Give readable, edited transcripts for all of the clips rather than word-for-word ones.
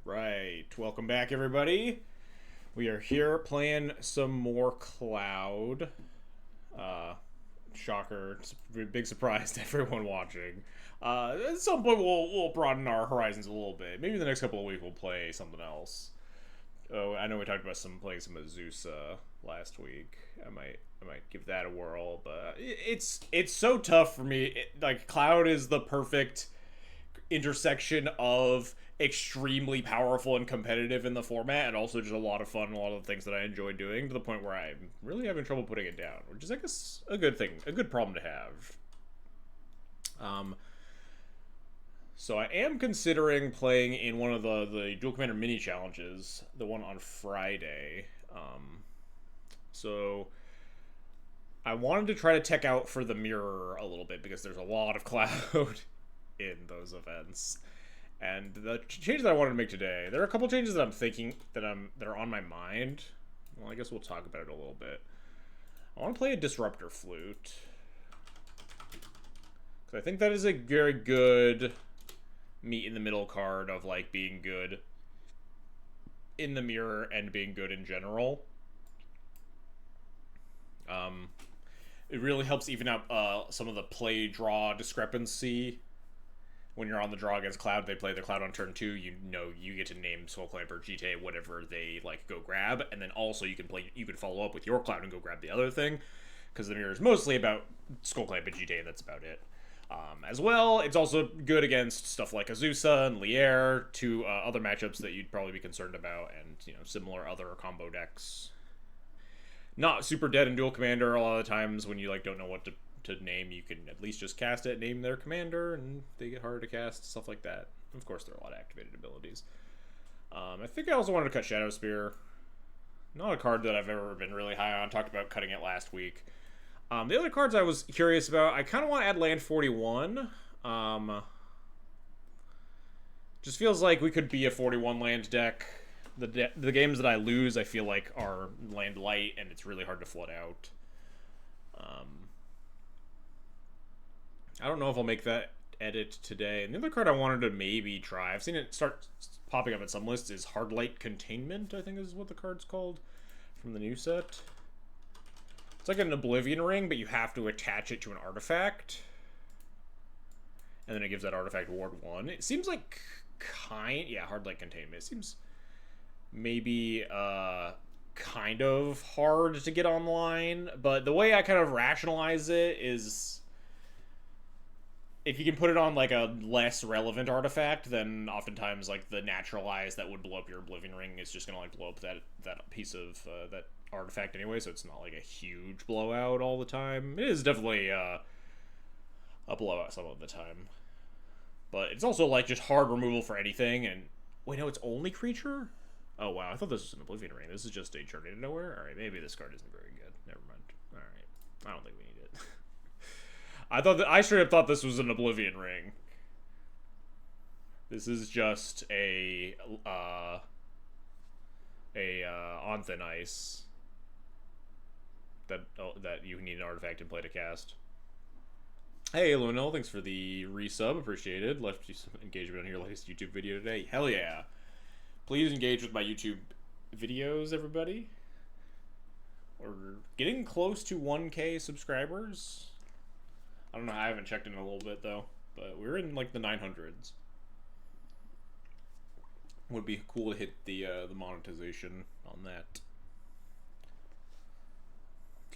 Right, welcome back, everybody. We are here playing some more Cloud. Uh, Shocker, it's a big surprise to everyone watching. At some point, we'll broaden our horizons a little bit. Maybe the next couple of weeks we'll play something else. Oh, I know we talked about playing some Azusa last week. I might give that a whirl, but it's so tough for me. Like Cloud is the perfect intersection of extremely powerful and competitive in the format and also just a lot of fun, a lot of the things that I enjoy doing, to the point where I'm really having trouble putting it down, which is, I guess, a good thing, a good problem to have. So I am considering playing in one of the Dual Commander mini challenges, the one on Friday. So I wanted to try to tech out for the mirror a little bit because there's a lot of Cloud in those events. And the change that I wanted to make today, there are a couple changes that I'm thinking that are on my mind. Well, I guess we'll talk about it a little bit. I want to play a Disruptor Flute, because I think that is a very good meet in the middle card of like being good in the mirror and being good in general. It really helps even out some of the play draw discrepancy. When you're on the draw against Cloud, they play their Cloud on turn 2. You know you get to name Soul Climber, GTA, whatever they like go grab, and then also you can follow up with your Cloud and go grab the other thing, because the mirror is mostly about Skull Clamp and GTA, and that's about it. As well, it's also good against stuff like Azusa and Lier, two other matchups that you'd probably be concerned about, and similar other combo decks. Not super dead in Dual Commander a lot of the times when you like don't know what to name. You can at least just cast it, name their commander, and they get harder to cast, stuff like that. Of course, there are a lot of activated abilities. I think I also wanted to cut Shadow Spear. Not a card that I've ever been really high on. Talked about cutting it last week. The other cards I was curious about, I kind of want to add Land 41. Just feels like we could be a 41 land deck. The games that I lose, I feel like, are land light, and it's really hard to flood out. I don't know if I'll make that edit today. And the other card I wanted to maybe try, I've seen it start popping up in some lists, is Hardlight Containment, I think is what the card's called, from the new set. It's like an Oblivion Ring, but you have to attach it to an artifact. And then it gives that artifact Ward 1. It seems like Hardlight Containment. It seems maybe kind of hard to get online, but the way I kind of rationalize it is, if you can put it on like a less relevant artifact, then oftentimes like the natural eyes that would blow up your Oblivion Ring is just gonna like blow up that piece of that artifact anyway, so it's not like a huge blowout all the time. It is definitely a blowout some of the time, but it's also like just hard removal for anything. And wait, no, it's only creature. Oh wow, I thought this was an Oblivion Ring. This is just a Journey to Nowhere. All right, maybe this card isn't very good. Never mind. All right, I don't think we need it. I straight up thought this was an Oblivion Ring. This is just a on thin ice that you need an artifact in play to cast. Hey, Lunel, thanks for the resub, appreciated. Left you some engagement on your latest YouTube video today. Hell yeah! Please engage with my YouTube videos, everybody. We're getting close to 1K subscribers. I don't know, I haven't checked in a little bit though, but we're in like the 900s. Would be cool to hit the monetization on that.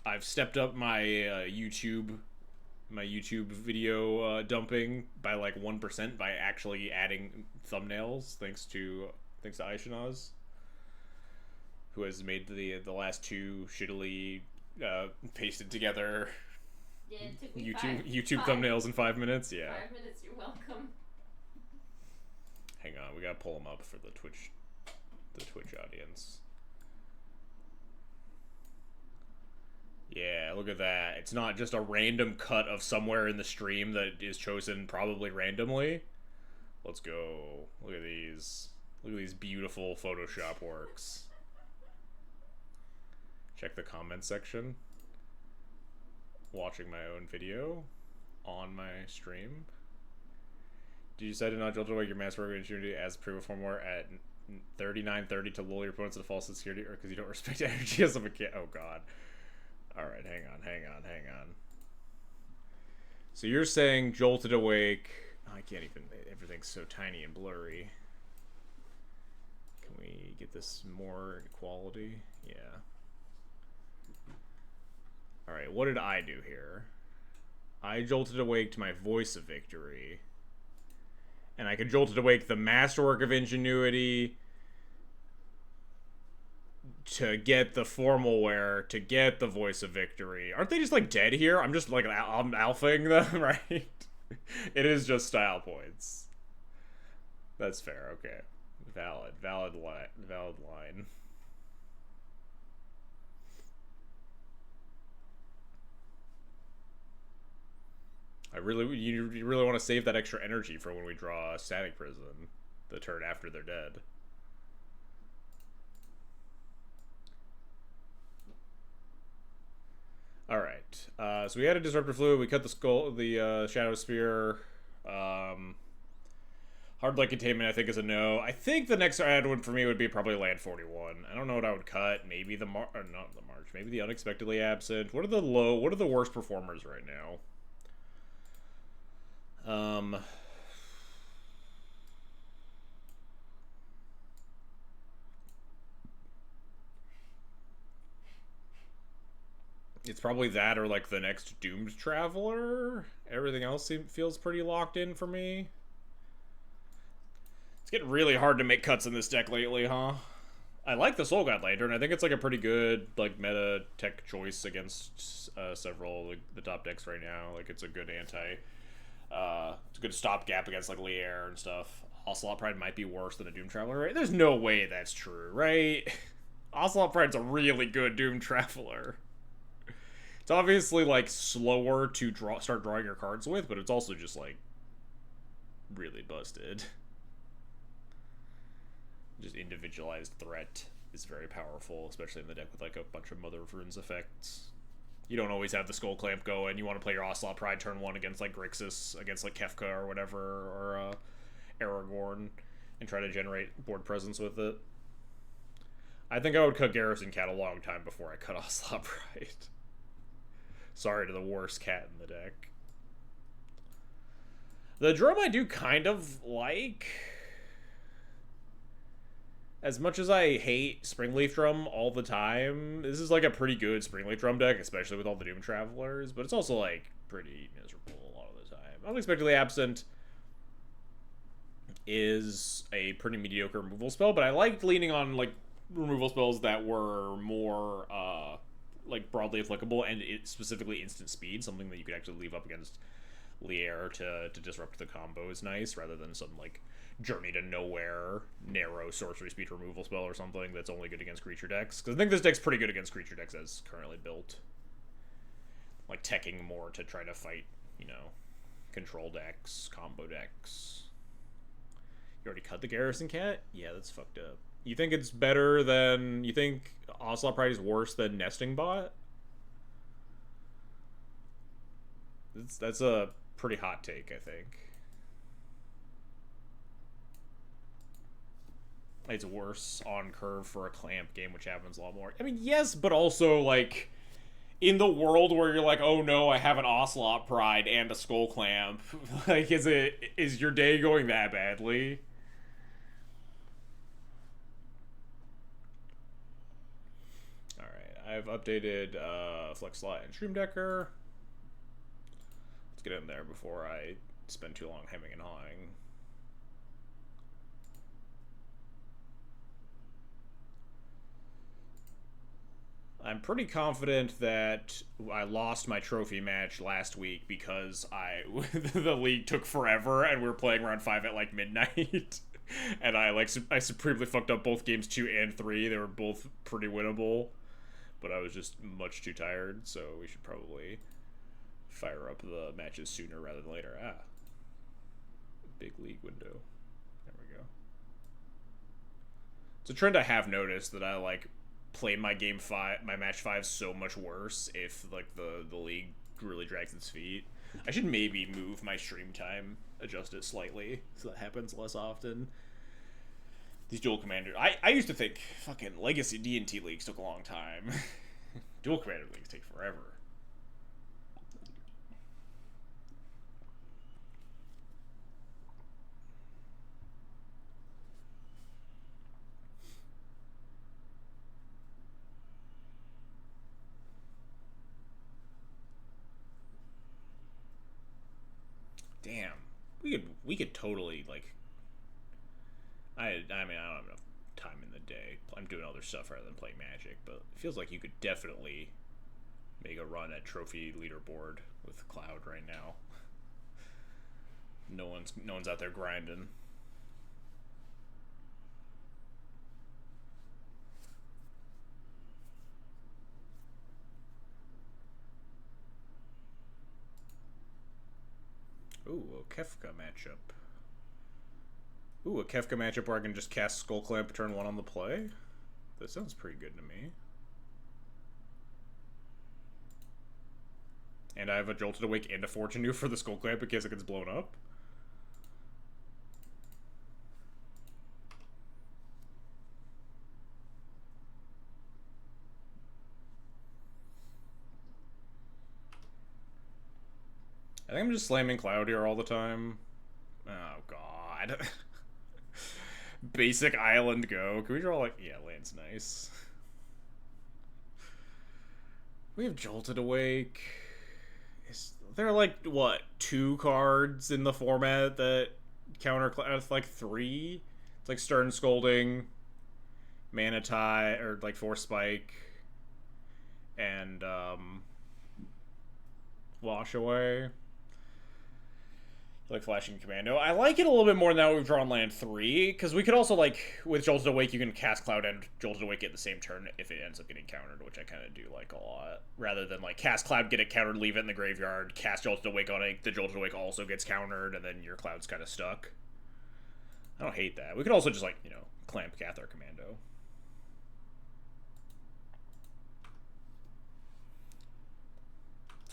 I've stepped up my YouTube video dumping by like 1% by actually adding thumbnails, thanks to Aishanaz, who has made the last two shittily pasted together. Yeah, it took me YouTube thumbnails in 5 minutes. Yeah. 5 minutes. You're welcome. Hang on, we gotta pull them up for the Twitch audience. Yeah, look at that. It's not just a random cut of somewhere in the stream that is chosen probably randomly. Let's go. Look at these. Look at these beautiful Photoshop works. Check the comment section. Watching my own video on my stream. Did you decide to not jolt away your master opportunity as pre-reform war at 39:30 to lull your opponents into false security, or because you don't respect energy as a mechanic? Oh god. All right, hang on. So you're saying jolted awake? Oh, I can't even. Everything's so tiny and blurry. Can we get this more quality? Yeah. All right. What did I do here? I jolted awake to my voice of victory. And I could jolted awake the masterwork of ingenuity to get the formal wear, to get the voice of victory. Aren't they just like dead here? I'm just like I'm alphaing them, right? It is just style points. That's fair. Okay, valid line. You really want to save that extra energy for when we draw a static prison, the turn after they're dead. All right. So we had a disruptor fluid. We cut the shadow spear. Hard light containment, I think, is a no. I think the next add one for me would be probably land 41. I don't know what I would cut. Maybe the not the march. Maybe the unexpectedly absent. What are the worst performers right now? It's probably that or like the next Doomed Traveler. Everything else feels pretty locked in for me. It's getting really hard to make cuts in this deck lately, huh? I like the Soul God Lantern. I think it's like a pretty good like meta tech choice against several of the top decks right now. Like it's a good it's a good stopgap against like Lier and stuff. Ocelot Pride might be worse than a Doom Traveler, right? There's no way that's true, right? Ocelot Pride's a really good Doom Traveler. It's obviously like slower to start drawing your cards with, but it's also just like really busted. Just individualized threat is very powerful, especially in the deck with like a bunch of Mother of Runes effects. You don't always have the Skull Clamp going. You want to play your Ocelot Pride turn 1 against like Grixis, against like Kefka or whatever, or Aragorn, and try to generate board presence with it. I think I would cut Garrison Cat a long time before I cut Ocelot Pride. Sorry to the worst cat in the deck. The drum I do kind of like. As much as I hate Springleaf Drum all the time, this is like a pretty good Springleaf Drum deck, especially with all the Doom Travelers, but it's also like pretty miserable a lot of the time. Unexpectedly Absent is a pretty mediocre removal spell, but I liked leaning on like removal spells that were more like broadly applicable and specifically instant speed, something that you could actually leave up against Lier to disrupt the combo is nice, rather than some like Journey to Nowhere narrow sorcery speed removal spell or something that's only good against creature decks. Because I think this deck's pretty good against creature decks as currently built. Like teching more to try to fight, you know, control decks, combo decks. You already cut the Garrison Cat? Yeah, that's fucked up. You think it's better than... You think Ocelot Pride is worse than Nesting Bot? That's a pretty hot take, I think. It's worse on curve for a Clamp game, which happens a lot more. I mean, yes, but also, like, in the world where you're like, oh no, I have an Ocelot Pride and a Skull Clamp, like, is your day going that badly? I've updated Flex Slot and Stream Decker. Let's get in there before I spend too long hemming and hawing. I'm pretty confident that I lost my trophy match last week because the league took forever and we were playing round 5 at like midnight. And I supremely fucked up both games 2 and 3. They were both pretty winnable. But I was just much too tired, so we should probably fire up the matches sooner rather than later. Big league window. There we go. It's a trend I have noticed that I like play my match 5 so much worse if like the league really drags its feet. I should maybe move my stream time adjust it slightly so that happens less often. These dual commander, I used to think fucking legacy D&T leagues took a long time. Dual commander leagues take forever. Damn, we could totally like. I mean I don't have enough time in the day. I'm doing other stuff rather than playing Magic, but it feels like you could definitely make a run at trophy leaderboard with Cloud right now. No one's out there grinding. Ooh, a Kefka matchup. Ooh, a Kefka matchup where I can just cast Skull Clamp turn 1 on the play? That sounds pretty good to me. And I have a Jolted Awake and a Fortune New for the Skull Clamp in case it gets blown up. I think I'm just slamming Cloud here all the time. Oh, God. Basic Island go. Can we draw, like... Yeah, land's nice. We have Jolted Awake. There are, like, what, 2 cards in the format that counter Cloud? Like, 3? It's like Stern Scolding, Mana Tie, or, like, Force Spike, and, Wash Away. Like Flashing Commando. I like it a little bit more now we've drawn land 3, because we could also, like, with Jolted Awake, you can cast Cloud and Jolted Awake at the same turn if it ends up getting countered, which I kind of do like a lot. Rather than, like, cast Cloud, get it countered, leave it in the graveyard, cast Jolted Awake on it, the Jolted Awake also gets countered, and then your Cloud's kind of stuck. I don't hate that. We could also just, like, you know, clamp Cathar Commando.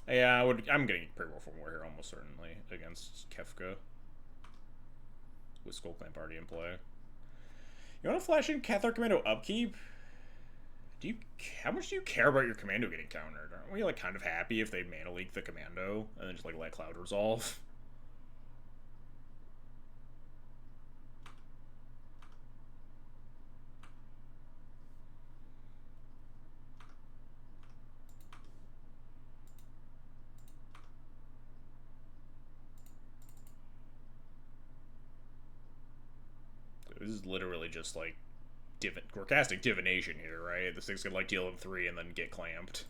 Yeah, I'm getting pre-roll for more here almost certainly against Kefka with Skull Clamp already in play. You want to flash in Cathar Commando upkeep? How much do you care about your Commando getting countered? Aren't we like kind of happy if they mana leak the Commando and then just like let Cloud resolve? This is literally just like we're casting Divination here, right? This thing's gonna like deal in 3 and then get clamped.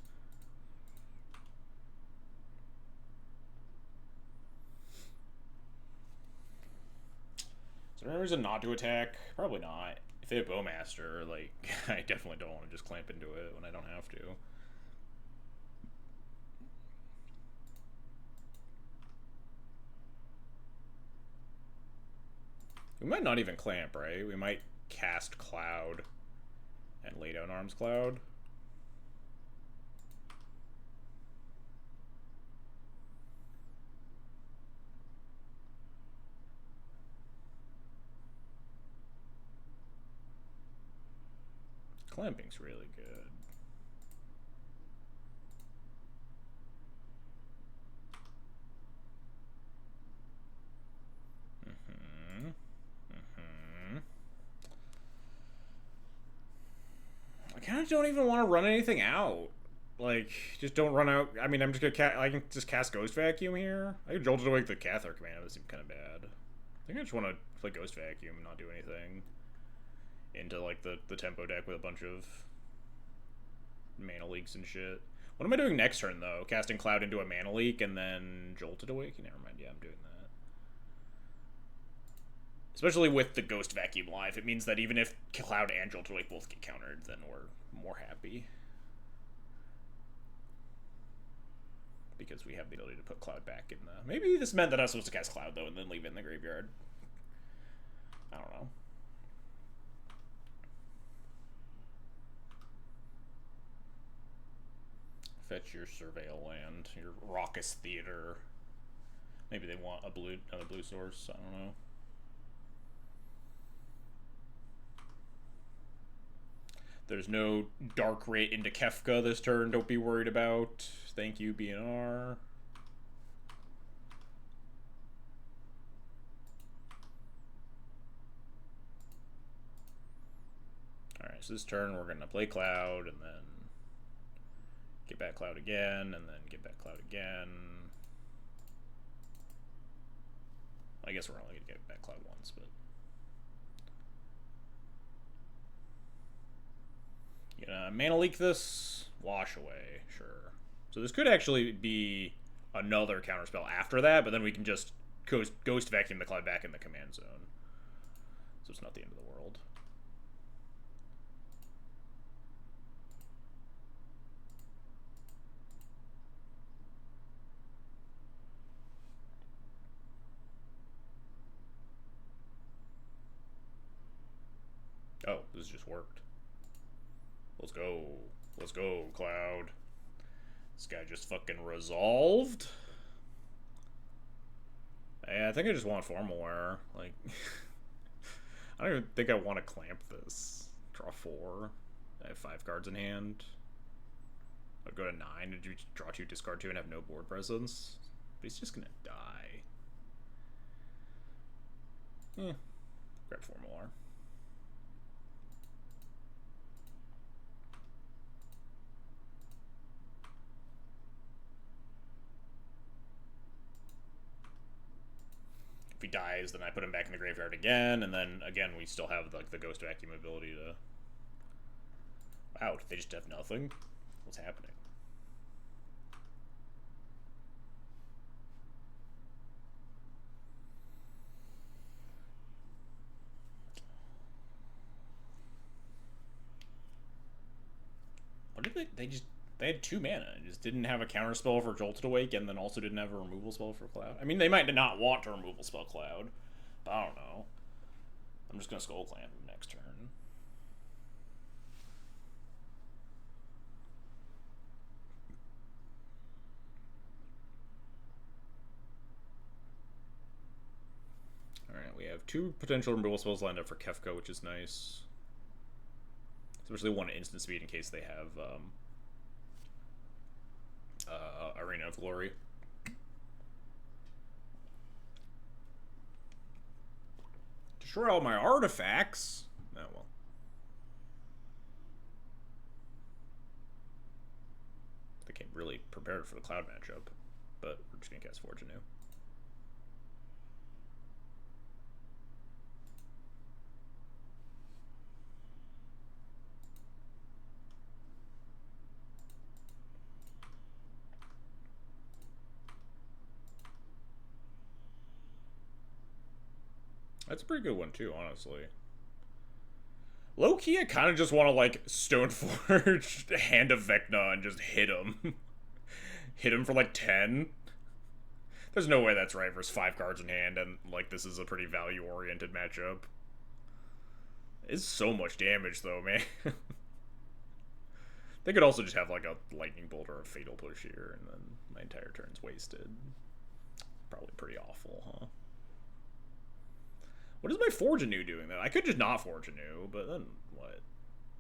Is there any reason not to attack? Probably not. If they have Bowmaster, like, I definitely don't want to just clamp into it when I don't have to. We might not even clamp, right? We might cast Cloud and lay down Arms Cloud. Clamping's really good. I kind of don't even want to run anything out. Like, just don't run out. I mean, I'm just gonna I can just cast Ghost Vacuum here. I can Jolted Awake the Cathar Commando. That seems kind of bad. I think I just want to play Ghost Vacuum and not do anything into like the tempo deck with a bunch of mana leaks and shit. What am I doing next turn though? Casting Cloud into a mana leak and then Jolted Awake? Never mind. Yeah, I'm doing that. Especially with the Ghost Vacuum live, it means that even if Cloud and Jolted Awake both get countered, then we're more happy. Because we have the ability to put Cloud back in the... Maybe this meant that I was supposed to cast Cloud, though, and then leave it in the graveyard. I don't know. Fetch your Surveil land, your Raucous Theater. Maybe they want another blue source. I don't know. There's no dark rate into Kefka this turn. Don't be worried about. Thank you, BNR. Alright, so this turn we're going to play Cloud and then get back Cloud again and then get back Cloud again. I guess we're only going to get back Cloud once, but... Mana Leak this, Wash Away, sure. So this could actually be another counterspell after that, but then we can just Ghost Vacuum the Cloud back in the command zone. So it's not the end of the world. Oh, this just worked. Let's go. Let's go, Cloud. This guy just fucking resolved. Yeah, I think I just want Formal Wear. Like, I don't even think I want to clamp this. Draw 4. I have 5 cards in hand. I'd go to 9 and draw 2, discard 2, and have no board presence. But he's just gonna die. Yeah. Grab Formal Wear. If he dies, then I put him back in the graveyard again, and then again we still have like the Ghost Vacuum ability to... Wow, they just have nothing? What's happening? What did they had 2 mana and just didn't have a counter spell for Jolted Awake and then also didn't have a removal spell for Cloud. I mean, they might not want to removal spell Cloud, but I don't know. I'm just going to Skull Clamp him next turn. Alright, we have 2 potential removal spells lined up for Kefka, which is nice. Especially 1 instant speed in case they have Arena of Glory. Destroy all my artifacts? Oh, well. They came really prepared for the Cloud matchup, but we're just going to cast Forge Anew. That's a pretty good one, too, honestly. Low-key, I kind of just want to, like, Stoneforge Hand of Vecna and just hit him. Hit him for, like, 10. There's no way that's right versus 5 cards in hand, and, like, this is a pretty value-oriented matchup. It's so much damage, though, man. They could also just have, like, a Lightning Bolt or a Fatal Push here, and then my entire turn's wasted. Probably pretty awful, huh? What is my Forge Anew doing, though? I could just not Forge Anew, but then what?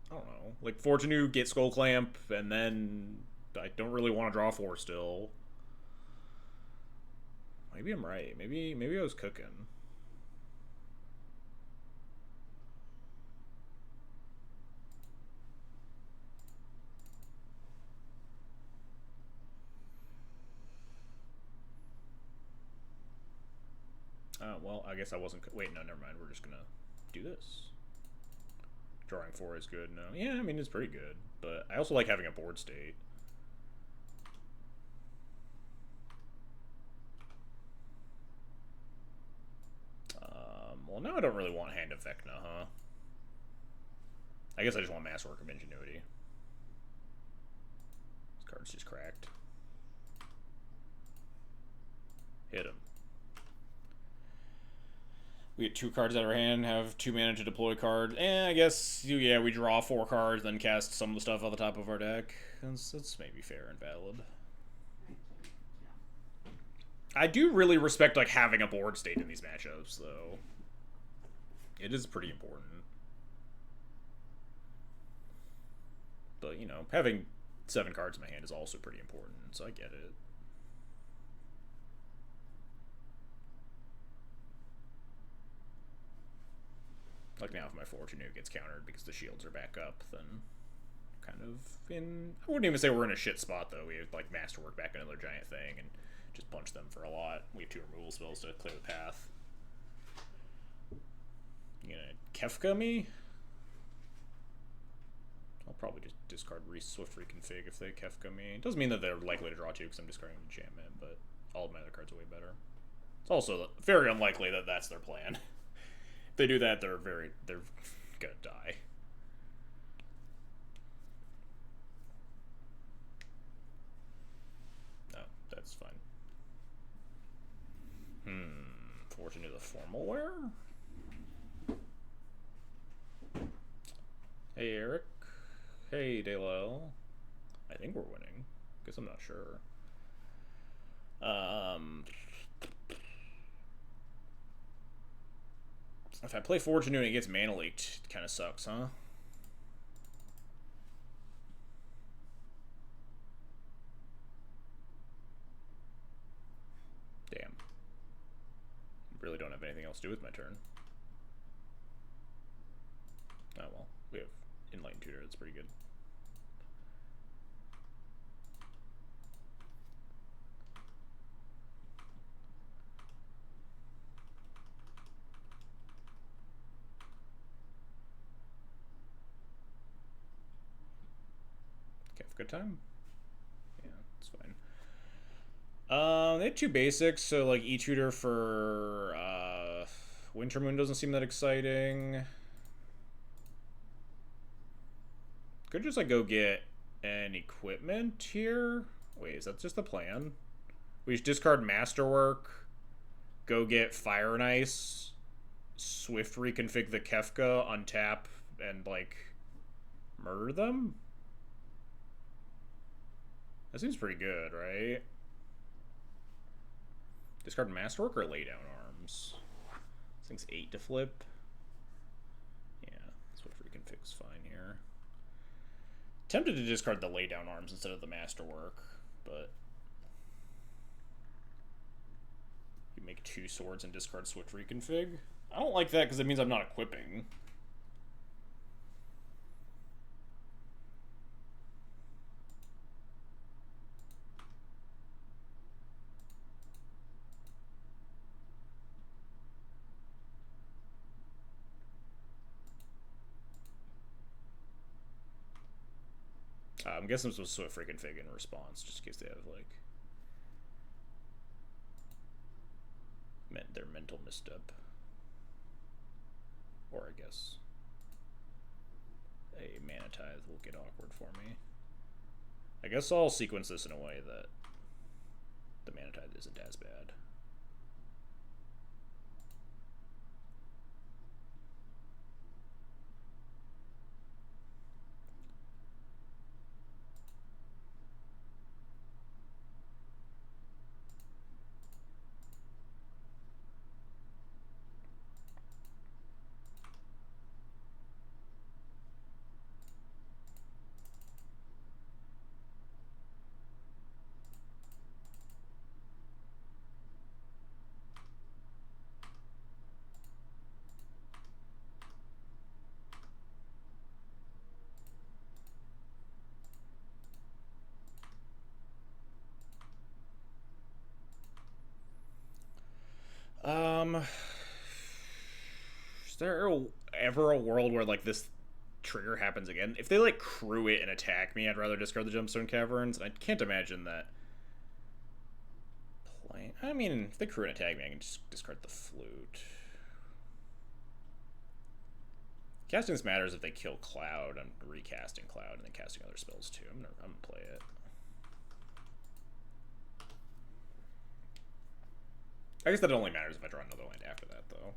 I don't know. Like, Forge Anew, get Skull Clamp, and then I don't really want to draw 4 still. Maybe I'm right. Maybe I was cooking. Well, I guess I wasn't... Wait, no, never mind. We're just gonna do this. Drawing 4 is good. No, yeah, I mean, it's pretty good. But I also like having a board state. Well, now I don't really want Hand of Vecna, huh? I guess I just want Masterwork of Ingenuity. This card's just cracked. Hit him. We get 2 cards out of our hand, have 2 mana to deploy cards. I guess, yeah, we draw 4 cards, then cast some of the stuff on the top of our deck. That's maybe fair and valid. I do really respect like having a board state in these matchups, though. It is pretty important. But, you know, having 7 cards in my hand is also pretty important, so I get it. Like now if my Fortune gets countered because the shields are back up, then kind of in... I wouldn't even say we're in a shit spot, though. We have, like, Masterwork back another giant thing and just punch them for a lot. We have 2 removal spells to clear the path. You gonna Kefka me? I'll probably just discard Swift Reconfig if they Kefka me. It doesn't mean that they're likely to draw 2 because I'm discarding Enchantment, but all of my other cards are way better. It's also very unlikely that that's their plan. If they do that, they're gonna die. No, that's fine. Fortune to the Formal Wear? Hey, Eric. Hey, Dale. I think we're winning. Guess I'm not sure. If I play Fortune and it gets Mana Leaked, it kind of sucks, huh? Damn. Really don't have anything else to do with my turn. Oh well, we have Enlightened Tutor, that's pretty good. Kefka time? Yeah, it's fine. They had 2 basics, so like E-Tutor for Wintermoon doesn't seem that exciting. Could just like go get an equipment here. Wait, is that just the plan? We just discard Masterwork, go get Fire and Ice, Swift Reconfig the Kefka, untap, and like murder them? That seems pretty good, right? Discard Masterwork or lay down arms? This thing's 8 to flip. Yeah, Swift Reconfig's fine here. Tempted to discard the lay down arms instead of the Masterwork, but you make 2 swords and discard Swift Reconfig. I don't like that because it means I'm not equipping. I'm guessing some Swift Reconfig in response, just in case they have, like, their mental misstep. Or, I guess, a Mana Tithe will get awkward for me. I guess I'll sequence this in a way that the Mana Tithe isn't as bad. Is there ever a world where, like, this trigger happens again? If they, like, crew it and attack me, I'd rather discard the Gemstone Caverns. And I can't imagine that. I mean, if they crew and attack me, I can just discard the Flute. Casting this matters if they kill Cloud. I'm recasting Cloud and then casting other spells, too. I'm gonna play it. I guess that only matters if I draw another land after that, though.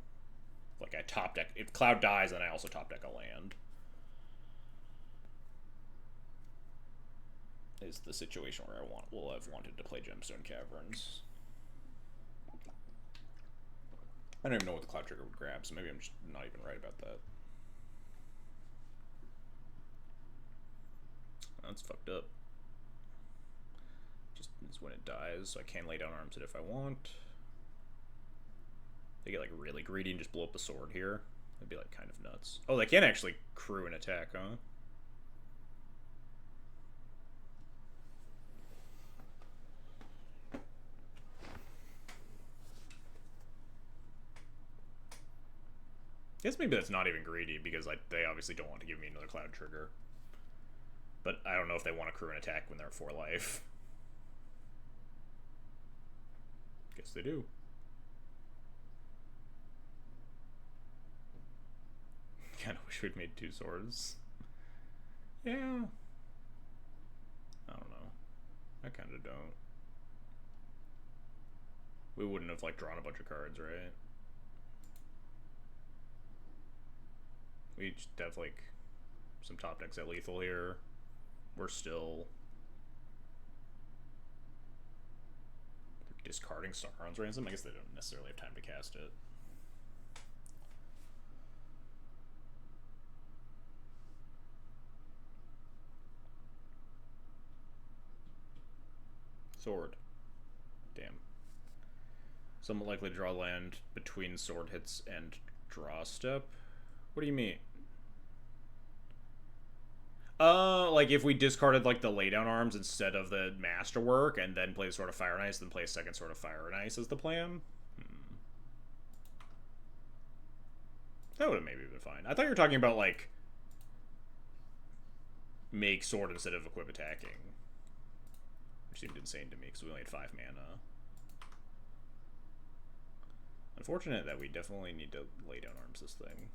Like, I top deck... If Cloud dies, then I also top deck a land. Is the situation where will have wanted to play Gemstone Caverns. I don't even know what the cloud trigger would grab, so maybe I'm just not even right about that. That's fucked up. Just is when it dies, so I can lay down arms it if I want. They get like really greedy and just blow up the sword here. That'd be like kind of nuts. Oh, they can actually crew an attack, huh? I guess maybe that's not even greedy because like they obviously don't want to give me another cloud trigger. But I don't know if they want to crew an attack when they're at 4 life. Guess they do. Kinda wish we'd made 2 swords. Yeah. I don't know. I kinda don't. We wouldn't have like drawn a bunch of cards, right? We just have like some top decks at lethal here. We're still discarding Sauron's Ransom. I guess they don't necessarily have time to cast it. Sword. Damn. Somewhat likely to draw land between sword hits and draw step. What do you mean? Like if we discarded like the laydown arms instead of the masterwork and then play Sword of Fire and Ice, then play a second Sword of Fire and Ice as the plan? That would have maybe been fine. I thought you were talking about like make sword instead of equip attacking. Which seemed insane to me because we only had 5 mana. Unfortunate that we definitely need to lay down arms this thing.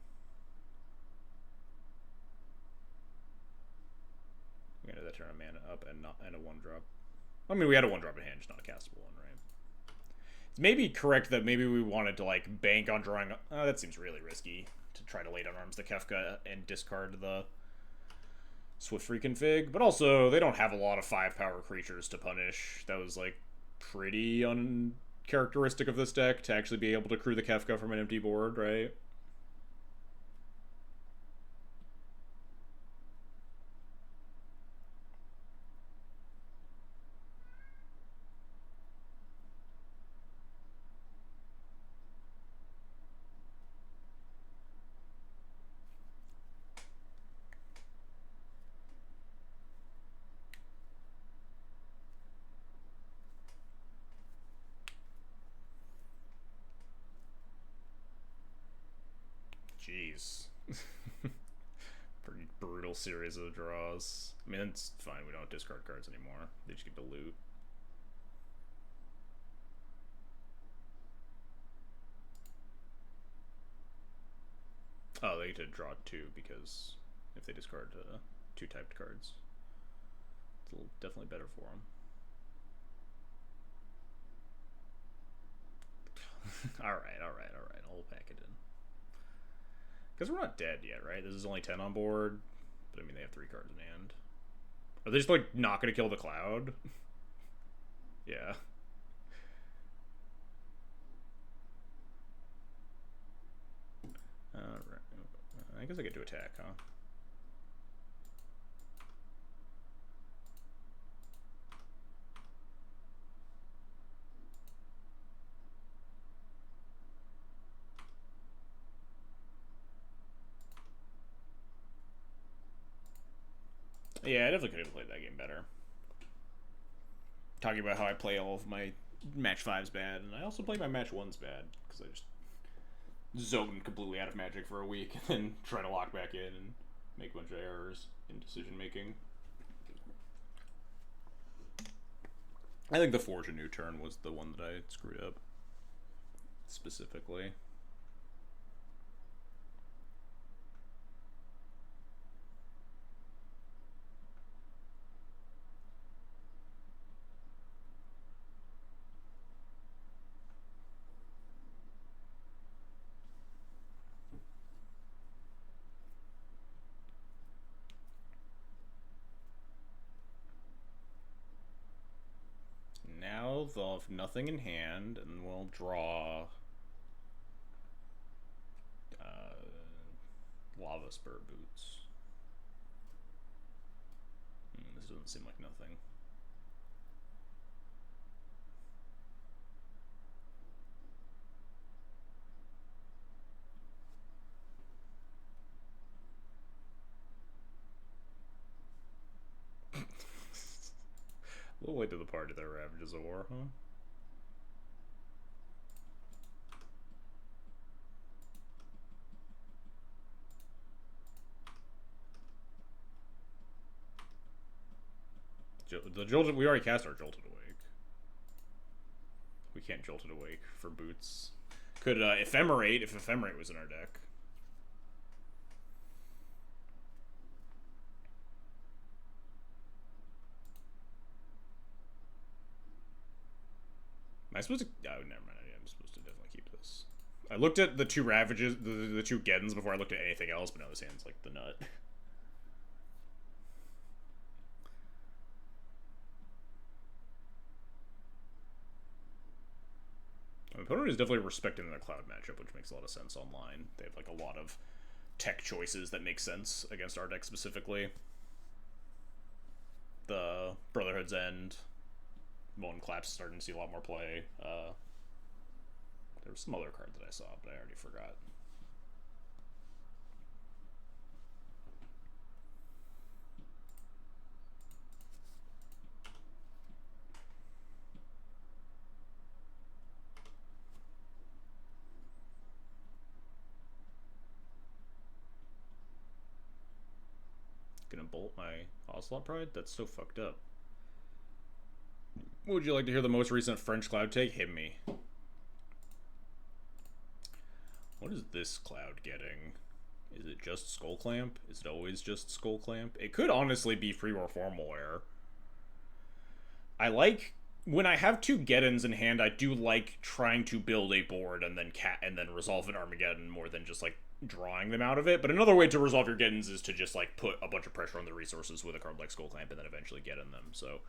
We had that turn a mana up and a 1-drop. I mean, we had a 1-drop in hand, just not a castable one, right? It's maybe correct that maybe we wanted to like bank on drawing. Oh, that seems really risky to try to lay down arms the Kefka and discard the Swift Free config. But also, they don't have a lot of 5-power creatures to punish. That was like pretty uncharacteristic of this deck to actually be able to crew the Kefka from an empty board, right? Jeez. Pretty brutal series of draws. I mean, it's fine. We don't discard cards anymore. They just get to loot. Oh, they get to draw 2 because if they discard 2 typed cards, it's definitely better for them. Alright. I'll pack it in. Because we're not dead yet, right? This is only 10 on board. But I mean, they have 3 cards in hand. Are they just like not going to kill the cloud? Yeah. Alright. I guess I get to attack, huh? Yeah, I definitely could have played that game better. Talking about how I play all of my match 5s bad, and I also play my match 1s bad, because I just zone completely out of Magic for a week, and then try to lock back in and make a bunch of errors in decision making. I think the Forge a New Turn was the one that I screwed up specifically. Now they'll have nothing in hand, and we'll draw Lava Spur Boots. This doesn't seem like nothing. A little late to the party there, Ravages of War, huh? The Jolted, we already cast our Jolted Awake. We can't Jolted Awake for Boots. Could Ephemerate if Ephemerate was in our deck. Am I supposed to? Oh, never mind. I'm supposed to definitely keep this. I looked at the two Ravages, the two Geddons before I looked at anything else, but now this hand's like the nut. My opponent is definitely respecting the Cloud matchup, which makes a lot of sense online. They have like a lot of tech choices that make sense against our deck specifically. The Brotherhood's End, Moan Collapse starting to see a lot more play. There was some other card that I saw, but I already forgot. Gonna bolt my Ocelot Pride? That's so fucked up. Would you like to hear the most recent French cloud take? Hit me. What is this cloud getting? Is it just Skull Clamp? Is it always just Skull Clamp? It could honestly be Free War Formalware. I like when I have two Geddons in hand. I do like trying to build a board and then resolve an Armageddon more than just like drawing them out of it. But another way to resolve your Geddons is to just like put a bunch of pressure on the resources with a card like Skull Clamp and then eventually get in them. So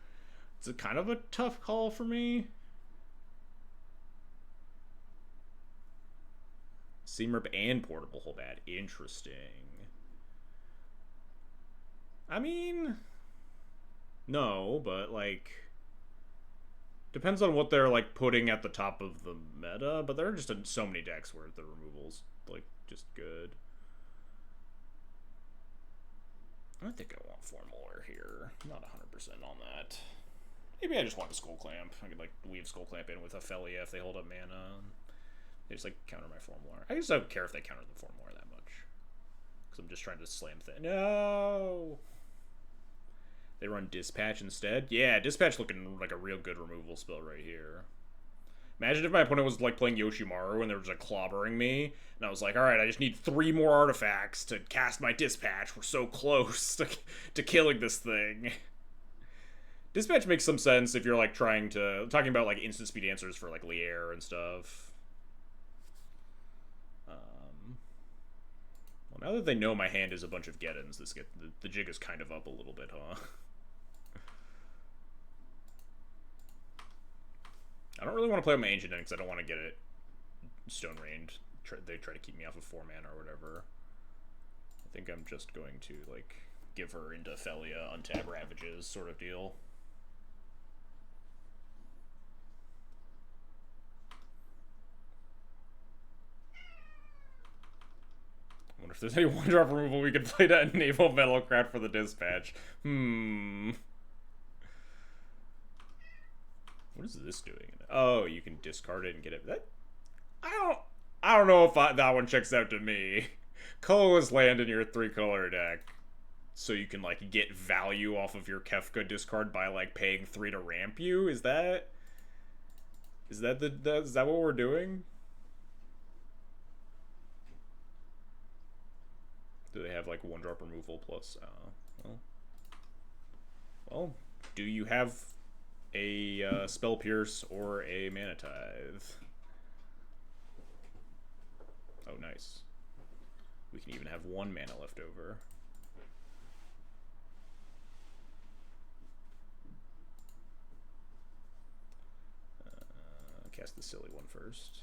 it's a kind of a tough call for me. Seamrip and Portable Holbat. Interesting. I mean, no, but like, depends on what they're like putting at the top of the meta. But there are just so many decks where the removal's like just good. I think I want Formalware here. I'm not 100% on that. Maybe I just want a Skull Clamp. I could like weave Skull Clamp in with Ophelia if they hold up mana. They just like counter my Formalware. I just don't care if they counter the Formalware that much, because I'm just trying to slam things. No. They run Dispatch instead? Yeah, Dispatch looking like a real good removal spell right here. Imagine if my opponent was like playing Yoshimaru and they were just like clobbering me, and I was like, alright, I just need 3 more artifacts to cast my Dispatch. We're so close to killing this thing. Dispatch makes some sense if you're like talking about like instant speed answers for like Lier and stuff. Well, now that they know my hand is a bunch of Geddons, the jig is kind of up a little bit, huh? I don't really want to play with my Ancient because I don't want to get it Stone Rained. They try to keep me off of 4 mana or whatever. I think I'm just going to like give her into Ophelia, untap Ravages sort of deal. I wonder if there's any 1-drop removal we could play to enable Metalcraft for the Dispatch. What is this doing? Oh, you can discard it and get it. I don't know if that one checks out to me. Colorless land in your 3-color deck, so you can like get value off of your Kefka discard by like paying 3 to ramp you. Is that what we're doing? Do they have like 1-drop removal plus? Well, do you have a Spell Pierce or a Mana Tithe? Oh, nice. We can even have 1 mana left over. Cast the silly one first.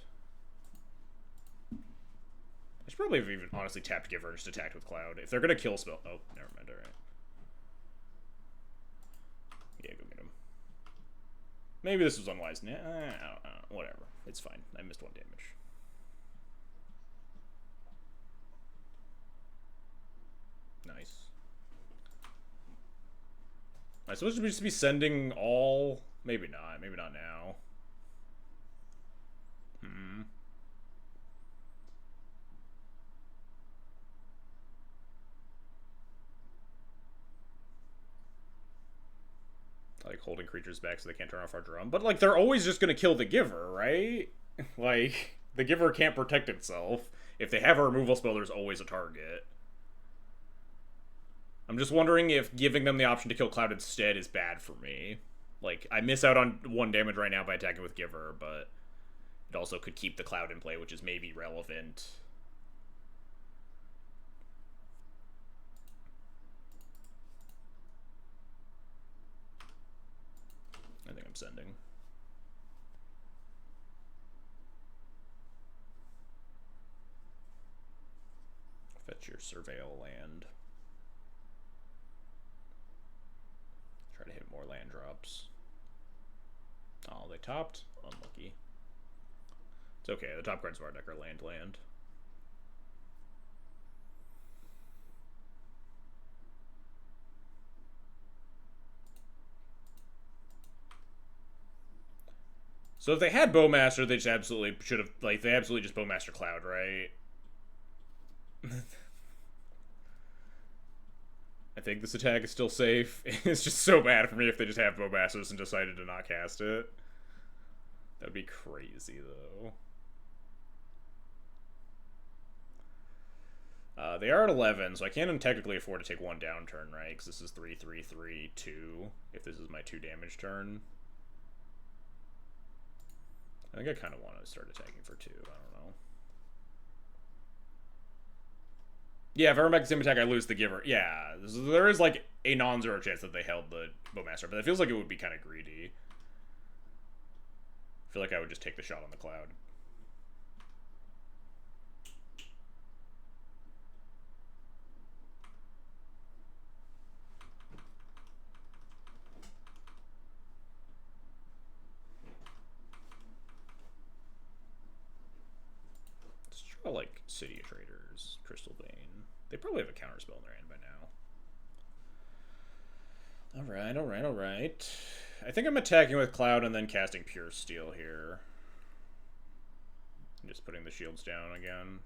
I should probably have even honestly tapped Giver and just attacked with Cloud. If they're gonna kill spell... Oh, never mind, alright. Yeah, go get him. Maybe this was unwise. Nah, I don't know. Whatever. It's fine. I missed 1 damage. Nice. Am I supposed to just be sending all? Maybe not. Maybe not now. Like, holding creatures back so they can't turn off our drum. But, like, they're always just gonna kill the Giver, right? Like, the Giver can't protect itself. If they have a removal spell, there's always a target. I'm just wondering if giving them the option to kill Cloud instead is bad for me. Like, I miss out on 1 damage right now by attacking with Giver, but it also could keep the Cloud in play, which is maybe relevant. I think I'm sending. Fetch your Surveil land. Try to hit more land drops. Oh, they topped? Unlucky. It's okay, the top cards of our deck are land. So if they had Bowmaster, they just absolutely should have, like, they absolutely just Bowmaster Cloud, right? I think this attack is still safe. It's just so bad for me if they just have Bowmasters and decided to not cast it. That would be crazy, though. They are at 11, so I can't technically afford to take 1 down turn, right? Because this is 3/3/3/2, if this is my 2 damage turn. I think I kind of want to start attacking for 2. I don't know. Yeah, if I run back to the same attack, I lose the Giver. Yeah, there is like a non-zero chance that they held the Bowmaster, but it feels like it would be kind of greedy. I feel like I would just take the shot on the Cloud. Let's try like City of Traders, Crystal Vein. They probably have a counterspell in their hand by now. Alright. I think I'm attacking with Cloud and then casting Pure Steel here. I'm just putting the shields down again.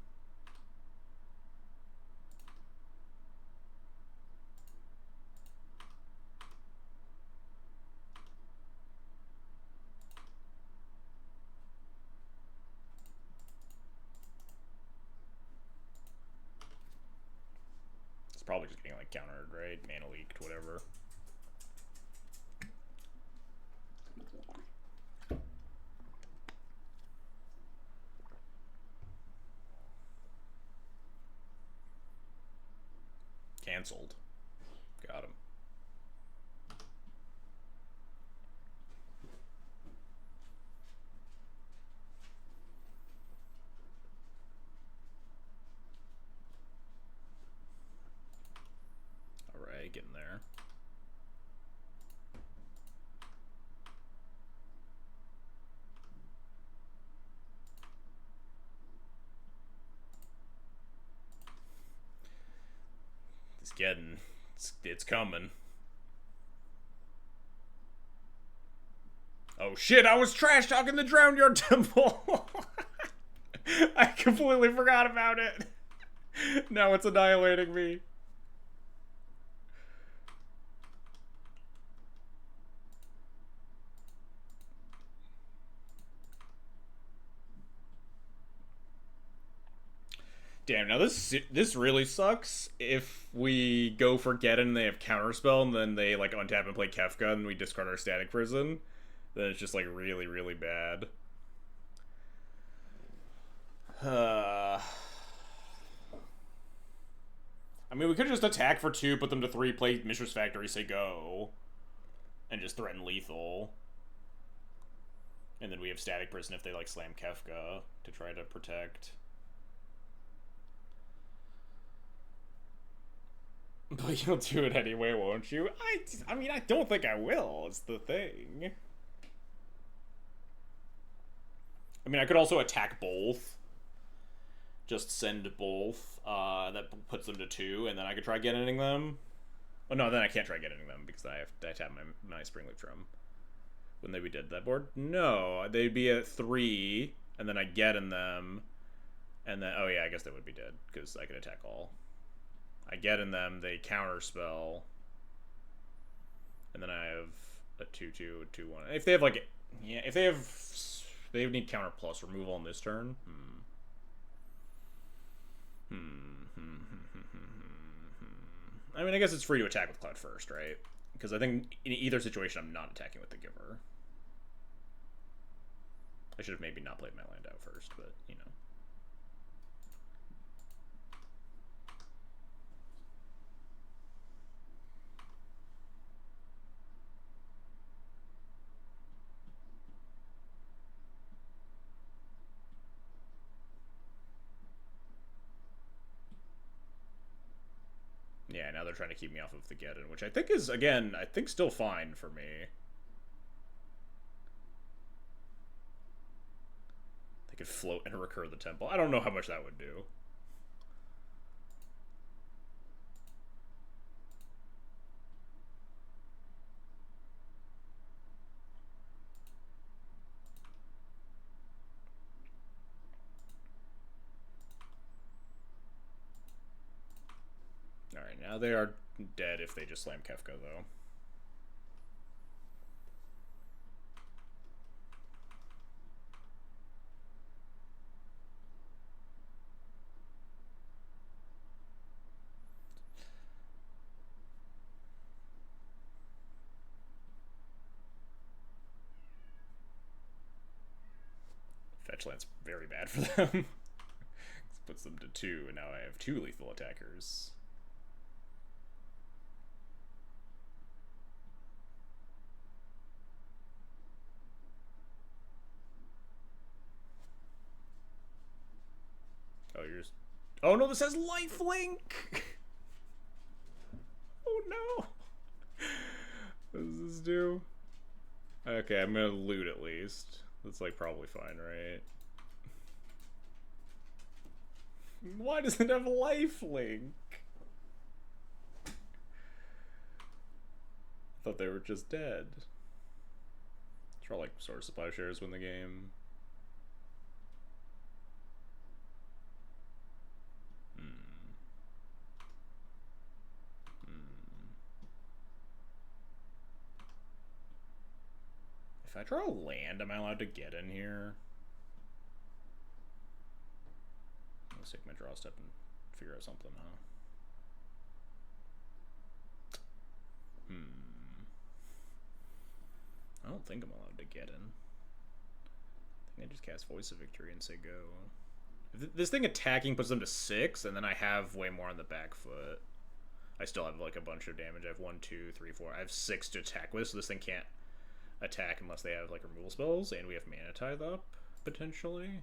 It's probably just getting like countered, right? Mana leaked, whatever. Cancelled. Got him. Alright, getting there. It's coming. Oh shit, I was trash talking the Drowned Yard Temple. I completely forgot about it. Now it's annihilating me. Damn, now this really sucks if we go for Get and they have Counterspell and then they like untap and play Kefka and we discard our Static Prison. Then it's just like really, really bad. I mean, we could just attack for 2, put them to 3, play Mishra's Factory, say go, and just threaten lethal. And then we have Static Prison if they like slam Kefka to try to protect. But you'll do it anyway, won't you? I mean, I don't think I will, is the thing. I mean, I could also attack both. Just send both. That puts them to 2, and then I could try getting them. Oh, no, then I can't try getting them because I tap my Spring Leaf Drum. Wouldn't they be dead that board? No, they'd be at 3, and then I get in them, and then, oh yeah, I guess they would be dead because I could attack all. I get in them, they counterspell, and then I have a 2/2, a 2/1. If they have like, yeah, if they need counter plus removal on this turn. I mean, I guess it's free to attack with Cloud first, right? Because I think in either situation, I'm not attacking with the Giver. I should have maybe not played my land out first, but, you know. Yeah, now they're trying to keep me off of the Geddon, which I think is, again, I think still fine for me. They could float and recur the temple. I don't know how much that would do. Alright, now they are dead if they just slam Kefka, though. Fetch land's very bad for them. This puts them to 2, and now I have 2 lethal attackers. Oh, you're just... Oh no, this has lifelink! Oh no! What does this do? Okay, I'm gonna loot at least. That's like probably fine, right? Why does it have lifelink? I thought they were just dead. Draw like Sword Supply shares win the game. If I draw a land, am I allowed to get in here? Let's take my draw step and figure out something, huh? I don't think I'm allowed to get in. I think I just cast Voice of Victory and say go. If this thing attacking puts them to 6, and then I have way more on the back foot. I still have like a bunch of damage. I have 1, 2, 3, 4. I have 6 to attack with, so this thing can't attack unless they have like removal spells, and we have Mana Tithe up potentially.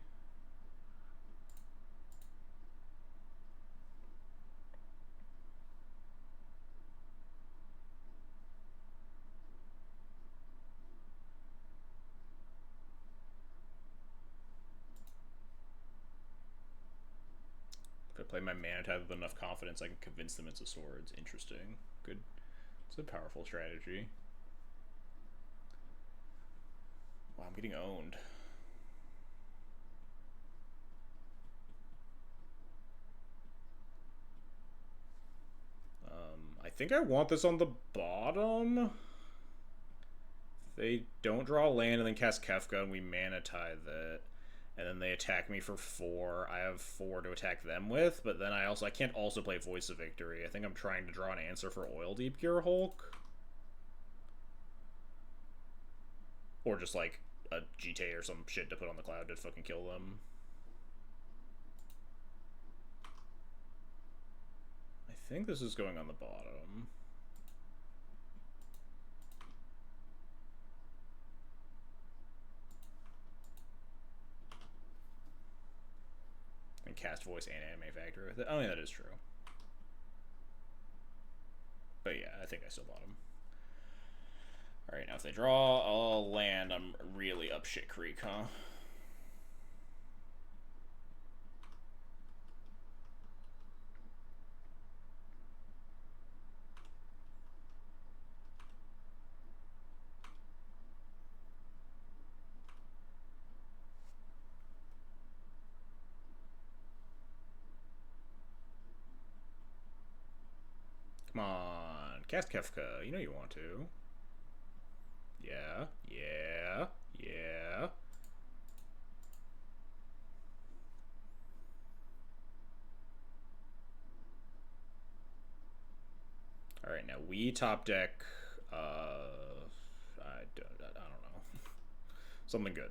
If I play my Mana Tithe with enough confidence, I can convince them it's a sword. It's interesting. Good. It's a powerful strategy. Wow, I'm getting owned. I think I want this on the bottom. They don't draw land and then cast Kefka and we Mana Tithe it. And then they attack me for 4. I have 4 to attack them with, but then I can't also play Voice of Victory. I think I'm trying to draw an answer for Oil Deep Gear Hulk. Or just like a GTA or some shit to put on the cloud to fucking kill them. I think this is going on the bottom. And cast Voice and Anime Factory with it. Oh yeah, that is true. think I still bought them. Alright, now if they draw a land, I'm really up shit creek, huh? Come on, cast Kefka. You know you want to. Yeah, yeah, yeah. All right, now we top deck. I don't know. Something good.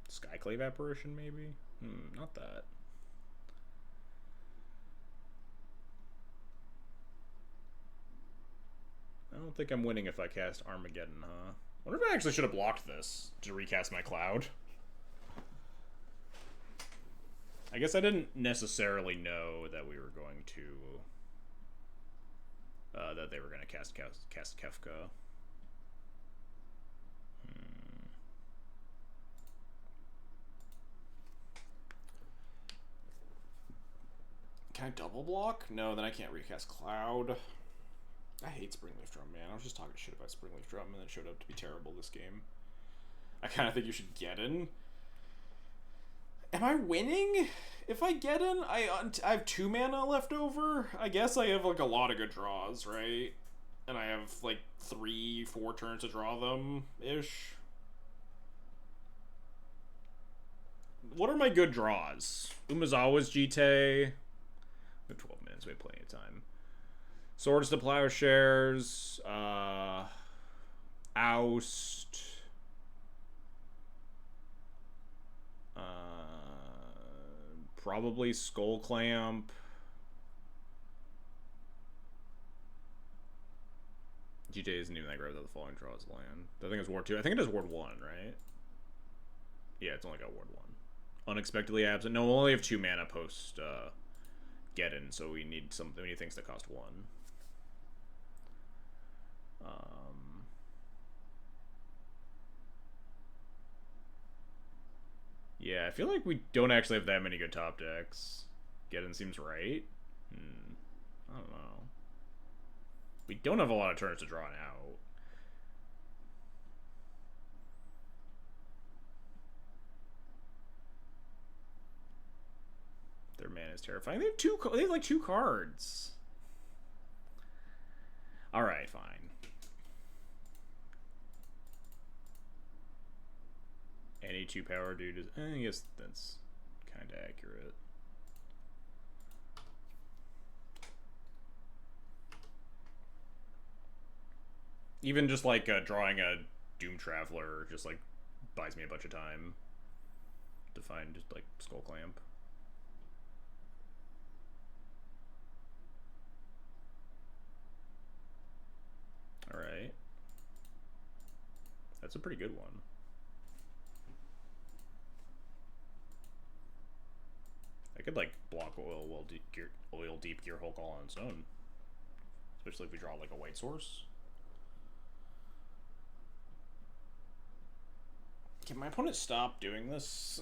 Skyclave apparition, maybe. Not that. I don't think I'm winning if I cast Armageddon, huh? I wonder if I actually should have blocked this to recast my Cloud. I guess I didn't necessarily know that we were going to... that they were going to cast Kefka. Can I double block? No, then I can't recast Cloud. I hate Springleaf Drum, man. I was just talking shit about Springleaf Drum and it showed up to be terrible this game. I kind of think you should get in. Am I winning? If I get in, I have 2 mana left over. I guess I have like a lot of good draws, right? And I have like 3-4 turns to draw them ish. What are my good draws? Umezawa's Jite. We have 12 minutes. We have plenty of time. Swords to Plowshares. Oust. Probably Skull Clamp. GTA isn't even that great without the following draws land. I think it's Ward 2. I think it is Ward 1, right? Yeah, it's only got Ward 1. Unexpectedly absent. No, we only have 2 mana post get in, so we need something. We need things that cost 1. Yeah, I feel like we don't actually have that many good top decks. Get in seems right. I don't know. We don't have a lot of turns to draw out. Their mana is terrifying. They have They have like 2 cards. All right, fine. Any 2 power dude is. I guess that's kind of accurate. Even just like drawing a Doom Traveler just like buys me a bunch of time to find just like Skull Clamp. All right, that's a pretty good one. I could like block Oil Deep Gear Hulk all on its own, especially if we draw like a white source. Can my opponent stop doing this?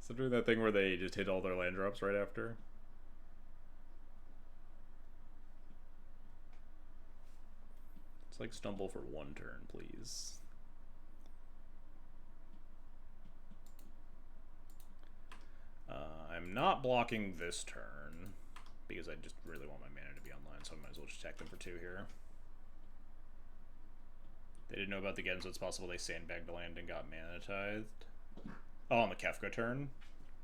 So doing that thing where they just hit all their land drops right after. It's like stumble for 1 turn, please. I'm not blocking this turn because I just really want my mana to be online, so I might as well just attack them for 2 here. They didn't know about the Gen, so it's possible they sandbagged the land and got mana tithed. Oh, on the Kefka turn,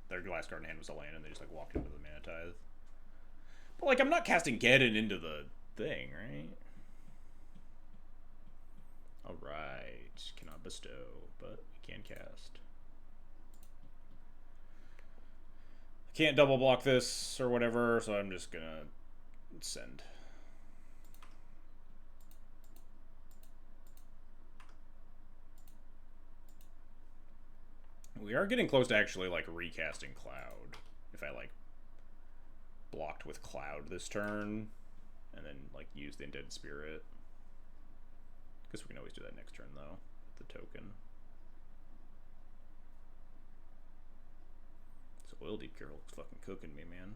their last card in hand was a land, and they just like walked into the mana tithe. But like, I'm not casting Geddon into the thing, right? All right, cannot bestow, but we can cast. Can't double block this or whatever, so I'm just gonna send. We are getting close to actually like recasting Cloud. If I like blocked with Cloud this turn, and then like use the Undead Spirit. Guess we can always do that next turn though. The token. So Oil Deep Cure looks fucking cooking me, man.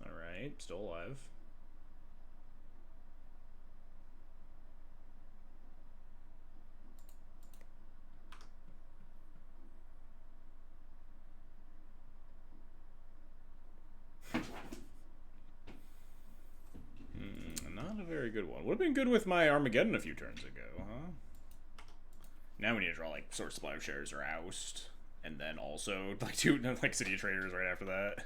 All right, still alive. Not a very good one. Would have been good with my Armageddon a few turns ago, huh? Now we need to draw like Sword Supply of Shares or Oust, and then also like two like City of Traders right after that.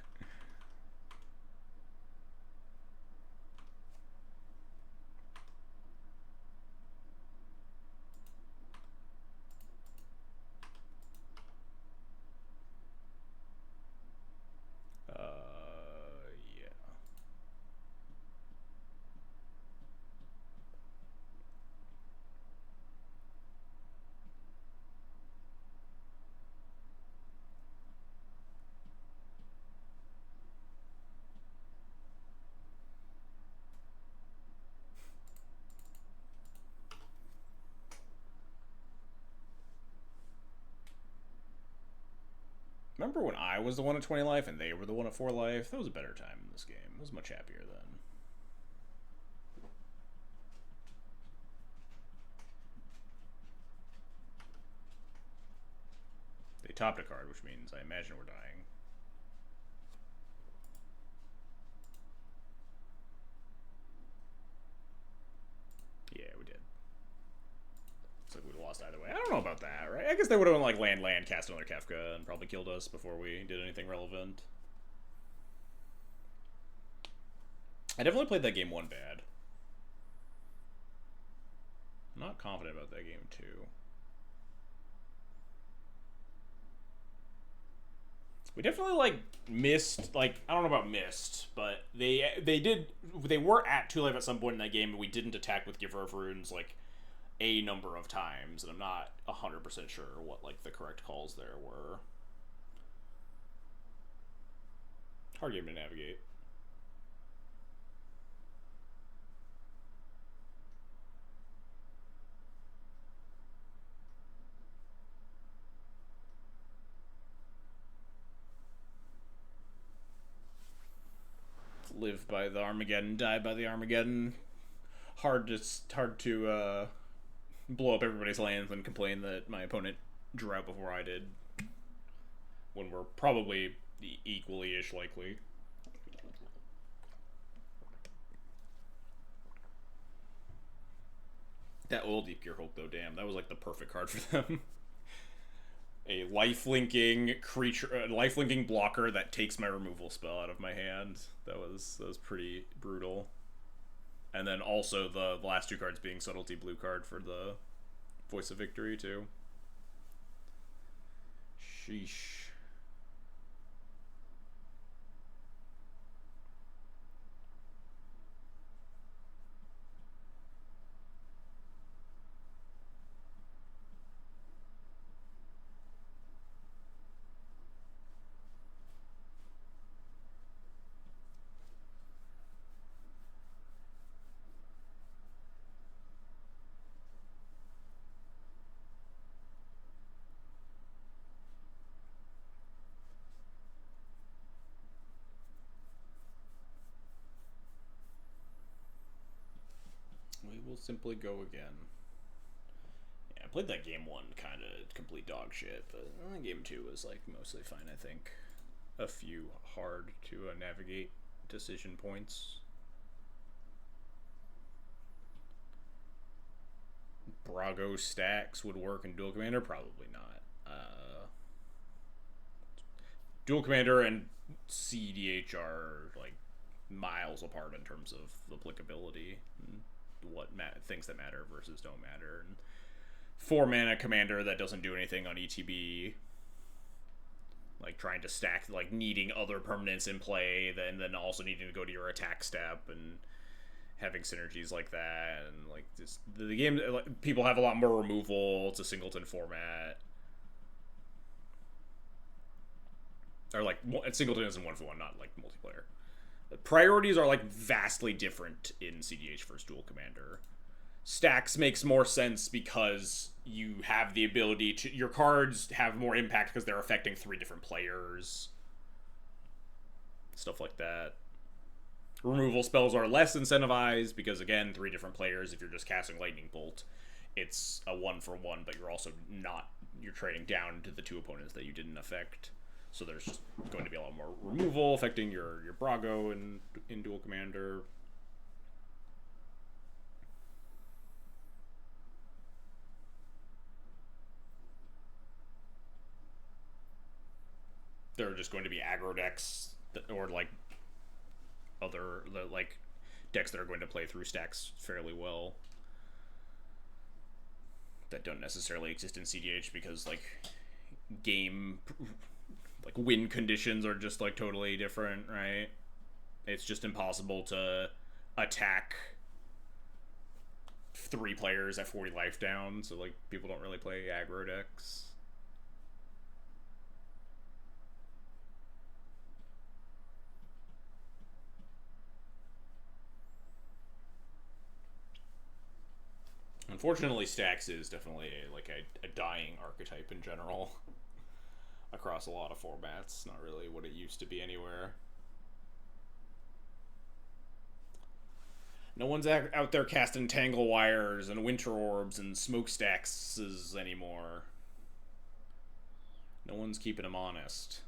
Yeah. Remember when I was the one at 20 life and they were the one at 4 life? That was a better time in this game. I was much happier then. They topped a card, which means I imagine we're dying. Yeah, we did. Looks like we would have lost either way. I don't know about that, right? I guess they would have like land, cast another Kefka, and probably killed us before we did anything relevant. I definitely played that game 1 bad. I'm not confident about that game 2. We definitely like missed, like I don't know about missed, but they were at 2 life at some point in that game, and we didn't attack with Giver of Runes like a number of times, and I'm not 100% sure what like the correct calls there were. Hard game to navigate. Live by the Armageddon, die by the Armageddon. Hard to blow up everybody's lands and complain that my opponent drew out before I did, when we're probably equally-ish likely. That Oil Deep Gear Hulk, though, damn, that was like the perfect card for them. A life-linking creature, life-linking blocker that takes my removal spell out of my hand. That was pretty brutal. And then also the last 2 cards being Subtlety blue card for the Voice of Victory too. Sheesh. We will simply go again. Yeah, I played that game 1 kind of complete dog shit, but game 2 was like mostly fine, I think. A few hard to navigate decision points. Brago stacks would work in Duel Commander? Probably not. Duel Commander and CDH are like miles apart in terms of applicability and what things that matter versus don't matter. And 4 mana commander that doesn't do anything on ETB, like trying to stack, like needing other permanents in play, then also needing to go to your attack step and having synergies like that, and like this, the game, like, people have a lot more removal. It's a singleton format. Or like singleton isn't 1v1, not like multiplayer. Priorities are like vastly different in CDH versus Duel Commander. Stacks makes more sense because you have the ability to, your cards have more impact because they're affecting 3 different players, stuff like that. Removal spells are less incentivized because, again, 3 different players. If you're just casting Lightning Bolt, it's a 1-for-1, but you're also not, you're trading down to the 2 opponents that you didn't affect. So there's just going to be a lot more removal affecting your Brago in Duel Commander. There are just going to be aggro decks that, or like other like decks that are going to play through stacks fairly well that don't necessarily exist in CDH because like game like win conditions are just like totally different, right? It's just impossible to attack 3 players at 40 life down, so like people don't really play aggro decks. Unfortunately, stacks is definitely a dying archetype in general across a lot of formats. Not really what it used to be anywhere. No one's out there casting Tangle Wires and Winter Orbs and Smokestacks anymore. No one's keeping them honest.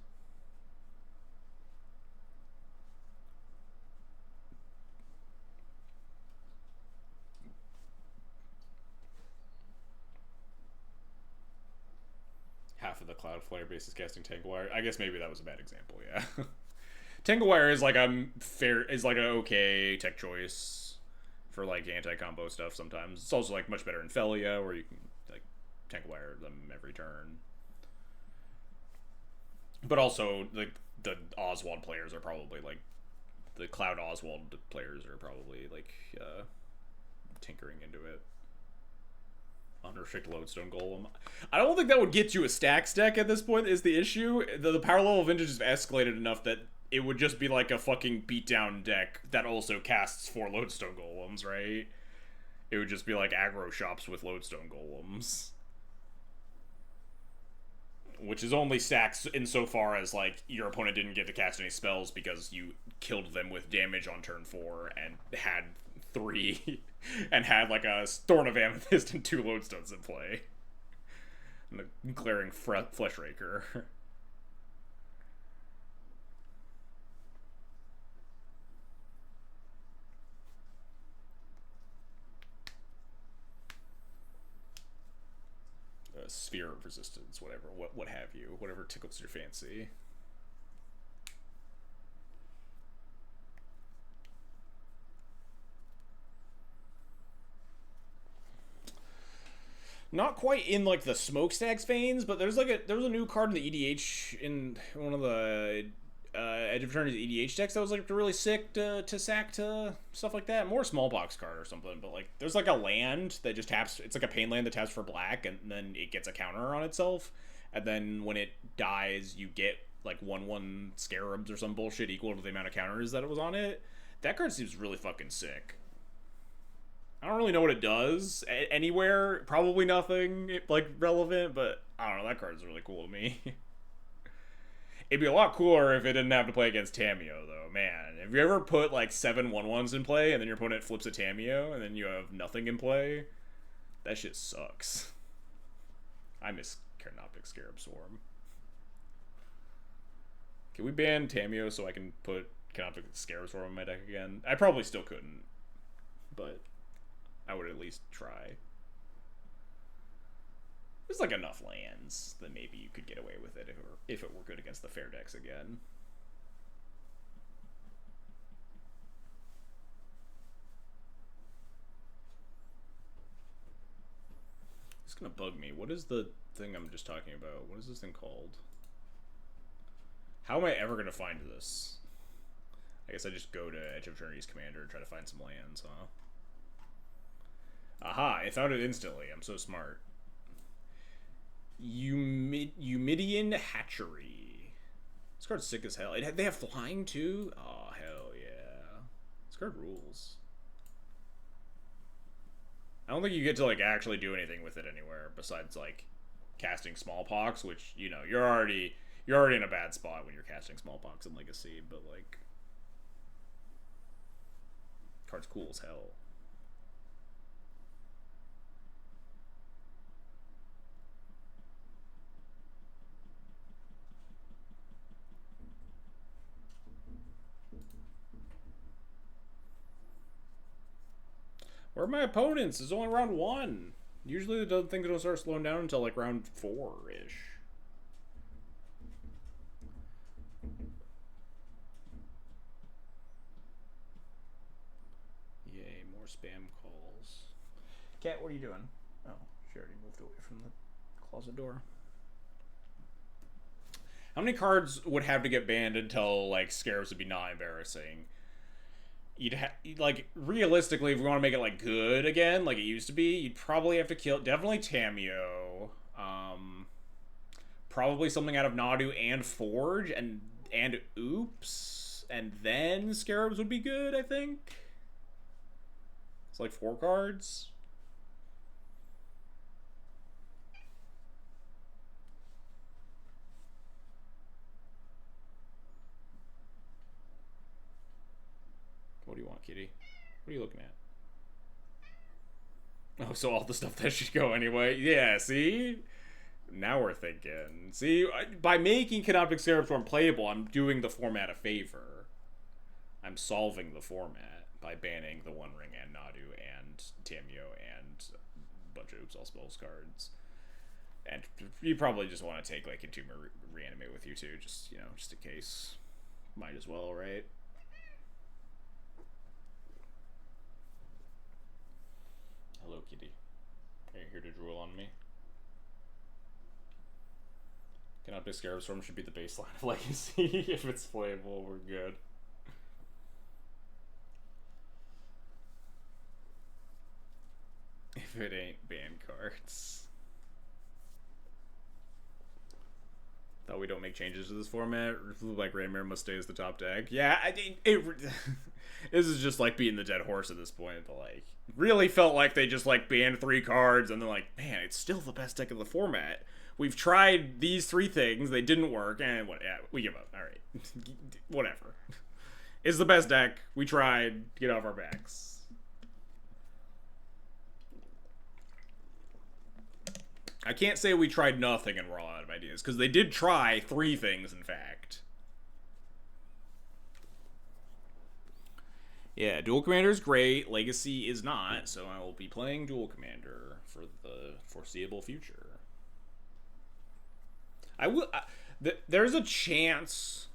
Half of the Cloudflare base is casting Tanglewire. I guess maybe that was a bad example, yeah. Tanglewire is like an okay tech choice for like anti-combo stuff sometimes. It's also like much better in Felia where you can like Tanglewire them every turn. But also the Oswald players are probably like the Cloud Oswald players are probably like tinkering into it. Unrestricted Lodestone Golem. I don't think that would get you a stacks deck at this point is the issue. The power level of Vintage has escalated enough that it would just be like a fucking beatdown deck that also casts 4 Lodestone Golems, right? It would just be like aggro shops with Lodestone Golems. Which is only stacks insofar as like your opponent didn't get to cast any spells because you killed them with damage on turn 4 and had 3 and had like a Thorn of Amethyst and 2 Lodestones in play. And the glaring Flesh Raker. Sphere of Resistance, whatever, what have you, whatever tickles your fancy. Not quite in like the smokestacks veins, but there was a new card in the EDH in one of the Edge of Eternity's EDH decks that was like really sick to sack to stuff like that. More smallbox card or something, but like there's like a land that just taps. It's like a pain land that taps for black, and then it gets a counter on itself, and then when it dies, you get like 1/1 scarabs or some bullshit equal to the amount of counters that it was on it. That card seems really fucking sick. I don't really know what it does anywhere. Probably nothing like relevant, but I don't know. That card is really cool to me. It'd be a lot cooler if it didn't have to play against Tameo, though. Man, have you ever put like 7 1/1s in play and then your opponent flips a Tameo and then you have nothing in play? That shit sucks. I miss Carnopic Scarab Swarm. Can we ban Tameo so I can put Carnopic Scarab Swarm in my deck again? I probably still couldn't, but I would at least try. There's like enough lands that maybe you could get away with it if it were good against the fair decks again. It's gonna bug me. What is the thing I'm just talking about? What is this thing called? How am I ever gonna find this? I guess I just go to Edge of Eternity's Commander and try to find some lands, huh? Aha, I found it instantly. I'm so smart. Eumidian Hatchery. This card's sick as hell. They have flying too? Oh, hell yeah. This card rules. I don't think you get to like actually do anything with it anywhere besides like casting Smallpox, which, you know, you're already in a bad spot when you're casting Smallpox in Legacy, but like card's cool as hell. Where are my opponents? It's only round 1. Usually the things don't start slowing down until like round 4-ish. Yay, more spam calls. Cat, what are you doing? Oh, she already moved away from the closet door. How many cards would have to get banned until like Scarabs would be not embarrassing? You'd like realistically, if we want to make it like good again, like it used to be, you'd probably have to kill definitely Tamio, probably something out of Nadu and Forge, and Oops, and then Scarabs would be good. I think it's like 4 cards. What do you want, kitty? What are you looking at? Oh, so all the stuff that should go anyway. Yeah, see? Now we're thinking. See, by making Canoptic Scarabstorm playable, I'm doing the format a favor. I'm solving the format by banning the One Ring and Nadu and Tamio and a bunch of Oops All Spells cards. And you probably just want to take like Entomber Reanimate with you too, just, you know, just in case. Might as well, right? Hello, kitty. Are you here to drool on me? Canoptic Scarabstorm should be the baseline of Legacy. If it's playable, we're good. If it ain't ban cards. Thought we don't make changes to this format. Like Raymare must stay as the top deck. Yeah, this is just like beating the dead horse at this point. But like, really felt like they just like banned 3 cards and they're like, man, it's still the best deck of the format. We've tried these 3 things, they didn't work, and what? Yeah, we give up. All right, whatever. It's the best deck. We tried. Get off our backs. I can't say we tried nothing and we're all out of ideas, because they did try 3 things, in fact. Yeah, Duel Commander is great. Legacy is not, so I will be playing Duel Commander for the foreseeable future. I will. There's a chance,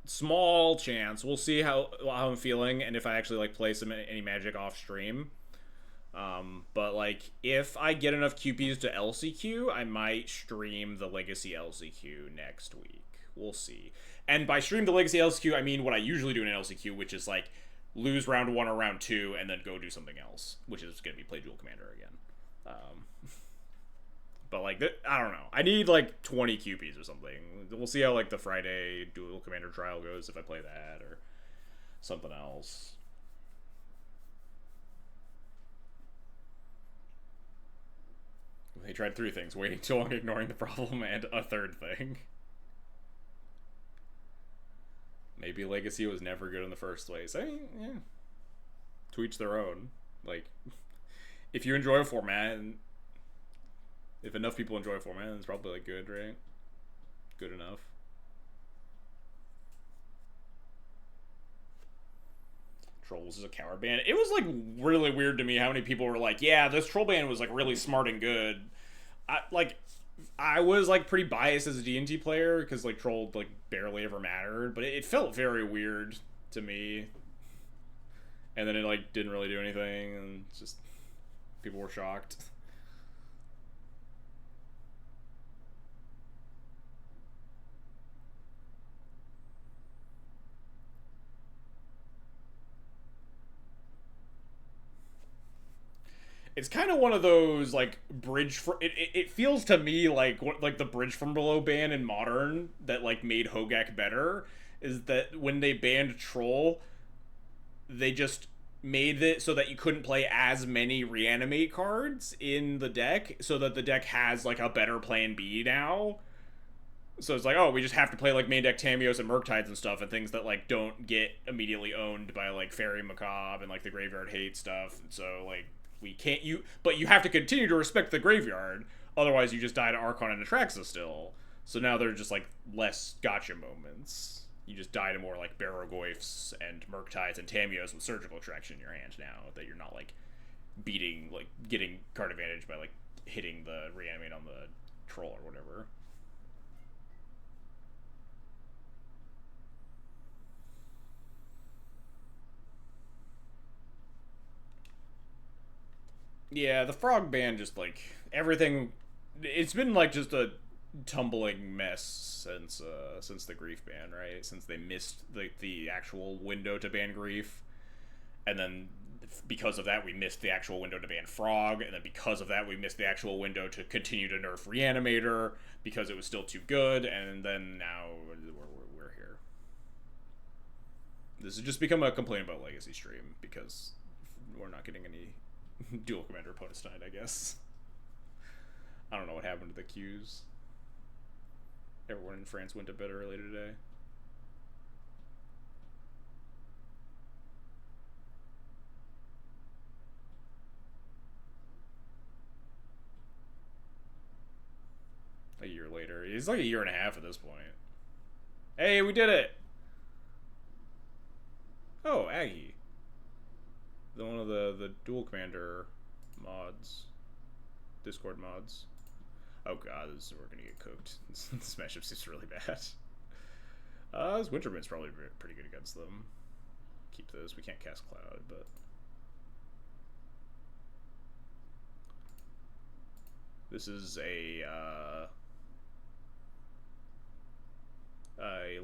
small chance. We'll see how I'm feeling and if I actually like play any Magic off stream. But like, if I get enough QPs to LCQ, I might stream the Legacy LCQ next week. We'll see. And by stream the Legacy LCQ, I mean what I usually do in an LCQ, which is like lose round 1 or round 2 and then go do something else, which is going to be play Duel Commander again. But like, I don't know. I need like 20 QPs or something. We'll see how like the Friday Duel Commander trial goes if I play that or something else. They tried 3 things: waiting too long, ignoring the problem, and a 3rd thing. Maybe Legacy was never good in the first place. I mean, yeah. To each their own. Like, if you enjoy a format, and if enough people enjoy a format, then it's probably like good, right? Good enough. Trolls is a coward band. It was like really weird to me how many people were like, yeah, this troll band was like really smart and good. I was like pretty biased as a D&D player because like troll like barely ever mattered, but it felt very weird to me. And then it like didn't really do anything, and just people were shocked. It's kind of one of those like it feels to me like like the bridge from below ban in Modern that like made Hogak better is that when they banned Troll, they just made it so that you couldn't play as many reanimate cards in the deck, so that the deck has like a better plan B now. So it's like, oh, we just have to play like main deck Tamios and Murktides and stuff, and things that like don't get immediately owned by like Fairy Macabre and like the Graveyard Hate stuff. And so like we can't but you have to continue to respect the graveyard, otherwise you just die to Archon and Atraxa still. So now they're just like less gotcha moments. You just die to more like Barogoyfs and Murktides and Tamios with Surgical Attraction in your hand now, that you're not like beating, like getting card advantage by like hitting the reanimate on the troll or whatever. Yeah, the frog ban just like everything. It's been like just a tumbling mess since the grief ban, right? Since they missed the actual window to ban grief, and then because of that we missed the actual window to ban frog, and then because of that we missed the actual window to continue to nerf reanimator because it was still too good, and then now we're here. This has just become a complaint about legacy stream because we're not getting any dual commander opponents tonight, I guess. I don't know what happened to the queues. Everyone in France went to bed early today. A year later. It's like a year and a half at this point. Hey, we did it! Oh, Aggie. One of the dual commander mods. Discord mods. Oh god, we're gonna get cooked. This matchup seems really bad. This Winterman's probably pretty good against them. Keep those. We can't cast Cloud, but... This is a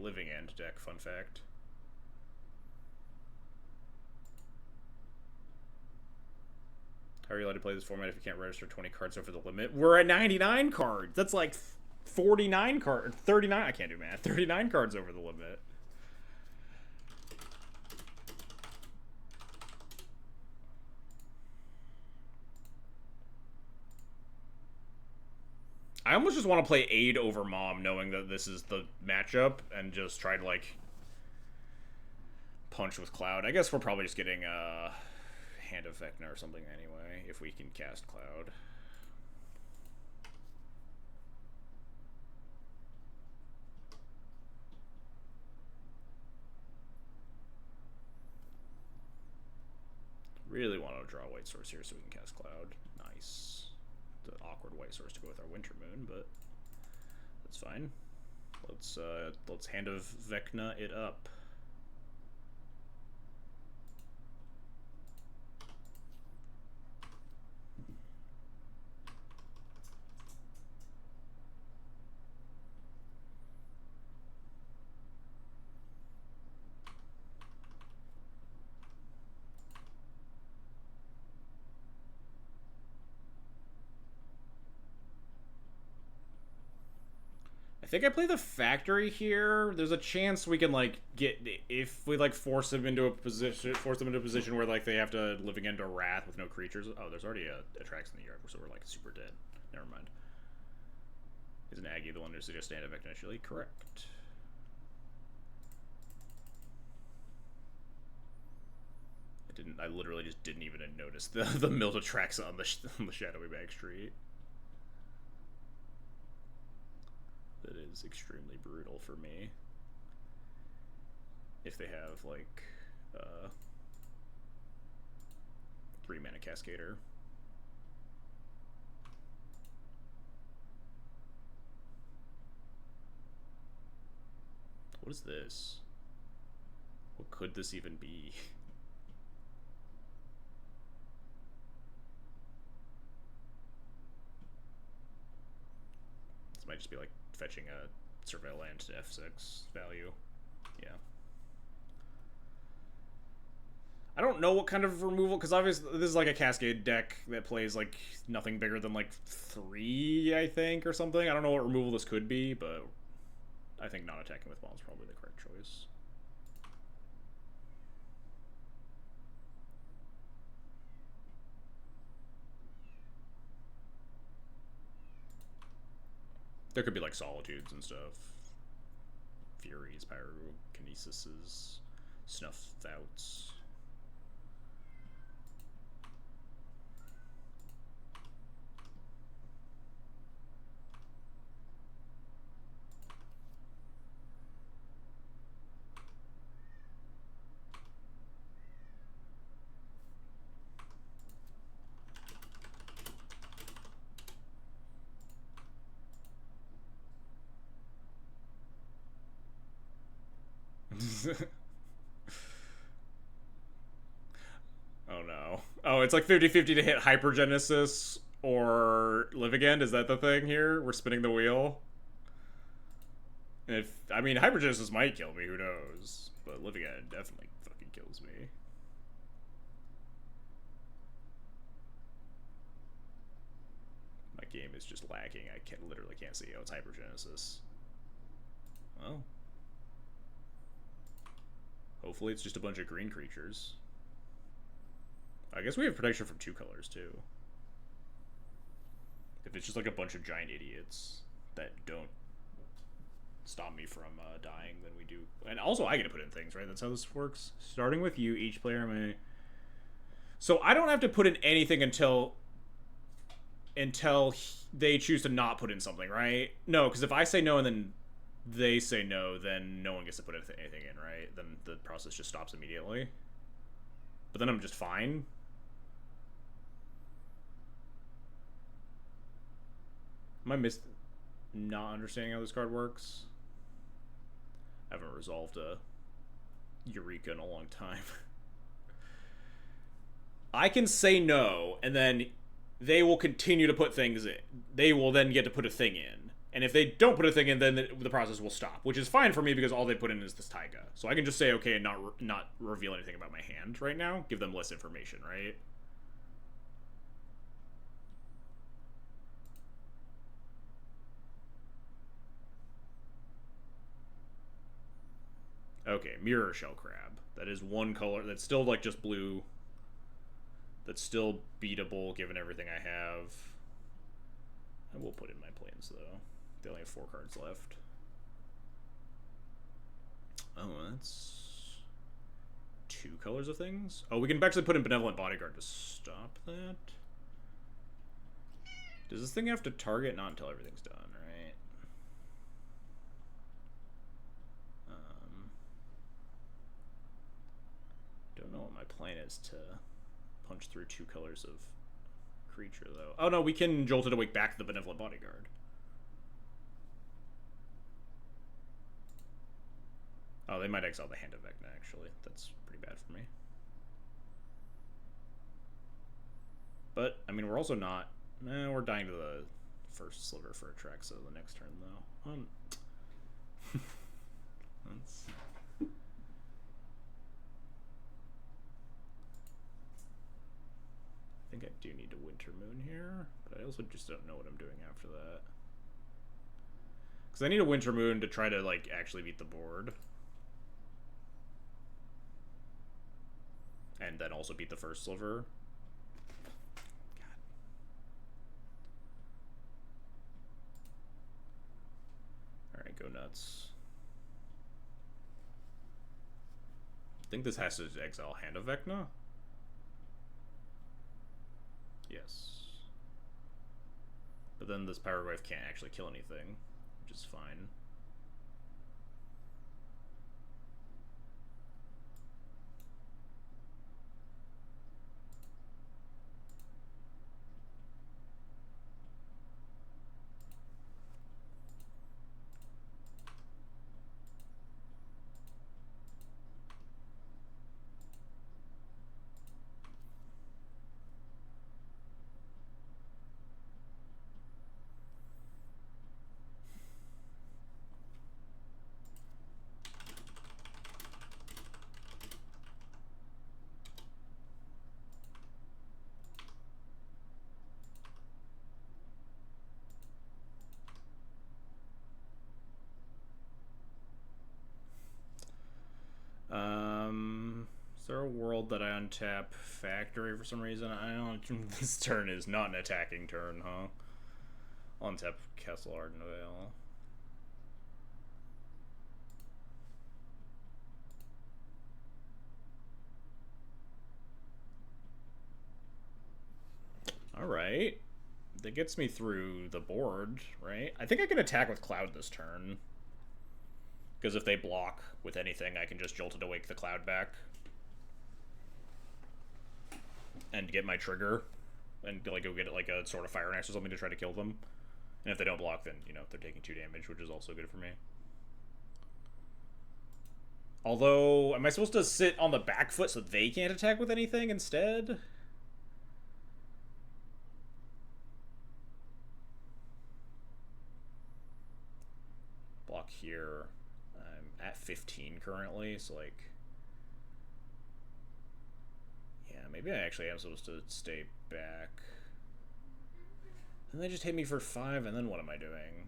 Living End deck, fun fact. How are you allowed to play this format if you can't register 20 cards over the limit? We're at 99 cards. That's like 49 cards. 39. I can't do math. 39 cards over the limit. I almost just want to play Aid over Mom, knowing that this is the matchup, and just try to like punch with Cloud. I guess we're probably just getting Hand of Vecna or something anyway, if we can cast Cloud. Really want to draw a white source here so we can cast Cloud. Nice. The awkward white source to go with our Winter Moon, but that's fine. Let's Hand of Vecna it up. I think I play the Factory here. There's a chance we can like get, if we like force them into a position where like they have to Living End or Wrath with no creatures. Oh, there's already a Trax in the yard, so we're like super dead. Never mind. Isn't Aggie the one who suggested Hand of Vecna initially? Correct. I literally just didn't even notice the Mill to Traxa on the Shadowy Bag Street. That is extremely brutal for me. If they have like 3-mana Cascader. What is this? What could this even be? This might just be like fetching a Surveil land to F6 value. Yeah. I don't don't know what kind of removal, because obviously this is like a Cascade deck that plays like nothing bigger than like 3, I think, or something. I don't know what removal this could be, but I think not attacking with bomb is probably the correct choice. There could be like Solitudes and stuff. Furies, Pyrokinesises, Snuff Outs. Oh no. Oh, it's like 50-50 to hit Hypergenesis or Live Again. Is that the thing here? We're spinning the wheel. If I mean, Hypergenesis might kill me, who knows? But Live Again definitely fucking kills me. My game is just lagging. I literally can't see. Oh, it's Hypergenesis. Well, hopefully it's just a bunch of green creatures. I guess we have protection from 2 colors too. If it's just like a bunch of giant idiots that don't stop me from dying, then we do. And also, I get to put in things, right? That's how this works. Starting with you, each player may. So I don't have to put in anything until they choose to not put in something, right? No, because if I say no and then they say no, then no one gets to put anything in, right? Then the process just stops immediately. But then I'm just fine. Am I not understanding how this card works? I haven't resolved a Eureka in a long time. I can say no, and then they will continue to put things in. They will then get to put a thing in. And if they don't put a thing in, then the process will stop, which is fine for me because all they put in is this Taiga. So I can just say okay and not reveal anything about my hand right now. Give them less information, right? Okay, Mirror Shell Crab. That is one color. That's still like just blue. That's still beatable given everything I have. I will put in my planes though. They only have 4 cards left. Oh, that's 2 colors of things? Oh, we can actually put in Benevolent Bodyguard to stop that. Does this thing have to target? Not until everything's done, right? Don't know what my plan is to punch through 2 colors of creature, though. Oh, no, we can Jolt It Awake back to the Benevolent Bodyguard. Oh, they might exile the Hand of Vecna, actually. That's pretty bad for me. But, I mean, we're also not... we're dying to the first sliver for a track, so the next turn, though. That's... I think I do need a Winter Moon here, but I also just don't know what I'm doing after that. Because I need a Winter Moon to try to, like, actually beat the board. And then also beat the first sliver. God. Alright, go nuts. I think this has to exile Hand of Vecna. Yes. But then this Power Wave can't actually kill anything, which is fine. world that I untap Factory for some reason. I don't. This turn is not an attacking turn, huh? I'll untap Castle Ardenvale. Alright. That gets me through the board, right? I think I can attack with Cloud this turn. Because if they block with anything, I can just Jolted Awake the Cloud back. And get my trigger. And like go get like a sort of Fire and Ice or something to try to kill them. And if they don't block, then, you know, they're taking 2 damage, which is also good for me. Although, am I supposed to sit on the back foot so they can't attack with anything instead? Block here. I'm at 15 currently, so like... Yeah, maybe I actually am supposed to stay back. And they just hit me for 5, and then what am I doing?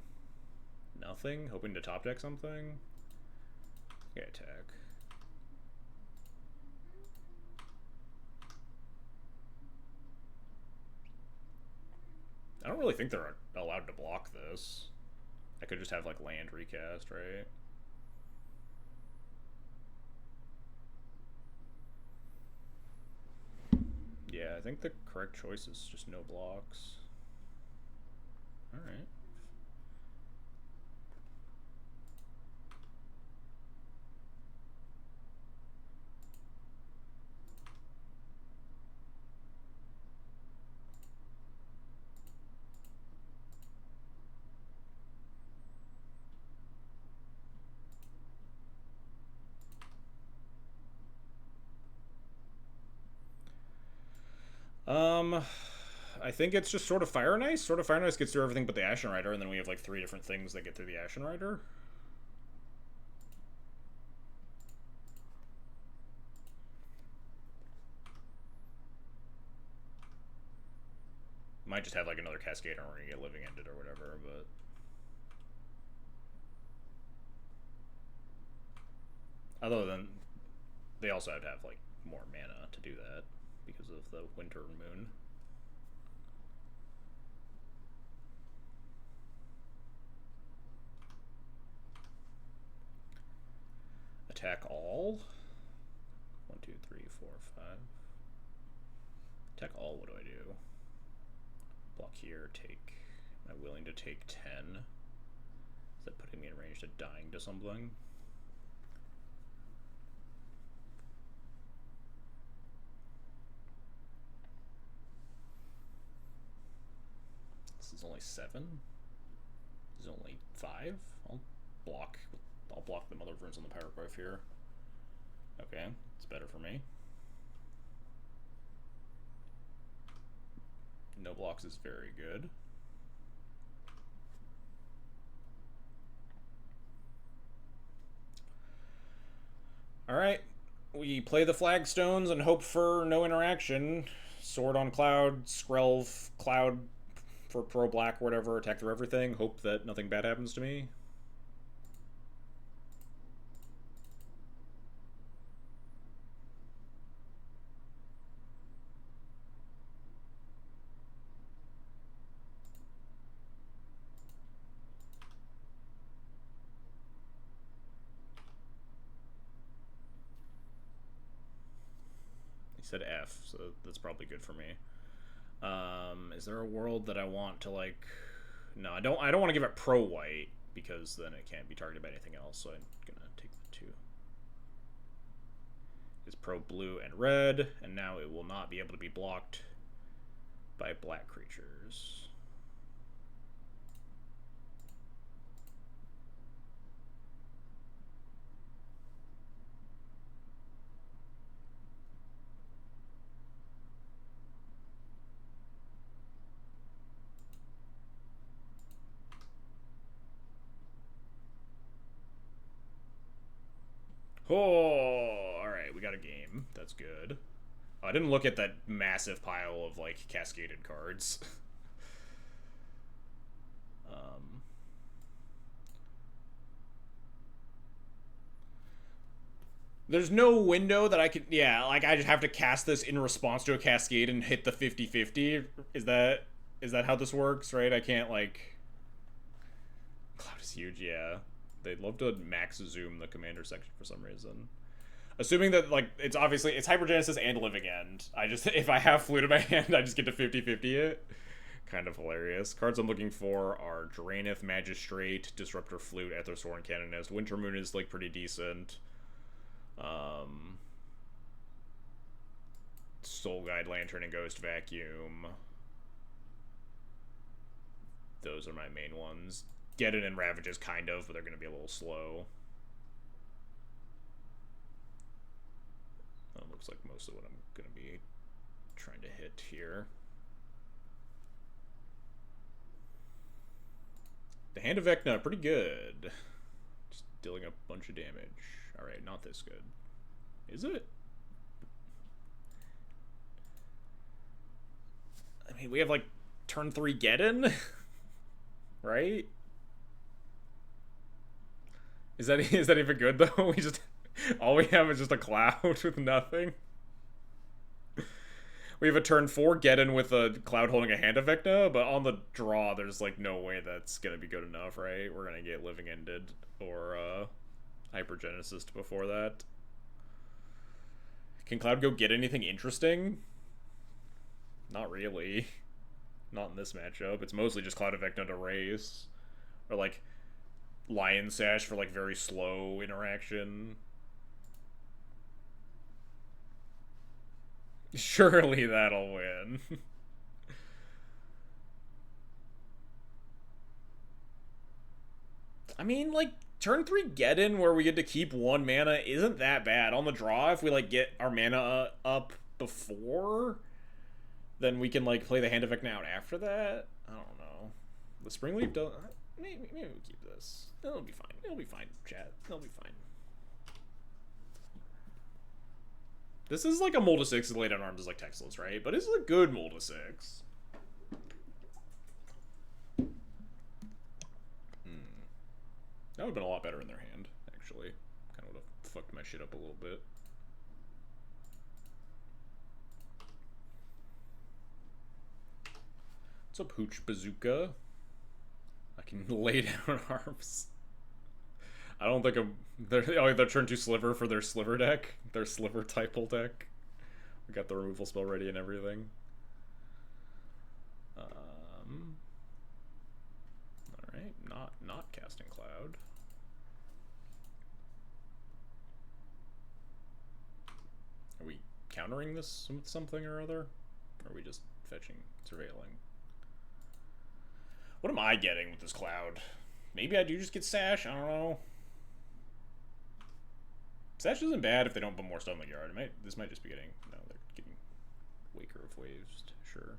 Nothing? Hoping to top deck something? Okay, attack. I don't really think they're allowed to block this. I could just have, like, land recast, right? Yeah, I think the correct choice is just no blocks. Alright. I think it's just Sword of Fire and Ice. Sword of Fire and Ice gets through everything but the Ashen Rider, and then we have like 3 different things that get through the Ashen Rider. Might just have like another Cascade and we're gonna get Living Ended or whatever, but... Other than... They also have to have like more mana to do that because of the Winter Moon. Attack all. 1, 2, 3, 4, 5. Attack all, what do I do? Block here, take... Am I willing to take 10? Is that putting me in range to dying to something? This is only 7? This is only 5? I'll block the Mother of Runes on the Pyroglyph here. Okay, it's better for me. No blocks is very good. Alright, we play the Flagstones and hope for no interaction. Sword on Cloud, Skrelv, Cloud for pro black, whatever, attack through everything. Hope that nothing bad happens to me. Said F, so that's probably good for me. Is there a world that I want to like? No, I don't want to give it pro white because then it can't be targeted by anything else. So I'm gonna take the 2. It's pro blue and red, and now it will not be able to be blocked by black creatures. Oh, alright, we got a game. That's good. I didn't look at that massive pile of, like, cascaded cards. There's no window that I could, yeah, like I just have to cast this in response to a cascade and hit the 50-50. Is that how this works, right? I can't, like... Cloud is huge, yeah. They'd love to max zoom the commander section for some reason. Assuming that, like, it's obviously, it's Hypergenesis and Living End. I just, if I have Flute in my hand, I just get to 50-50 it. Kind of hilarious. Cards I'm looking for are Draenith, Magistrate, Disruptor Flute, Aethersworn Canonist. Wintermoon is, like, pretty decent. Soul Guide, Lantern, and Ghost Vacuum. Those are my main ones. Geddon and Ravages, kind of, but they're going to be a little slow. That looks like most of what I'm going to be trying to hit here. The Hand of Vecna, pretty good. Just dealing a bunch of damage. Alright, not this good. Is it? I mean, we have, like, turn 3 Geddon? Right? Is that even good, though? We just... All we have is just a cloud with nothing. We have a turn 4 Geddon with a cloud holding a Hand of Vecna, but on the draw, there's, like, no way that's gonna be good enough, right? We're gonna get Living Ended or, Hypergenesis before that. Can Cloud go get anything interesting? Not really. Not in this matchup. It's mostly just Cloud of Vecna to race. Or, like, Lion Sash for, like, very slow interaction. Surely that'll win. I mean, like, turn 3 Geddon where we get to keep 1 mana isn't that bad. On the draw, if we, like, get our mana up before, then we can, like, play the Hand of Vecna out after that. I don't know. The Springleaf don't... Maybe we'll keep this. It'll be fine. It'll be fine, chat. It'll be fine. This is like a Mold of 6 laid on arms is like Textless, right? But this is a good Mold of 6. That would have been a lot better in their hand, actually. Kind of would have fucked my shit up a little bit. What's up, Hooch Bazooka? I can lay down arms. I don't think they're turn 2 Sliver for their Sliver deck. Their Sliver Typal deck. We got the removal spell ready and everything. Alright, not casting Cloud. Are we countering this with something or other? Or are we just fetching, surveilling? What am I getting with this Cloud? Maybe I do just get Sash? I don't know. Sash isn't bad if they don't put more stuff in the yard. This might just be getting... No, they're getting Waker of Waves, sure.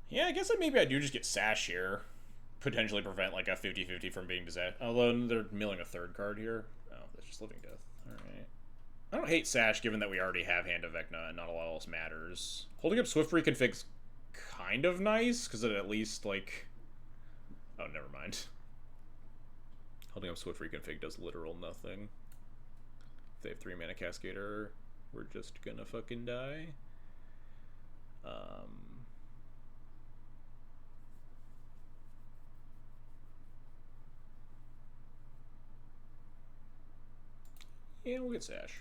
Yeah, I guess maybe I do just get Sash here. Potentially prevent, like, a 50-50 from being disaster. Although they're milling a 3rd card here. Oh, that's just Living Death. Alright. I don't hate Sash, given that we already have Hand of Vecna and not a lot else matters. Holding up Swift Reconfig's kind of nice, because it at least, like... Oh, never mind. Holding up Swift Reconfig does literal nothing. If they have 3 mana Cascader, we're just gonna fucking die. Yeah, we'll get Sash.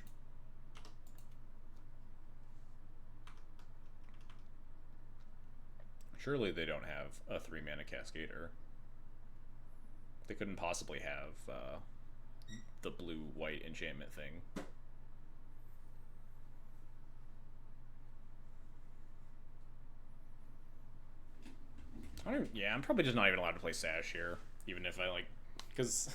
Surely they don't have a 3 mana Cascader. They couldn't possibly have the blue-white enchantment thing. Yeah, I'm probably just not even allowed to play Sash here. Even if I, like... Because...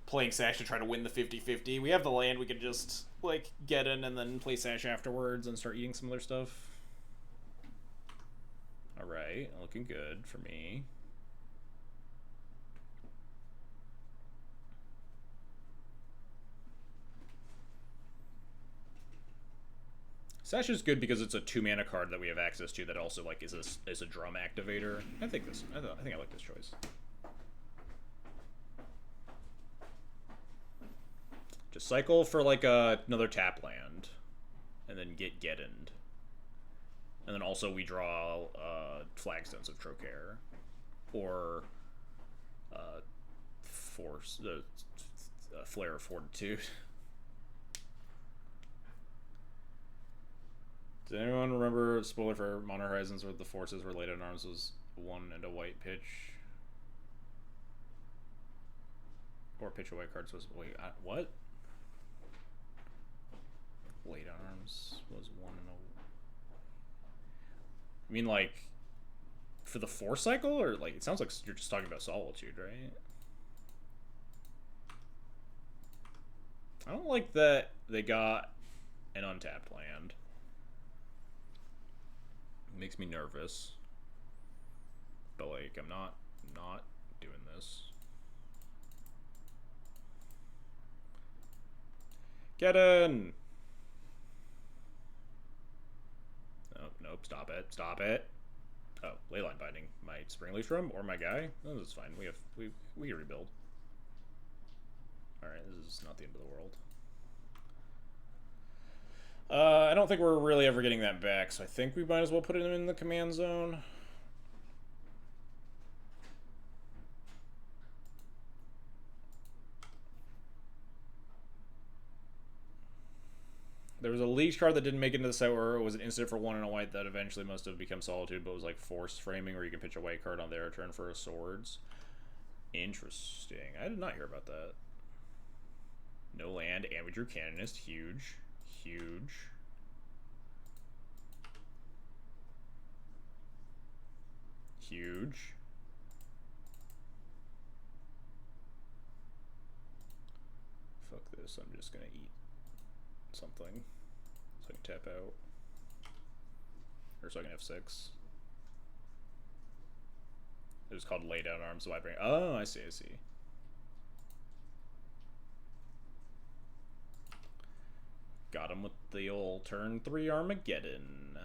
Playing Sash to try to win the 50-50. We have the land, we could just, like, get in and then play Sash afterwards and start eating some other stuff. Alright, looking good for me. Sash is good because it's a 2 mana card that we have access to that also, like, is a, drum activator. I think I like this choice. Just cycle for like another tap land, and then get Geddoned. And then also we draw Flagstones of Trocaire, or Force the Flare of Fortitude. Does anyone remember, spoiler for Modern Horizons, where the forces were laid on arms was 1 and a white pitch? Or pitch of white cards was, wait, what? Laid on arms was 1 and a... I mean, like, for the 4 cycle? Or, like, it sounds like you're just talking about Solitude, right? I don't like that they got an untapped land. It makes me nervous. But, like, I'm not doing this. Get in! Nope, stop it. Oh, Leyline Binding. My Springleaf Drum or my guy? Oh, this is fine. We can rebuild. Alright, this is not the end of the world. I don't think we're really ever getting that back, so I think we might as well put it in the command zone. There was a Leech card that didn't make it into the set where it was an instant for 1 and a white that eventually must have become Solitude, but was like Force Framing, where you can pitch a white card on their turn for a Swords. Interesting. I did not hear about that. No land, and we drew Canonist. Huge. Huge. Huge. Fuck this, I'm just gonna eat something so I can tap out. Or so I can F6. It was called Lay Down Arms, so I bring... Oh, I see. Got him with the old turn 3 Armageddon.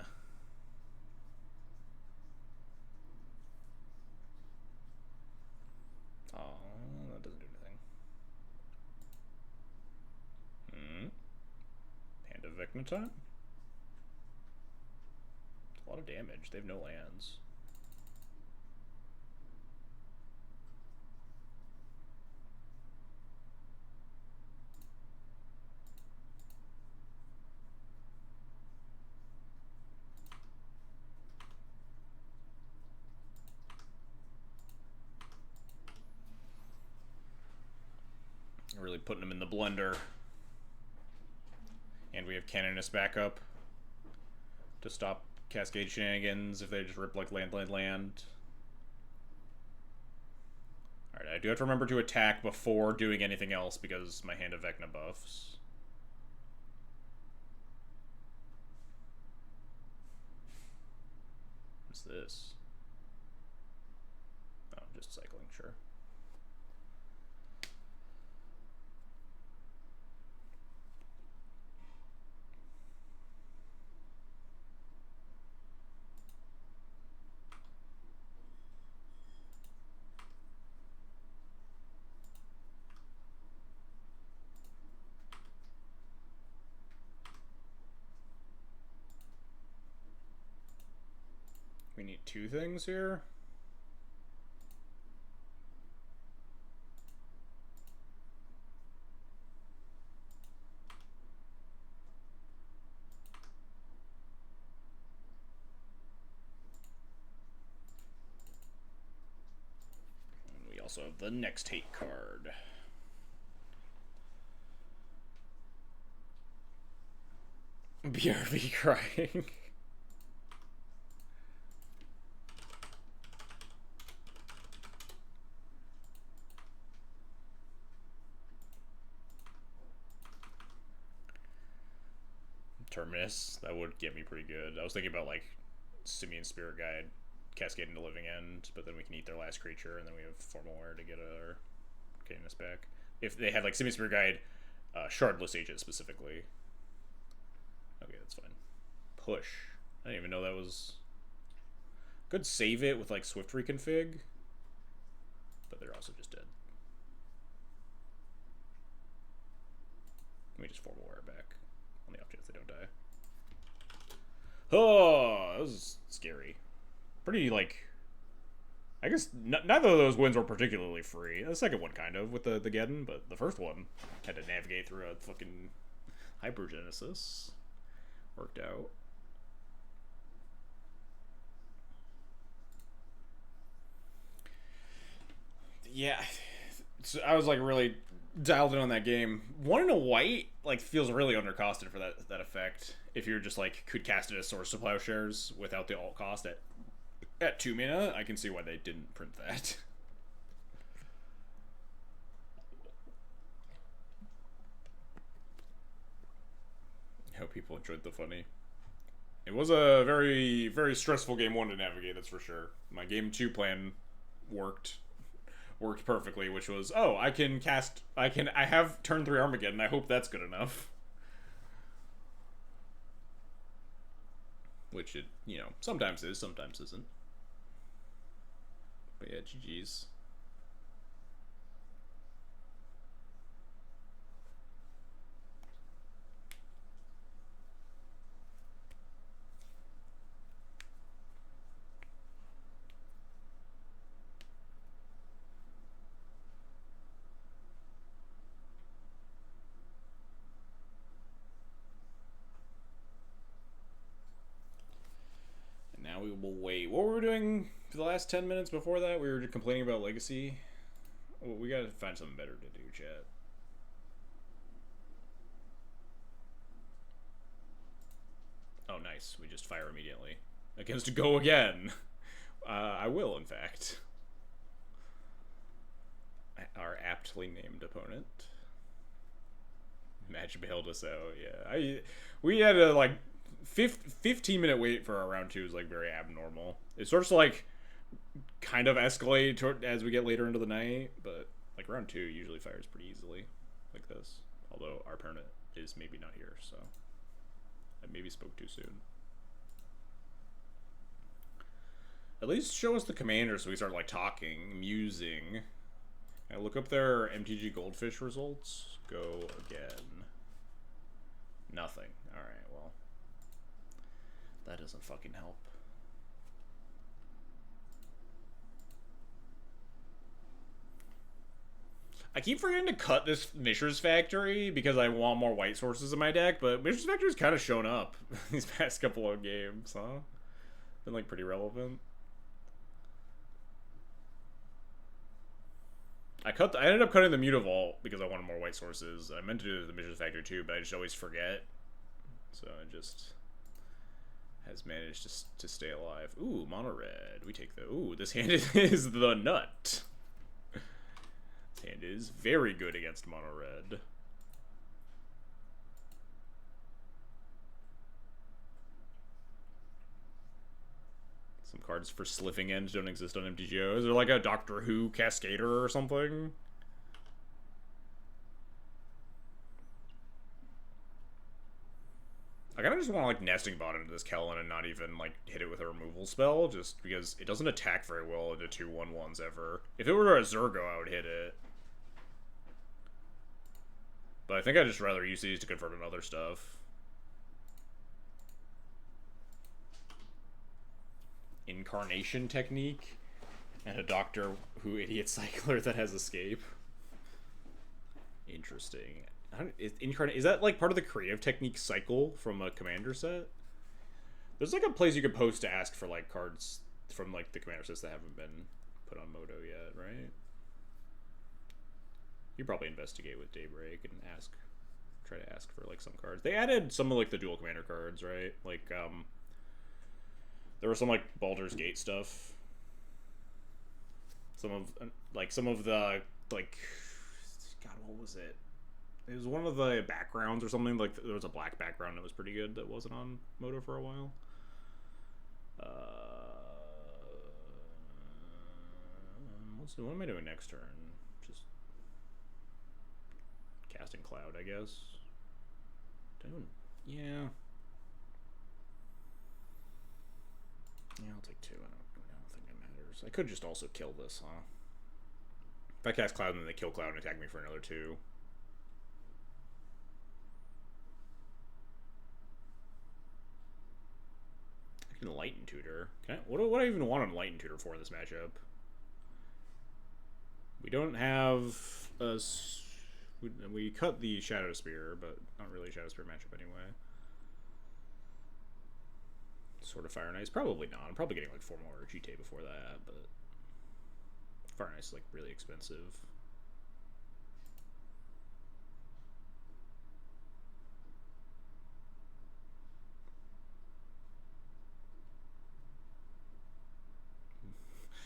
Oh, that doesn't do anything. Hand of Vecna. A lot of damage. They have no lands. Really putting them in the blender. And we have Canonist backup to stop Cascade shenanigans if they just rip like land. Alright, I do have to remember to attack before doing anything else because my Hand of Vecna buffs. What's this? Oh, just cycling, sure. We need 2 things here. And we also have the next hate card. BRB crying. Terminus, that would get me pretty good. I was thinking about like Simian Spirit Guide, Cascade into Living End, but then we can eat their last creature, and then we have Formalware to get our Canonist back. If they had like Simian Spirit Guide, Shardless Agent specifically. Okay, that's fine. Push. I didn't even know that was... Could save it with like Swift Reconfig, but they're also just dead. just formal wear it back on the off chance they don't die. Oh, that was scary. Pretty, like... I guess neither of those wins were particularly free. The second one, kind of, with the Geddon, but the first one had to navigate through a fucking hypergenesis. Worked out. Yeah. So I was, like, really dialed in on that game. 1 in a white, like, feels really undercosted for that effect. If you're just, like, could cast it as Source to Plowshares without the alt cost at 2 mana, I can see why they didn't print that. I hope people enjoyed the funny. It was a very, very stressful game 1 to navigate, that's for sure. My game 2 plan worked perfectly, which was, oh, I have turn 3 Armageddon, I hope that's good enough. Which it, sometimes is, sometimes isn't. But yeah, GG's. Now we will wait. What were we doing for the last 10 minutes before that? We were complaining about Legacy. Well, we gotta find something better to do, chat. Oh, nice. We just fire immediately. Against Go again. I will, in fact. Our aptly named opponent. Match bailed us out, yeah. We had a, 15-minute wait for our round 2 is, very abnormal. It starts to, kind of escalate as we get later into the night, but, round 2 usually fires pretty easily, like this. Although our opponent is maybe not here, so I maybe spoke too soon. At least show us the commander so we start, talking, musing. I look up their MTG Goldfish results. Go again. Nothing. Alright, well. That doesn't fucking help. I keep forgetting to cut this Mishra's Factory because I want more white sources in my deck, but Mishra's Factory's kind of shown up these past couple of games, huh? Been, pretty relevant. I ended up cutting the Mutavault because I wanted more white sources. I meant to do the Mishra's Factory too, but I just always forget. So it just has managed to stay alive. Ooh, mono red. We take the... Ooh, this hand is the nut. This hand is very good against mono red. Some cards for SLiving ends don't exist on MTGO. Is there a Doctor Who Cascader or something? I kind of just want to nesting bot into this Kellen and not even hit it with a removal spell, just because it doesn't attack very well into 2/1/1s ever. If it were a Zergo, I would hit it. But I think I'd just rather use these to convert on other stuff. Incarnation technique and a Doctor Who idiot cycler that has escape. Interesting. Is that part of the creative technique cycle from a commander set? There's a place you could post to ask for cards from the commander sets that haven't been put on Moto yet, right? You probably investigate with Daybreak and try to ask for some cards. They added some of the dual commander cards, right? There was some Baldur's Gate stuff. Some of the God, what was it? It was one of the backgrounds or something. There was a black background that was pretty good that wasn't on Moto for a while. What am I doing next turn? Just casting Cloud, I guess. Yeah. Yeah, I'll take 2. I don't think it matters. I could just also kill this, huh? If I cast Cloud and then they kill Cloud and attack me for another 2. Tutor. What do I even want Enlightened Tutor for in this matchup? We don't have a... We cut the Shadow Spear, but not really a Shadow Spear matchup anyway. Sort of Fire and Ice? Probably not. I'm probably getting like 4 more GT before that, but... Fire and Ice is like really expensive.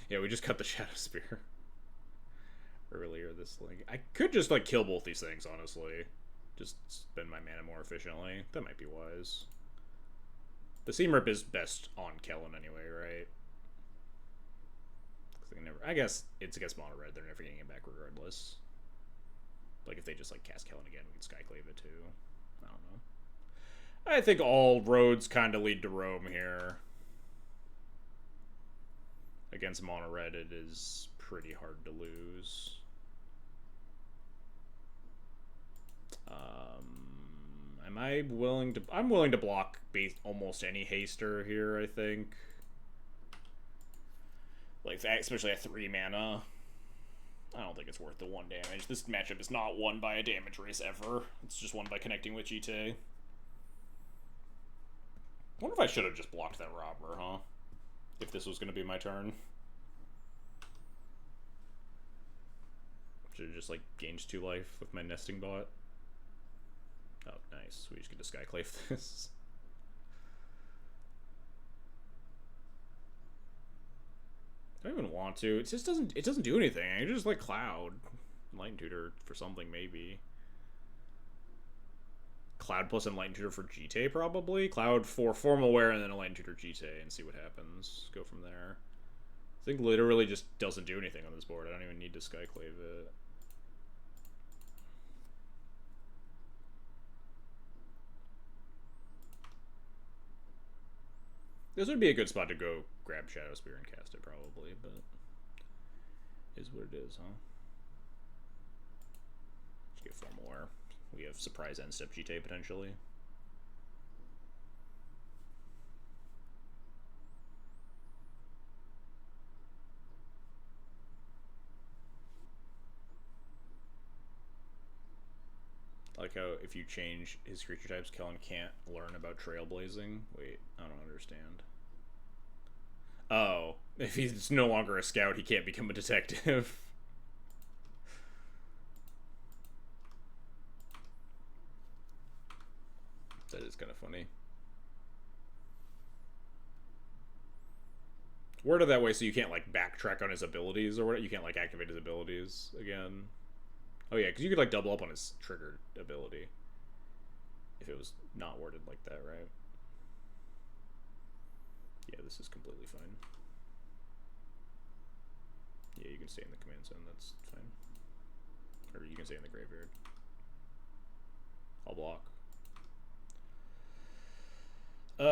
Yeah, we just cut the Shadow Spear earlier this link. I could just like kill both these things, honestly. Just spend my mana more efficiently. That might be wise. The Seam Rip is best on Kellen anyway, right? I guess it's against mono red. They're never getting it back regardless. Like if they just like cast Kellen again, we can Skyclave it too. I don't know. I think all roads kind of lead to Rome here. Against mono red, it is pretty hard to lose. Am I willing to... I'm willing to block almost any haster here, I think. Like, especially at 3 mana. I don't think it's worth the 1 damage. This matchup is not won by a damage race ever. It's just won by connecting with GT. I wonder if I should have just blocked that robber, huh? If this was going to be my turn. Should have just, like, gained 2 life with my nesting bot. Oh, nice. We just get to Skyclave this. I don't even want to. It just doesn't do anything. I just like Cloud. Enlightened Tutor for something, maybe. Cloud plus Enlightened Tutor for GT, probably. Cloud for Formal Wear and then Enlightened Tutor GT and see what happens. Go from there. I think literally just doesn't do anything on this board. I don't even need to Skyclave it. This would be a good spot to go grab Shadow Spear and cast it, probably, but is what it is, huh? Let's get 4 more. We have surprise end step GT potentially. I like how if you change his creature types, Kellen can't learn about Trailblazing. Wait, I don't understand. Oh, if he's no longer a scout, he can't become a detective. That is kind of funny. Worded that way so you can't like backtrack on his abilities or what? You can't like activate his abilities again. Oh yeah, because you could like double up on his triggered ability if it was not worded like that, right? Yeah, this is completely fine. Yeah, you can stay in the command zone, that's fine. Or you can stay in the graveyard. I'll block. Do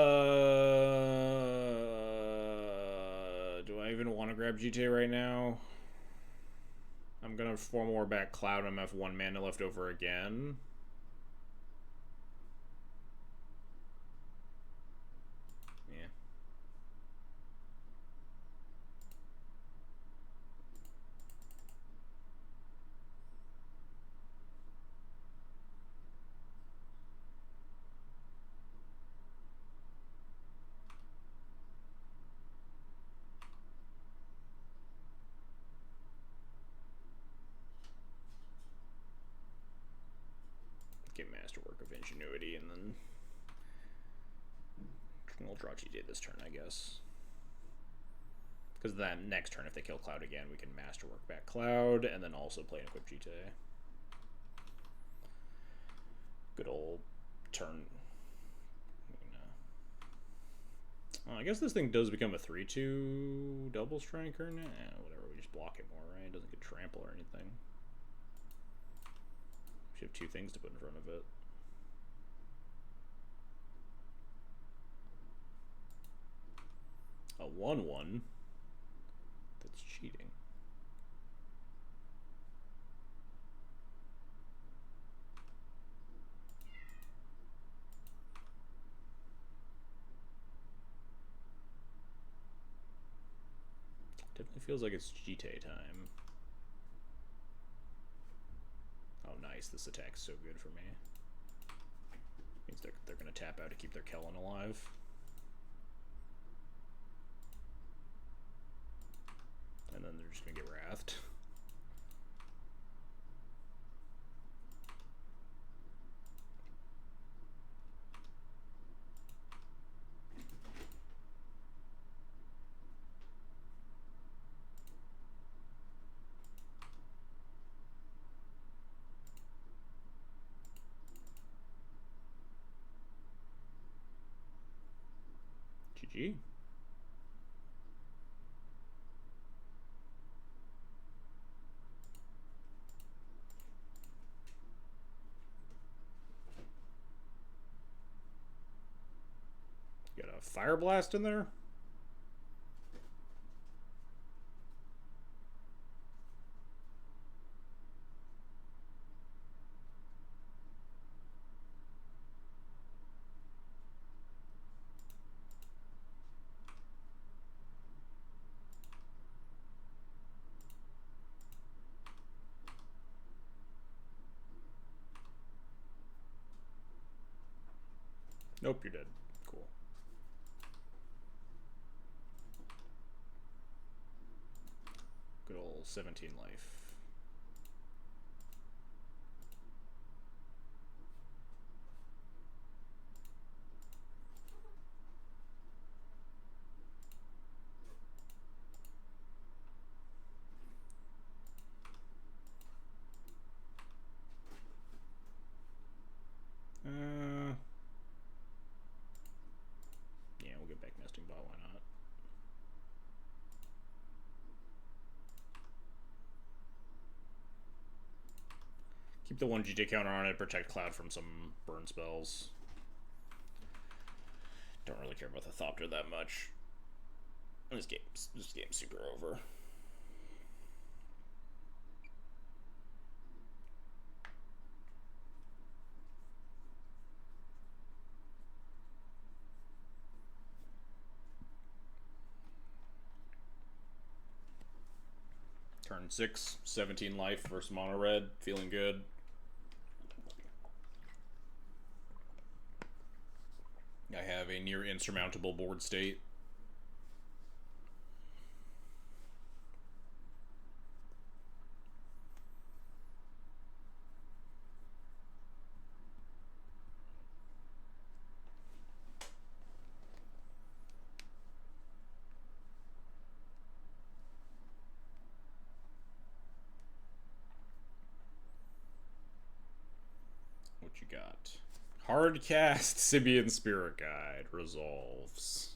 I even want to grab GTA right now? I'm gonna 4 more back Cloud. I'm gonna have 1 mana left over again. Yeah. Get Masterwork of Ingenuity, and then we'll draw GTA this turn, I guess. Because then next turn, if they kill Cloud again, we can Masterwork back Cloud, and then also play and equip GTA. Good old turn. I guess this thing does become a 3/2 double striker. Nah, whatever. We just block it more, right? It doesn't get trample or anything. We should have 2 things to put in front of it. A 1/1. That's cheating. feels like it's GT time. Oh, nice. This attack's so good for me. Means they're going to tap out to keep their Kellen alive. And then they're just going to get wrathed. GG. Got a Fire Blast in there? Nope, you're dead. Cool. Good old 17 life. Yeah, we'll get back nesting bot, why not? Keep the 1 GJ counter on it, protect Cloud from some burn spells. Don't really care about the Thopter that much. This game's super over. Turn 6, 17 life versus mono red, feeling good. I have a near insurmountable board state. What you got? Hard cast Sibian Spirit Guide resolves.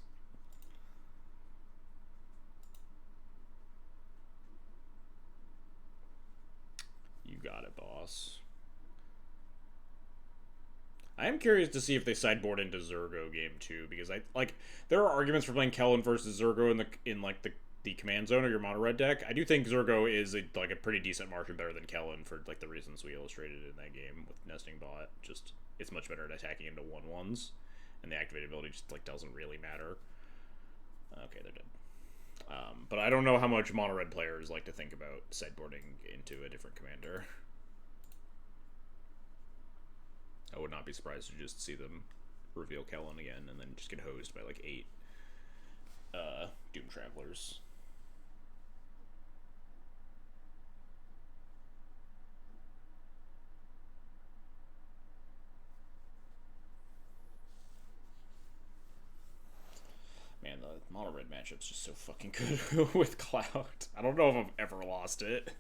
You got it, boss. I am curious to see if they sideboard into Zergo game 2, because there are arguments for playing Kellen versus Zergo in the command zone or your mono red deck. I do think Zergo is a pretty decent margin better than Kellen for the reasons we illustrated in that game with nesting bot. Just it's much better at attacking into 1/1s, and the activated ability just doesn't really matter. Okay, they're dead. But I don't know how much mono red players like to think about sideboarding into a different commander. I would not be surprised to just see them reveal Kellen again and then just get hosed by 8 Doom Travelers. Man, the mono red matchup's just so fucking good with Cloud. I don't know if I've ever lost it.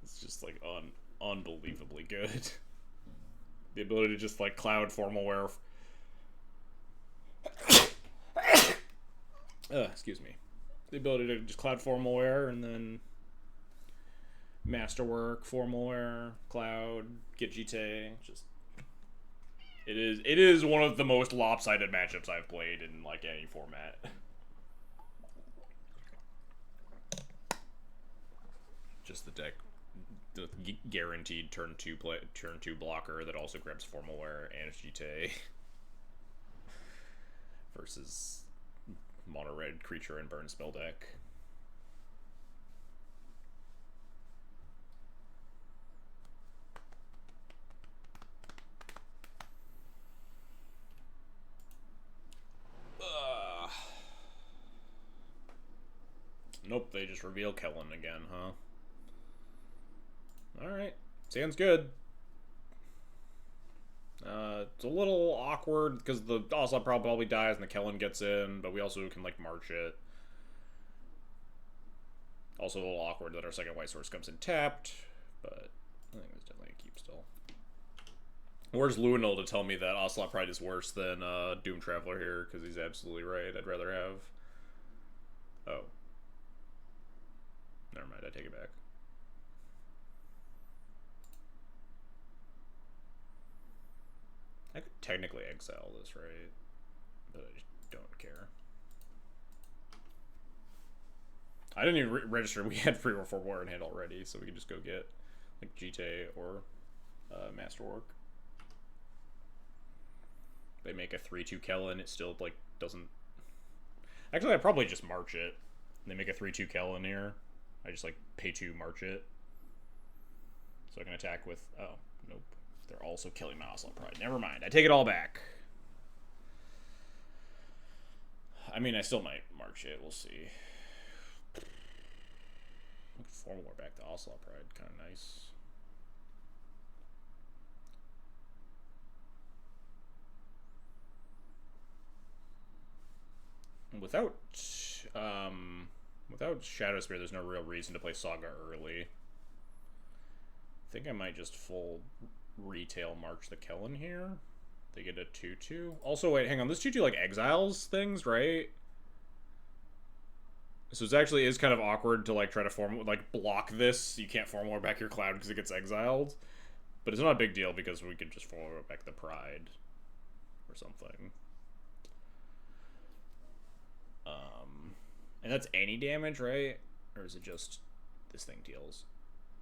It's just unbelievably good. The ability to just Cloud Formal Wear. Excuse me. The ability to just Cloud Formal Wear and then Masterwork, Formal Wear, Cloud, get GT. Just it is one of the most lopsided matchups I've played in any format. Just the deck, the guaranteed turn 2 blocker that also grabs Formal Wear and GT versus mono red creature and burn spell deck. Nope, they just reveal Kellen again, huh? Alright, sounds good. It's a little awkward because the Ocelot probably dies and the Kellen gets in, but we also can, like, march it. Also a little awkward that our second white source comes in tapped, but I think it's definitely a keep still. Where's Luinol to tell me that Ocelot Pride is worse than Doom Traveler here, because he's absolutely right. I'd rather have... Oh. Never mind, I take it back. I could technically exile this, right? But I just don't care. I didn't even register we had 3 or 4 war in hand already, so we can just go get like Jite or Masterwork. They make a 3-2 Kellen, it still like doesn't... Actually, I'd probably just march it. They make a 3-2 Kellen here. I just like pay 2, march it. So I can attack with... Oh, nope. They're also killing my Ocelot Pride. Never mind. I take it all back. I mean, I still might march it. We'll see. 4 more back to Ocelot Pride. Kind of nice. Without Shadow Spear, there's no real reason to play Saga early. I think I might just full retail march the Kellen here. They get a 2-2. Also, wait, hang on. This 2-2 like exiles things, right? So it actually is kind of awkward to like try to like block this. You can't form war back your Cloud because it gets exiled. But it's not a big deal because we can just form war back the Pride or something. And that's any damage, right? Or is it just this thing deals?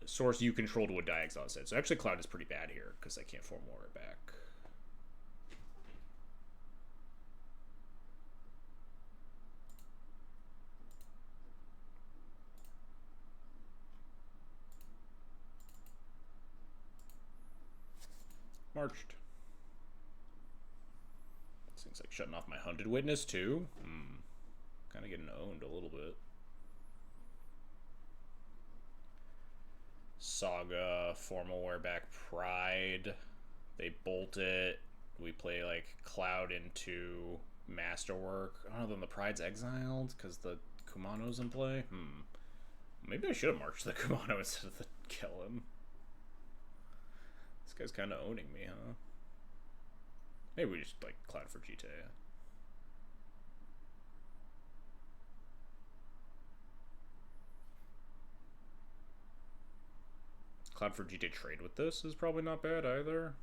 The source you controlled would die exile instead. So actually Cloud is pretty bad here because I can't form war back. Marched. This thing's like shutting off my Hunted Witness too. Kind of getting owned a little bit. Saga, Formal Wearback, Pride. They bolt it. We play like Cloud into Masterwork. I don't know, then the Pride's exiled because the Kumano's in play. Maybe I should have marched the Kumano instead of the Kellen. This guy's kind of owning me, huh? Maybe we just like Cloud for Jite. Cloud for Jite trade with this is probably not bad either.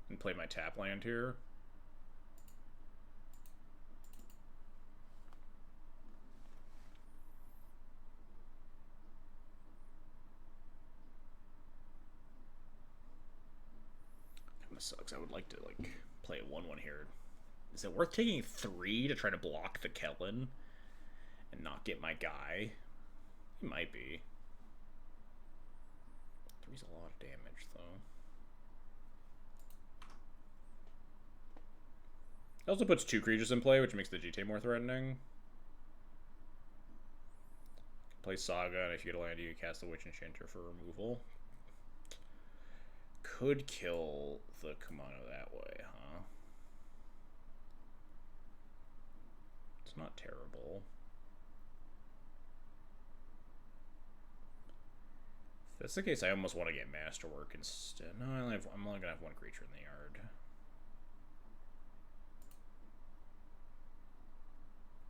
And play my tap land here. Kinda sucks. I would like to like play a 1-1 here. Is it worth taking 3 to try to block the Kellen and not get my guy? It might be. 3's a lot of damage, though. It also puts 2 creatures in play, which makes the Jite more threatening. Play Saga, and if you get a land, you cast the Witch Enchanter for removal. Could kill the Kumano that way, huh? It's not terrible. If that's the case, I almost want to get Masterwork instead. No, I'm only going to have 1 creature in the yard.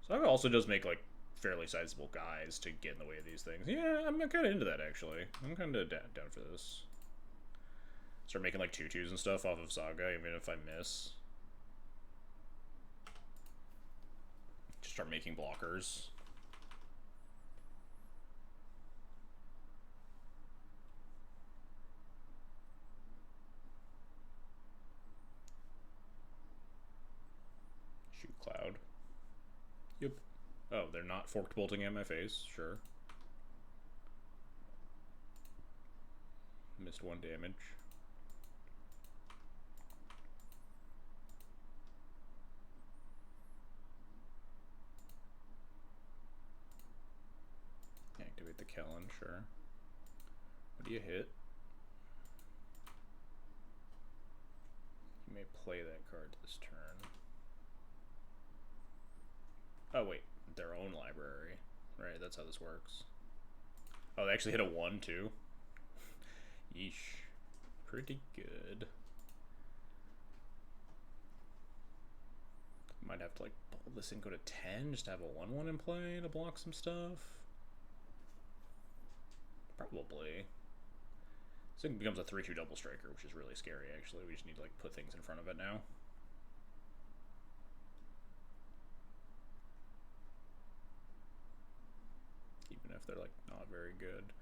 Saga also does make, like, fairly sizable guys to get in the way of these things. Yeah, I'm kind of into that, actually. I'm kind of down for this. Start making, like, 2/2s and stuff off of Saga, even if I miss. Just start making blockers. Shoot Cloud. Yep. Oh, they're not forked bolting at my face. Sure. Missed 1 damage. Activate the Kellen, sure. What do you hit? You may play that card this turn. Oh, wait. Their own library. Right, that's how this works. Oh, they actually hit a 1, too? Yeesh. Pretty good. Might have to, like, pull this and go to 10 just to have a 1-1 in play to block some stuff. Probably. This thing becomes a 3-2 double striker, which is really scary, actually. We just need to, like, put things in front of it now. Even if they're, like, not very good.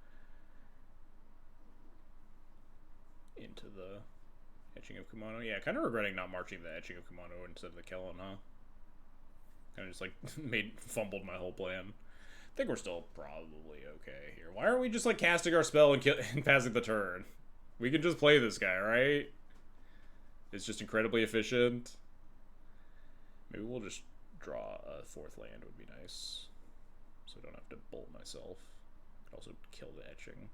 Into the Etching of Kumano. Yeah, kind of regretting not marching the Etching of Kumano instead of the Kellen, huh? Kind of just, like, fumbled my whole plan. I think we're still probably okay here. Why aren't we just, like, casting our spell and passing the turn? We can just play this guy, right? It's just incredibly efficient. Maybe we'll just draw a 4th land would be nice. So I don't have to bolt myself. Could also kill the Etching.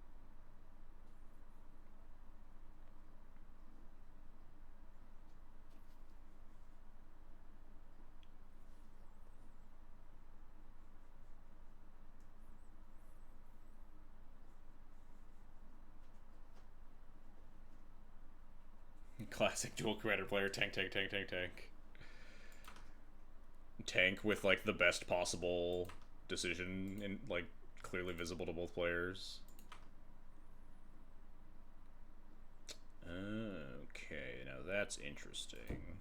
Classic dual commander player. Tank, tank, tank, tank, tank. Tank with, like, the best possible decision and, like, clearly visible to both players. Okay, now that's interesting.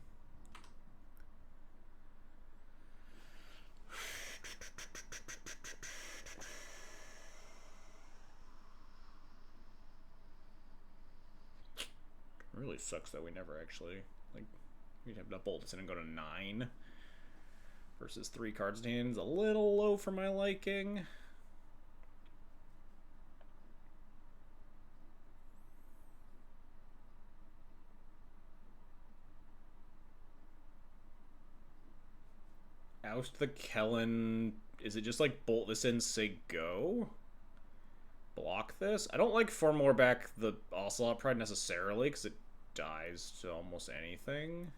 It really sucks that we never actually, like, we'd have to bolt this in and go to 9 versus 3 cards in hand. Is a little low for my liking. Oust the Kellen. Is it just, like, bolt this in, say go? Block this? I don't like 4 more back the Ocelot Pride necessarily, because it dies to almost anything.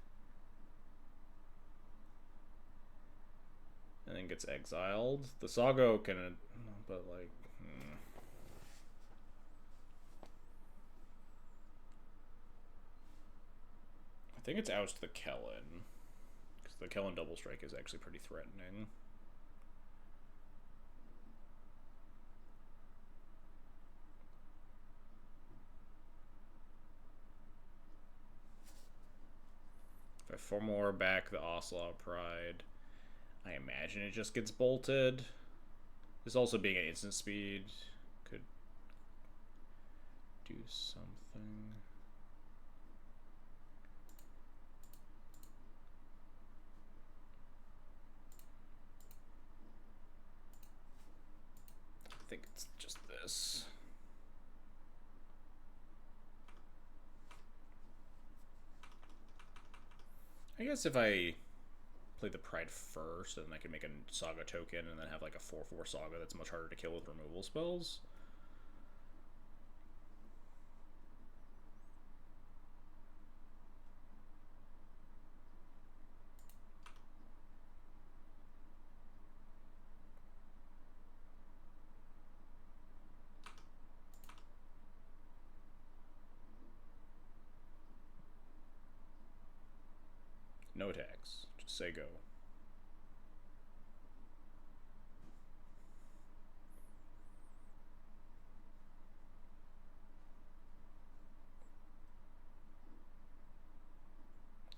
And then gets exiled. The Sago can, but, like, I think it's oust the Kellen. Because the Kellen double strike is actually pretty threatening. If I 4 more back the Ocelot Pride, I imagine it just gets bolted. This also being an instant speed could do something. I think it's just this. I guess if I play the Pride first, and then I can make a Saga token and then have, like, a 4/4 Saga that's much harder to kill with removal spells. No attacks. Just say go.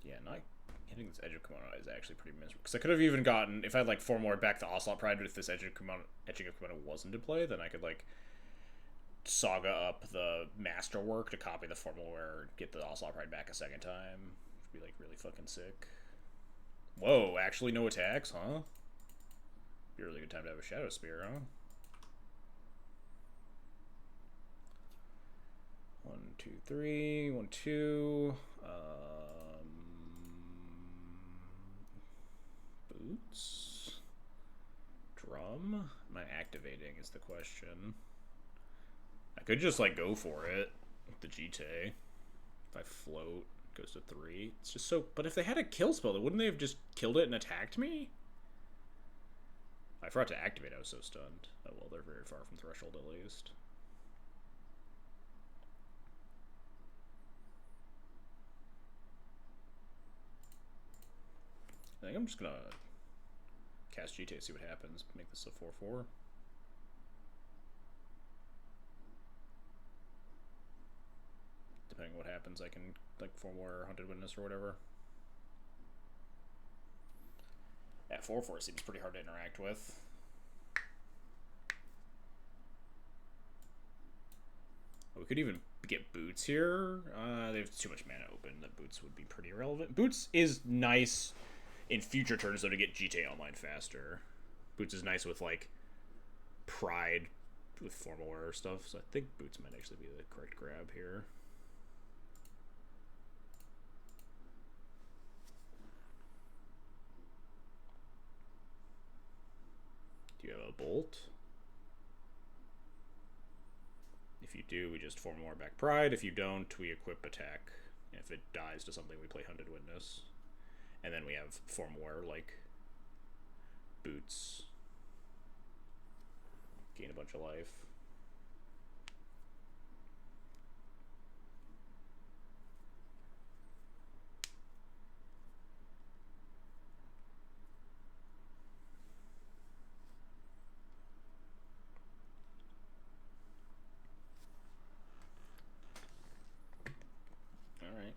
Yeah, not hitting this Edge of Kimono is actually pretty miserable. Because I could have even gotten, if I had, like, 4 more back to Ocelot Pride, but if this Etching of Kimono wasn't in play, then I could, like, Saga up the Masterwork to copy the Formalware, get the Ocelot Pride back a second time. Which would be, like, really fucking sick. Whoa, actually no attacks, huh? Be a really good time to have a Shadow Spear, huh? 1, 2, 3. 1, 2. Boots. Drum. Am I activating? Is the question. I could just like go for it with the GT. If I float, it goes to 3. It's just so. But if they had a kill spell, wouldn't they have just killed it and attacked me? I forgot to activate. I was so stunned. Oh well, they're very far from threshold at least. I think I'm just gonna cast GT, see what happens. Make this a 4/4. Depending on what happens, I can like form more Hunted Witness or whatever. Yeah, 4/4 seems pretty hard to interact with. We could even get Boots here. They have too much mana open. That Boots would be pretty irrelevant. Boots is nice in future turns, though, to get GTA online faster. Boots is nice with, like, Pride with Formal Wear stuff, so I think Boots might actually be the correct grab here. Do you have a Bolt? If you do, we just Formal Wear back Pride. If you don't, we equip Attack. If it dies to something, we play Hunted Witness. And then we have Formal Wear, like, Boots. Gain a bunch of life. Alright.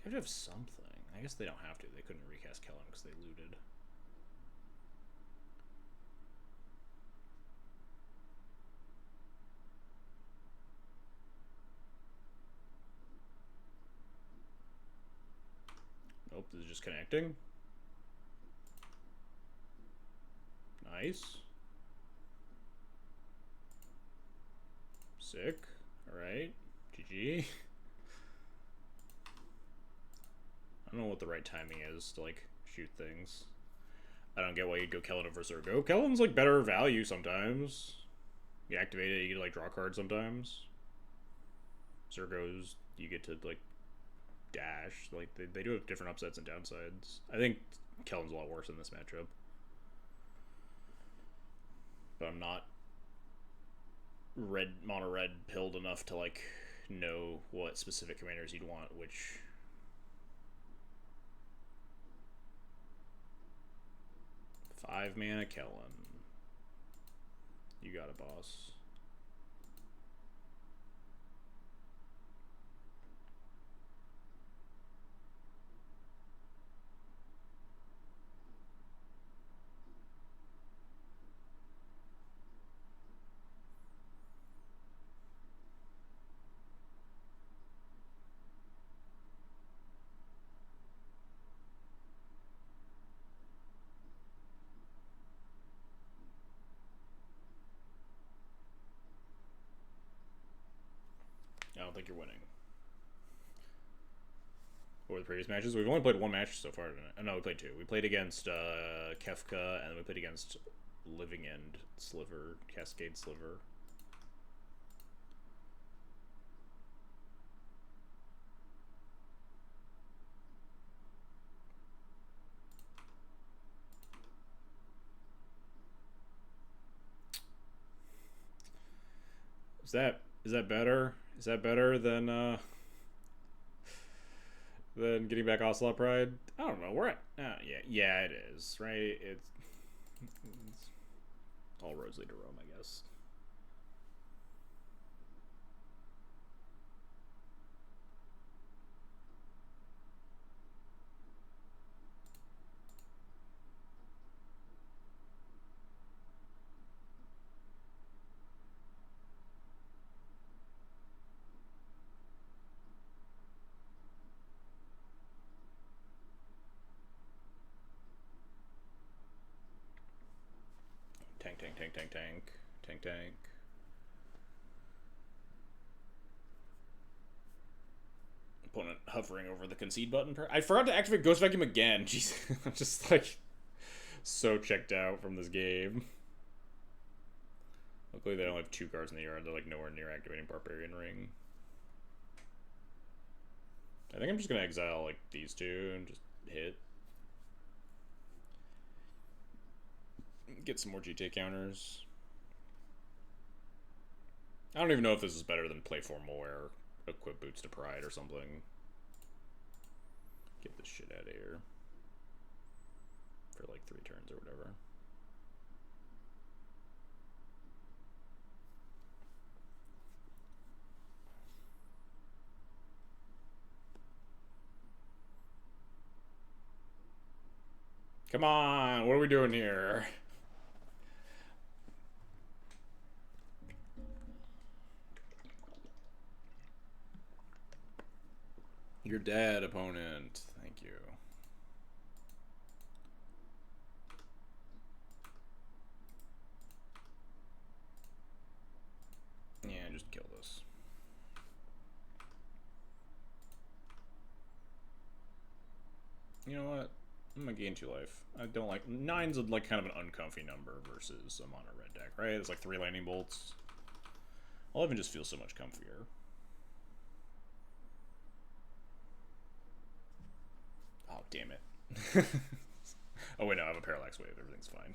They have to have something. I guess they don't have to. They couldn't recast Kellen because they looted. Nope, this is just connecting. Nice. Sick. Alright. GG. I don't know what the right timing is to, like, shoot things. I don't get why you'd go Kellen over Zergo. Kellen's, like, better value sometimes. You activate it, you get to, like, draw cards sometimes. Zergo's, you get to, like, dash. Like, they do have different upsets and downsides. I think Kellen's a lot worse in this matchup. But I'm not mono red pilled enough to, like, know what specific commanders you'd want, which... 5 mana Kellen. You got a boss. I don't think you're winning. What were the previous matches? We've only played one match so far. No, we played 2. We played against Kefka, and then we played against Living End Sliver, Cascade Sliver. Is that better? Is that better than getting back Ocelot Pride? I don't know. We're at yeah, it is, right? It's all roads lead to Rome, I guess. Tank, tank, tank. Tank, tank. Opponent hovering over the concede button. I forgot to activate Ghost Vacuum again. Jeez. I'm just like so checked out from this game. Luckily they only have 2 cards in the yard. They're like nowhere near activating Barbarian Ring. I think I'm just gonna exile like these 2 and just hit. Get some more GTA counters. I don't even know if this is better than play formal or equip boots to pride or something. Get this shit out of here. For like 3 turns or whatever. Come on, what are we doing here? You're dead, opponent. Thank you. Yeah, just kill this. You know what? I'm gonna gain 2 life. I don't like... 9's like kind of an uncomfy number versus a mono red deck, right? It's like 3 lightning bolts. 11 just feels so much comfier. Oh, damn it. Oh, wait, no, I have a Parallax Wave. Everything's fine.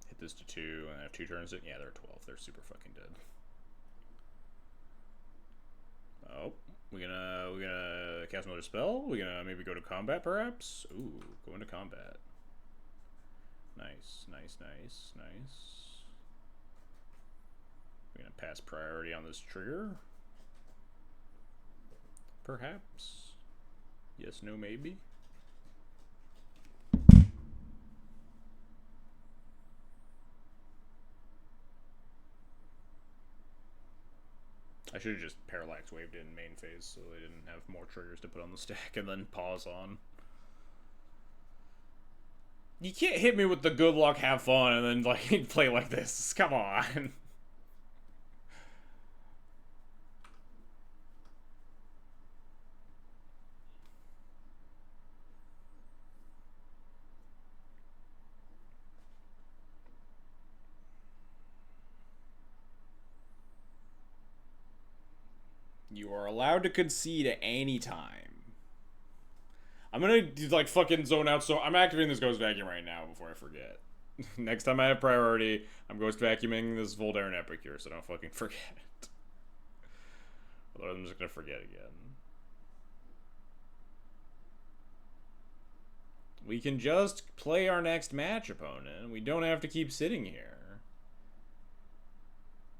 Hit this to 2, and I have 2 turns. Yeah, they're 12. They're super fucking dead. Oh, we gonna cast another spell? We gonna maybe go to combat, perhaps? Ooh, go into combat. Nice, nice, nice, nice. We're gonna pass priority on this trigger. Perhaps. Yes, no, maybe. I should have just Parallax Waved in main phase so they didn't have more triggers to put on the stack and then pause on. You can't hit me with the good luck, have fun, and then like play like this. Come on. You are allowed to concede at any time. I'm gonna like fucking zone out, so I'm activating this Ghost Vacuum right now before I forget. Next time I have priority, I'm Ghost Vacuuming this Voldarin Epicure, so don't fucking forget. Otherwise I'm just gonna forget again. We can just play our next match, opponent. We don't have to keep sitting here.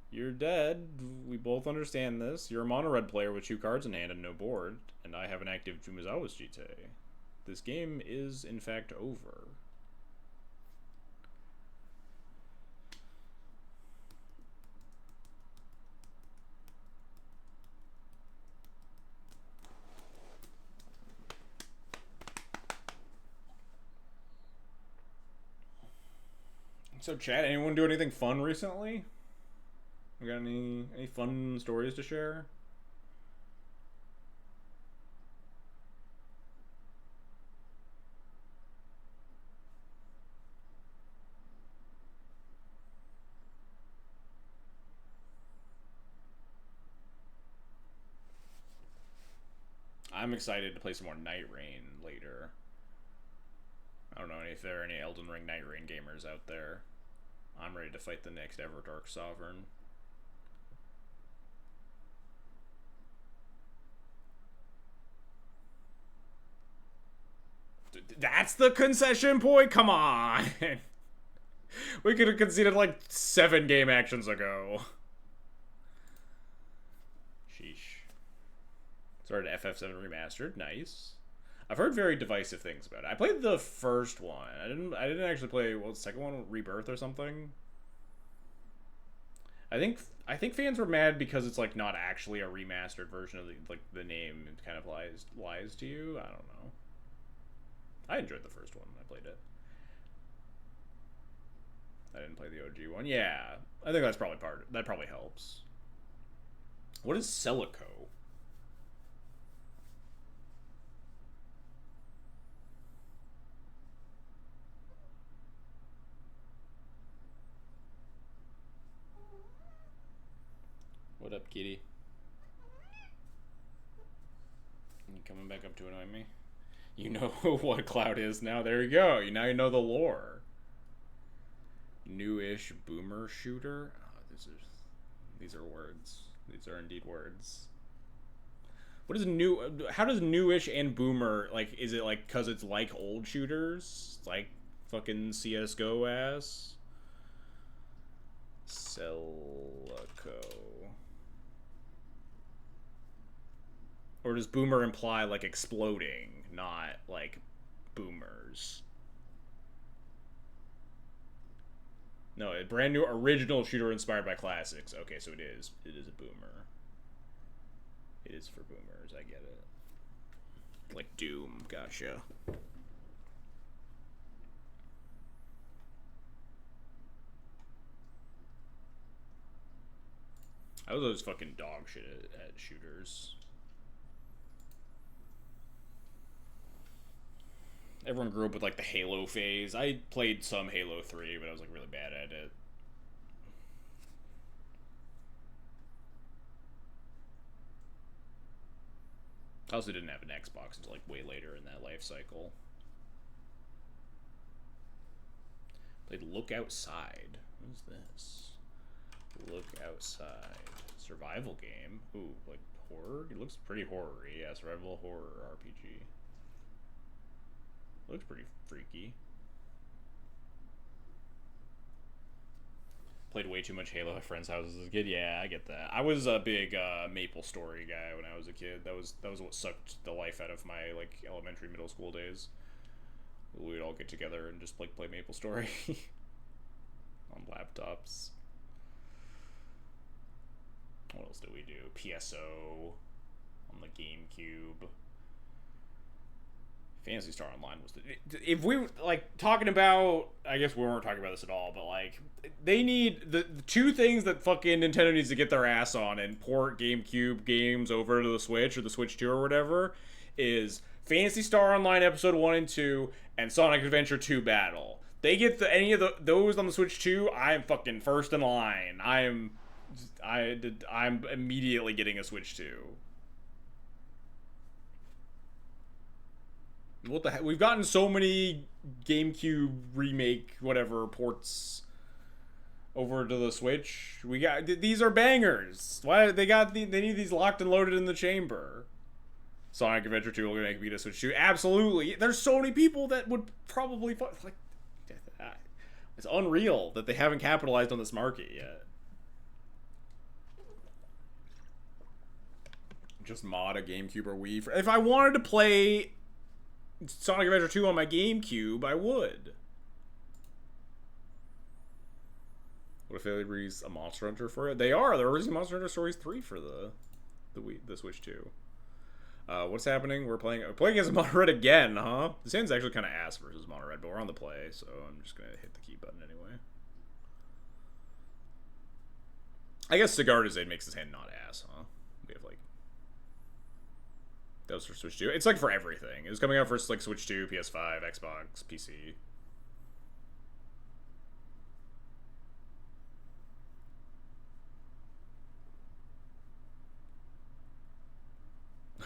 You're dead. We both understand this. You're a mono red player with 2 cards in hand and no board, and I have an active Fumizawa's Jite. This game is, in fact, over. So, chat, anyone do anything fun recently? We got any fun stories to share? I'm excited to play some more Night Rain later. I don't know if there are any Elden Ring Night Rain gamers out there. I'm ready to fight the next Everdark Sovereign. That's the concession point? Come on! We could have conceded like 7 game actions ago. Sheesh. Started FF7 Remastered. Nice. I've heard very divisive things about it. I played the first one. I didn't actually play, what was the second one? Rebirth or something? I think fans were mad because it's like not actually a remastered version of the name kind of lies to you. I don't know. I enjoyed the first one. I played it. I didn't play the OG one. Yeah, I think that's probably that probably helps. What is Celico? What up, kitty? You coming back up to annoy me? You know what Cloud is now. There you go. Now you know the lore. Newish boomer shooter. Oh, these are words. These are indeed words. What is new? How does newish and boomer, like? Is it like because it's like old shooters, like fucking CS:GO ass? Celico. Or does boomer imply like exploding, not like boomers? No, a brand new original shooter inspired by classics. Okay, so it is. It is a boomer. It is for boomers. I get it. Like Doom. Gotcha. I was always fucking dog shit at shooters. Everyone grew up with like the Halo phase. I played some Halo 3, but I was like really bad at it. I also didn't have an Xbox until like way later in that life cycle. Played Look Outside. What is this? Look Outside. Survival game. Ooh, like horror? It looks pretty horror-y. Yeah, survival horror RPG. Looks pretty freaky. Played way too much Halo at friends' houses as a kid. Yeah, I get that. I was a big Maple Story guy when I was a kid. That was what sucked the life out of my like elementary, middle school days. We'd all get together and just like play Maple Story on laptops. What else did we do? PSO on the GameCube. Phantasy Star Online was if we like talking about, I guess we weren't talking about this at all, but like they need the two things that fucking Nintendo needs to get their ass on and port GameCube games over to the Switch or the Switch 2 or whatever is Phantasy Star Online Episode 1 and 2 and Sonic Adventure 2 Battle. They get any of those on the Switch 2, I'm fucking first in line. I'm immediately getting a Switch 2. What the heck? We've gotten so many GameCube remake whatever ports over to the Switch. We got these are bangers. Why they need these locked and loaded in the chamber? Sonic Adventure 2 will make me to Switch 2. Absolutely. There's so many people that would probably like. It's unreal that they haven't capitalized on this market yet. Just mod a GameCube or Wii. If I wanted to play Sonic Adventure 2 on my GameCube, I would. What if they release a Monster Hunter for it? They're releasing Monster Hunter Stories 3 for the Switch 2. What's happening? We're playing against Mono Red again, huh? This hand's actually kind of ass versus Mono Red, but we're on the play, so I'm just gonna hit the key button anyway. I guess Cigar Zade makes his hand not ass, huh? We have like that was for Switch 2. It's like for everything. It was coming out for like Switch 2, PS5, Xbox, PC.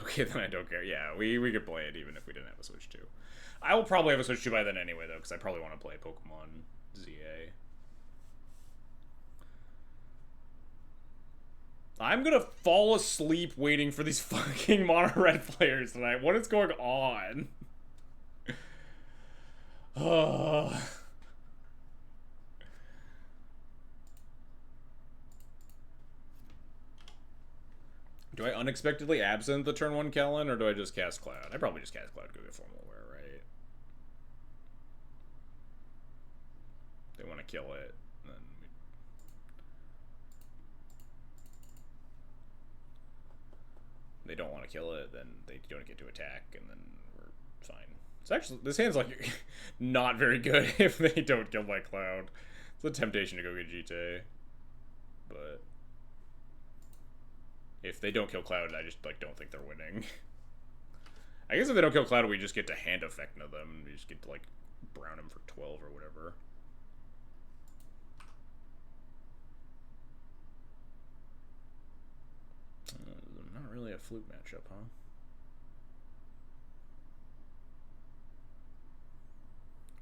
Okay, then I don't care. Yeah, we could play it even if we didn't have a Switch 2. I will probably have a Switch 2 by then anyway, though, because I probably want to play Pokemon ZA. I'm gonna fall asleep waiting for these fucking Mono Red players tonight. What is going on? Do I unexpectedly absent the turn 1 Kellen, or do I just cast Cloud? I probably just cast Cloud, go get Formal Wear, right? They want to kill it. Then they don't want to kill it, then they don't get to attack, and then we're fine. It's actually, this hand's like not very good if they don't kill my Cloud. It's a temptation to go get GT, but if they don't kill Cloud, I just like don't think they're winning. I guess if they don't kill Cloud, we just get to hand effect them, and we just get to like brown him for 12 or whatever. Not really a flute matchup, huh?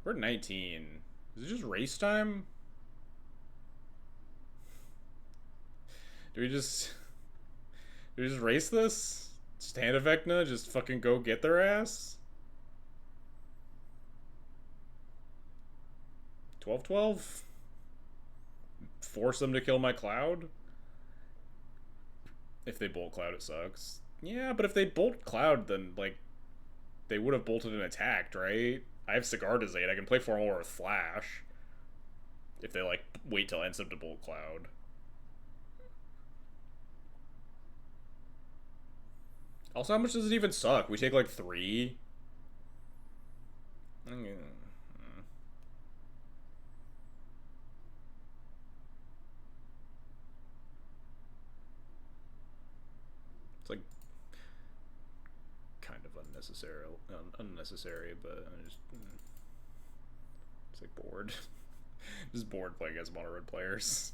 We're at 19. Is it just race time? Do we just race this? Just hand Vecna? Just fucking go get their ass? 12-12? Force them to kill my Cloud? If they bolt Cloud, it sucks. Yeah, but if they bolt Cloud, then, like, they would have bolted and attacked, right? I have Cigar to Zade. I can play 4 more with Flash. If they, like, wait till ends up to bolt Cloud. Also, how much does it even suck? We take, like, 3? It's like kind of unnecessary, but I just it's like bored. Just bored playing against mono red players.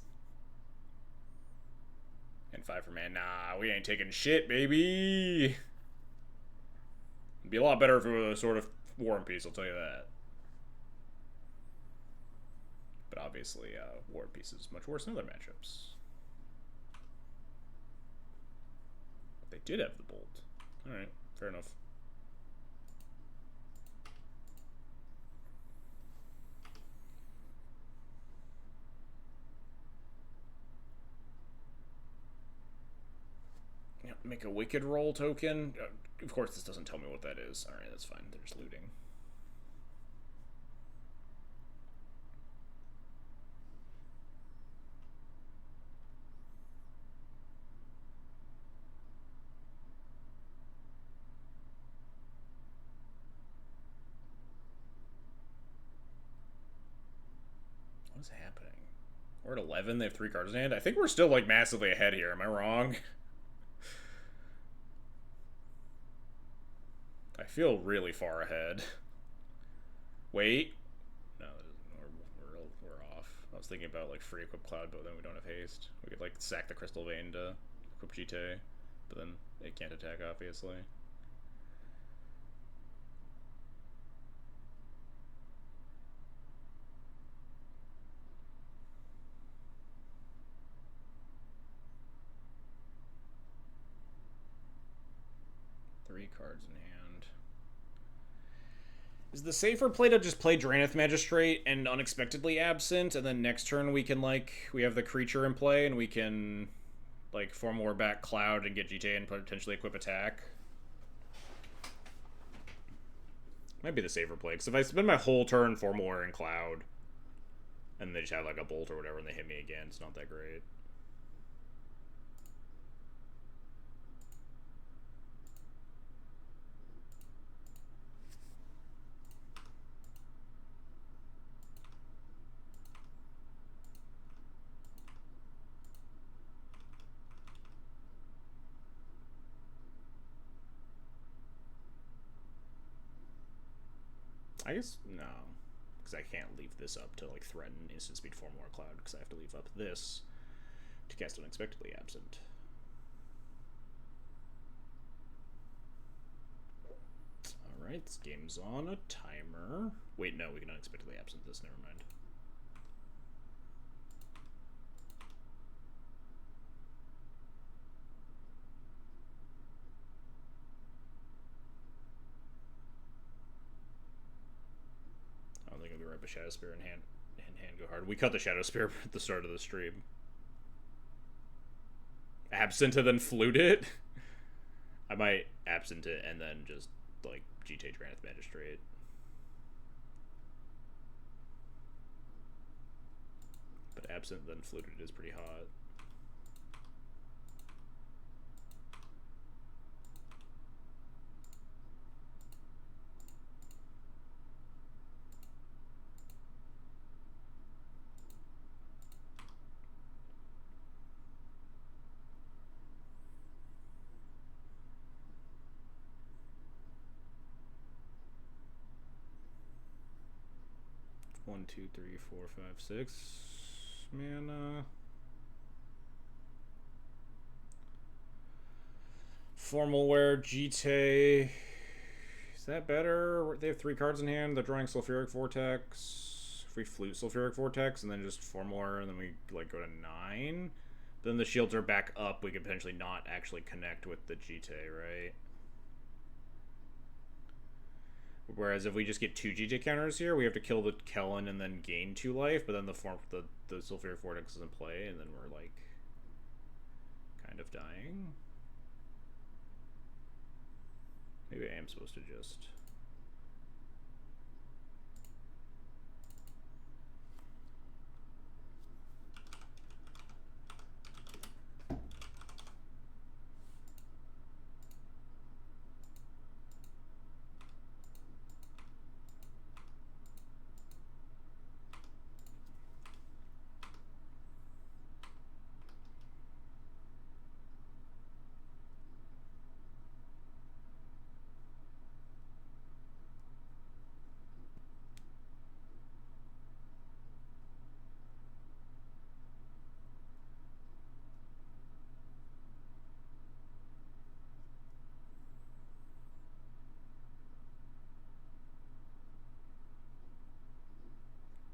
And 5 for man. Nah, we ain't taking shit, baby. It'd be a lot better if it was a sort of War and Peace, I'll tell you that. But obviously, War and Peace is much worse in other matchups. They did have the bolt. Alright, fair enough. Yep, make a Wicked Roll token. Of course, this doesn't tell me what that is. Alright, that's fine. They're just looting. What's happening? We're at 11. They have 3 cards in hand. I think we're still, like, massively ahead here. Am I wrong? I feel really far ahead. Wait. No, we're off. I was thinking about, like, free equip Cloud, but then we don't have haste. We could, like, sack the Crystal Vein to equip GT, but then it can't attack, obviously. Cards in hand. Is the safer play to just play Draenith Magistrate and Unexpectedly Absent, and then next turn we can, like, we have the creature in play and we can, like, 4 more back Cloud and get GTA and potentially equip attack? Might be the safer play, because if I spend my whole turn 4 more in Cloud and they just have, like, a bolt or whatever and they hit me again, it's not that great. I guess, no. Because I can't leave this up to, like, threaten instant speed 4 more Cloud, because I have to leave up this to cast Unexpectedly Absent. Alright, this game's on a timer. Wait, no, we can Unexpectedly Absent this, never mind. Right, but Shadow Spear and hand go hard. We cut the Shadow Spear at the start of the stream. Absent and then flute it? I might absent it and then just, like, GT Draenith Magistrate. But absent then fluted is pretty hot. 1, 2, 3, 4, 5, 6 mana. Formal Wear, Jite. Is that better? They have 3 cards in hand. They're drawing Sulfuric Vortex. Free Flute Sulfuric Vortex, and then just Formal Wear, and then we like go to 9. Then the shields are back up. We could potentially not actually connect with the Jite, right? Whereas if we just get 2 Jite counters here, we have to kill the Kellen and then gain 2 life, but then the Sulfuric Vortex is in play, and then we're like kind of dying. Maybe I am supposed to just...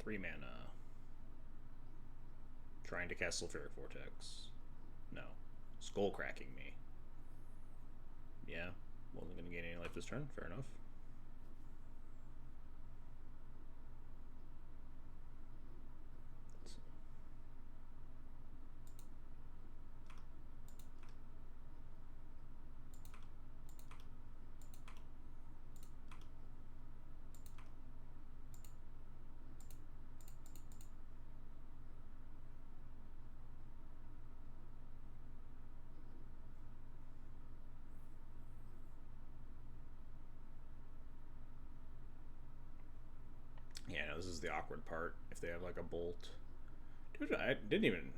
Three mana. Trying to cast Sulfuric Vortex. No. Skull cracking me. Yeah. Wasn't going to gain any life this turn. Fair enough. Yeah, no, this is the awkward part. If they have like a bolt. Dude, I didn't even...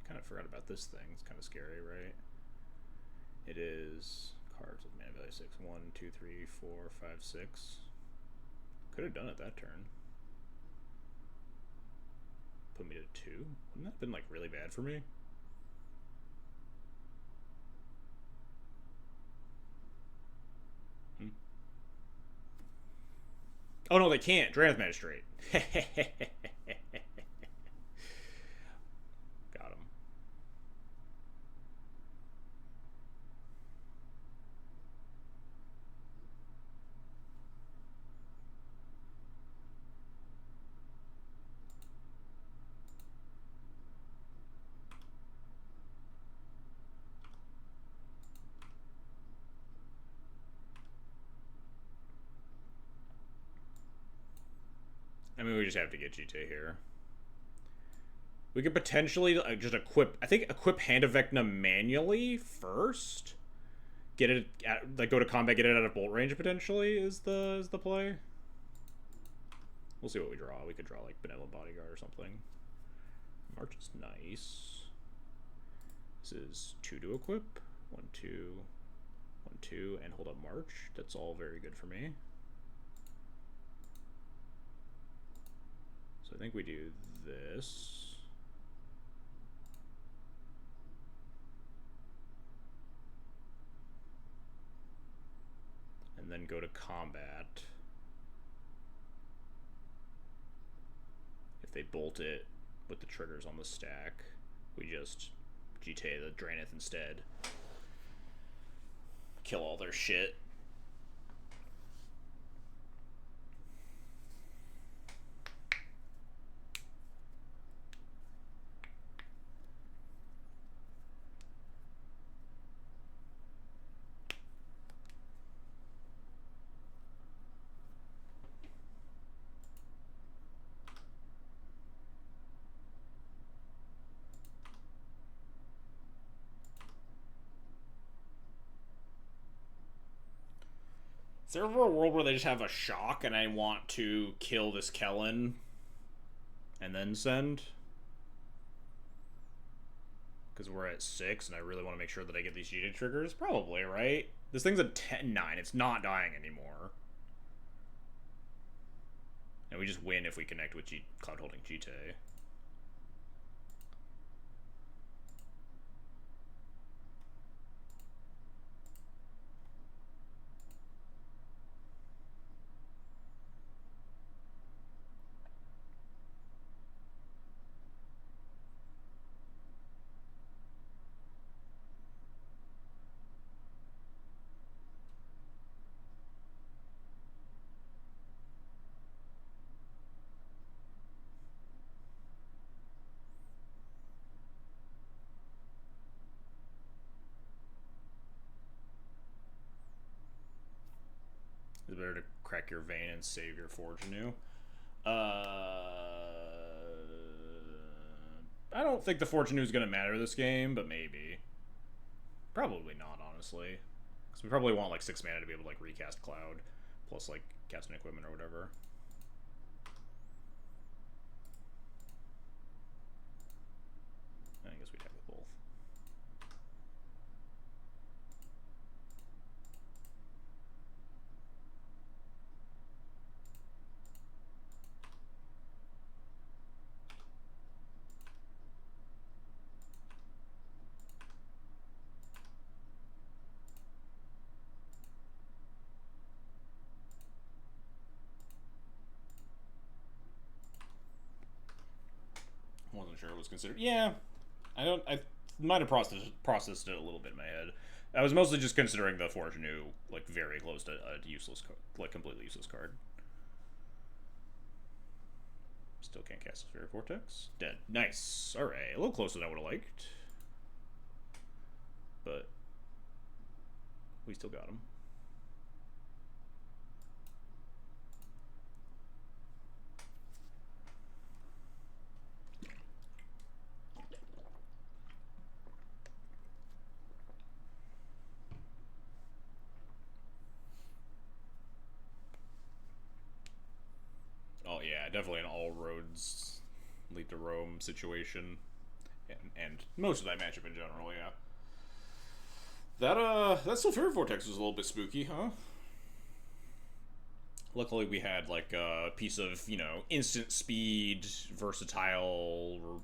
kind of forgot about this thing. It's kind of scary, right? It is cards with mana value 6. 1, 2, 3, 4, 5, 6. Could have done it that turn. Put me to 2. Wouldn't that have been like really bad for me? Oh no, they can't. Drannith Magistrate. Got him. I mean, we just have to get Jite here. We could potentially just equip... I think equip Hand of Vecna manually first. Get it... like, go to combat, get it out of bolt range, potentially, is the play. We'll see what we draw. We could draw, like, Benevolent Bodyguard or something. March is nice. This is 2 to equip. 1, 2... 1, 2, and hold up March. That's all very good for me. So I think we do this. And then go to combat. If they bolt it with the triggers on the stack, we just GTA the Drannith instead. Kill all their shit. Is there ever a world where they just have a shock and I want to kill this Kellen and then send? Because we're at 6 and I really want to make sure that I get these Jite triggers? Probably, right? This thing's a 10-9. It's not dying anymore. And we just win if we connect with Cloud holding GT. It's better to crack your vein and save your forge anew. I don't think the forge anew is going to matter this game, but maybe. Probably not, honestly. Because we probably want like 6 mana to be able to like recast Cloud, plus like casting equipment or whatever. I guess we attack with both. Wasn't sure it was considered. Yeah, I might have processed it a little bit in my head. I was mostly just considering the Forge New like very close to a useless, like completely useless card. Still can't cast Sphere Vortex. Dead. Nice. All right, a little closer than I would have liked, but we still got him. Oh yeah, definitely an all roads lead to Rome situation, and most of that matchup in general. Yeah. That Sulfuric Vortex was a little bit spooky, huh? Luckily, we had like a piece of instant speed, versatile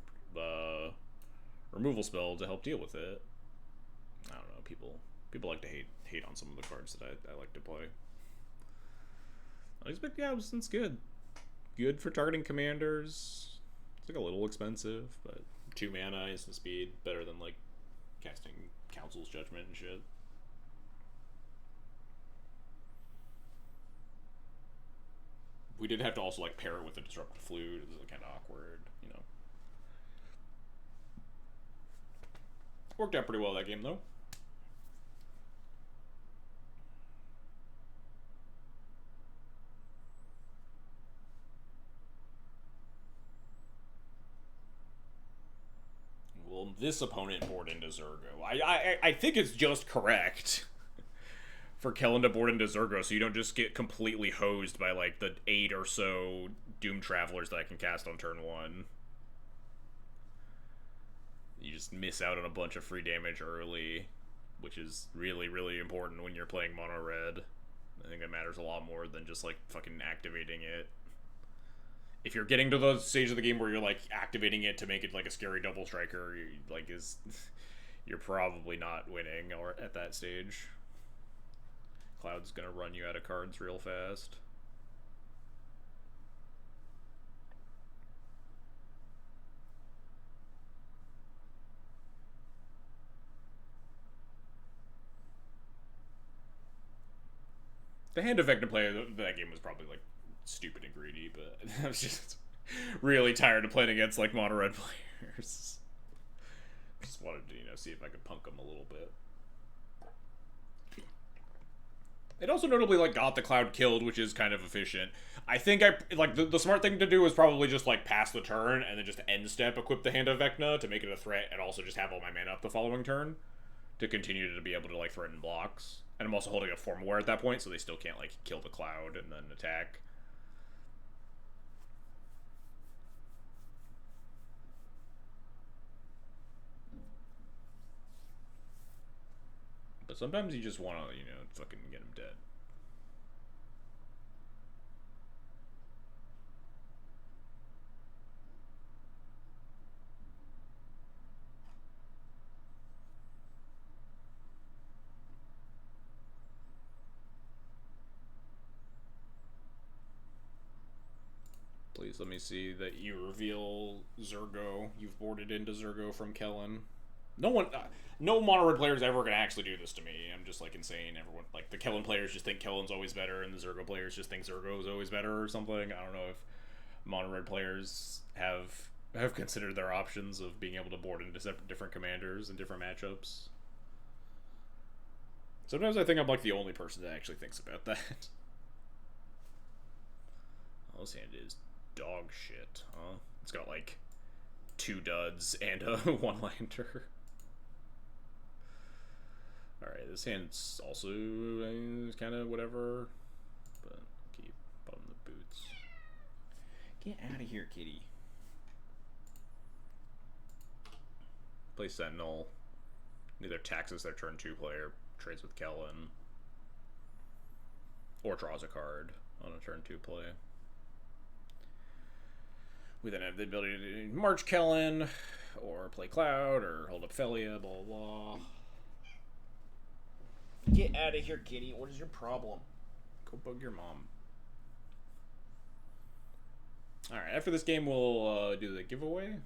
removal spell to help deal with it. I don't know. People like to hate on some of the cards that I like to play. I expect it's good. Good for targeting commanders. It's like a little expensive, but 2 mana, instant speed, better than like casting Council's Judgment and shit. We did have to also like pair it with the Disruptive Flute. It was kind of awkward, Worked out pretty well that game though. Well, this opponent board into Zergo. I think it's just correct for Kellen to board into Zergo, so you don't just get completely hosed by like the 8 or so Doom Travelers that I can cast on turn 1. You just miss out on a bunch of free damage early, which is really, really important when you're playing mono red. I think it matters a lot more than just like fucking activating it. If you're getting to the stage of the game where you're like activating it to make it like a scary double striker, you're probably not winning or at that stage. Cloud's gonna run you out of cards real fast. The hand effect to play that game was probably like stupid and greedy, but I was just really tired of playing against like mono red players. Just wanted to see if I could punk them a little bit. It also notably like got the Cloud killed, which is kind of efficient. I think the smart thing to do is probably just like pass the turn and then just end step equip the Hand of Vecna to make it a threat, and also just have all my mana up the following turn to continue to be able to like threaten blocks. And I'm also holding a Form Aware at that point, so they still can't like kill the Cloud and then attack. But sometimes you just want to, fucking get him dead. Please let me see that you reveal Zergo. You've boarded into Zergo from Kellen. No mono red player is ever gonna actually do this to me. I'm just like insane. Everyone, like the Kellen players just think Kellen's always better, and the Zergo players just think Zergo is always better or something. I don't know if mono red players have considered their options of being able to board into different commanders and different matchups. Sometimes I think I'm like the only person that actually thinks about that. Oh, this hand is dog shit, huh? It's got like 2 duds and a 1-lander. Alright, this hand's also kind of whatever, but keep on the boots. Get out of here, kitty. Play Sentinel. Either taxes their turn 2 player, trades with Kellen, or draws a card on a turn 2 play. We then have the ability to march Kellen, or play Cloud, or hold up Felia, blah blah blah. Get out of here, kitty. What is your problem? Go bug your mom. Alright, after this game, we'll do the giveaway.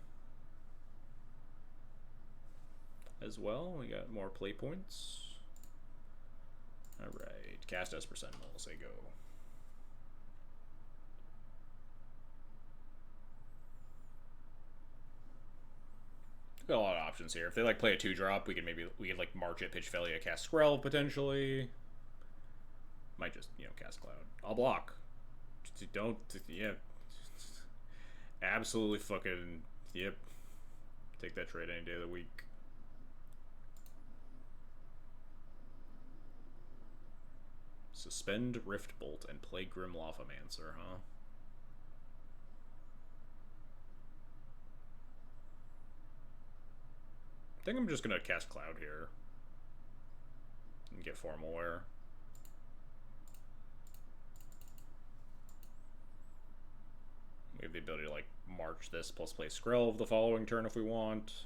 As well, we got more play points. Alright, cast Esper Sentinel, say go. Got a lot of options here. If they like play a 2-drop, we could like march it, pitch Felia, cast Skrell potentially. Might just cast Cloud. I'll block. Don't absolutely fucking yep. Take that trade any day of the week. Suspend Rift Bolt and play Grim Lavamancer, huh? I think I'm just gonna cast Cloud here and get Formal Wear. We have the ability to like march this plus play Skrell the following turn if we want.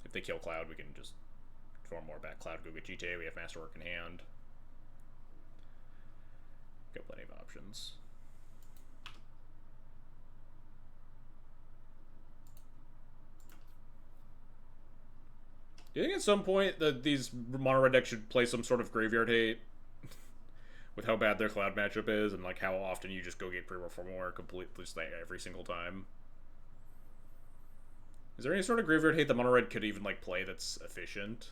If they kill Cloud, we can just Formal Wear back Cloud, go get GTA. We have Masterwork in hand. Got plenty of options. Do you think at some point that these mono red decks should play some sort of graveyard hate with how bad their Cloud matchup is and like how often you just go get pre-roll for more completely just like every single time? Is there any sort of graveyard hate that mono red could even like play that's efficient?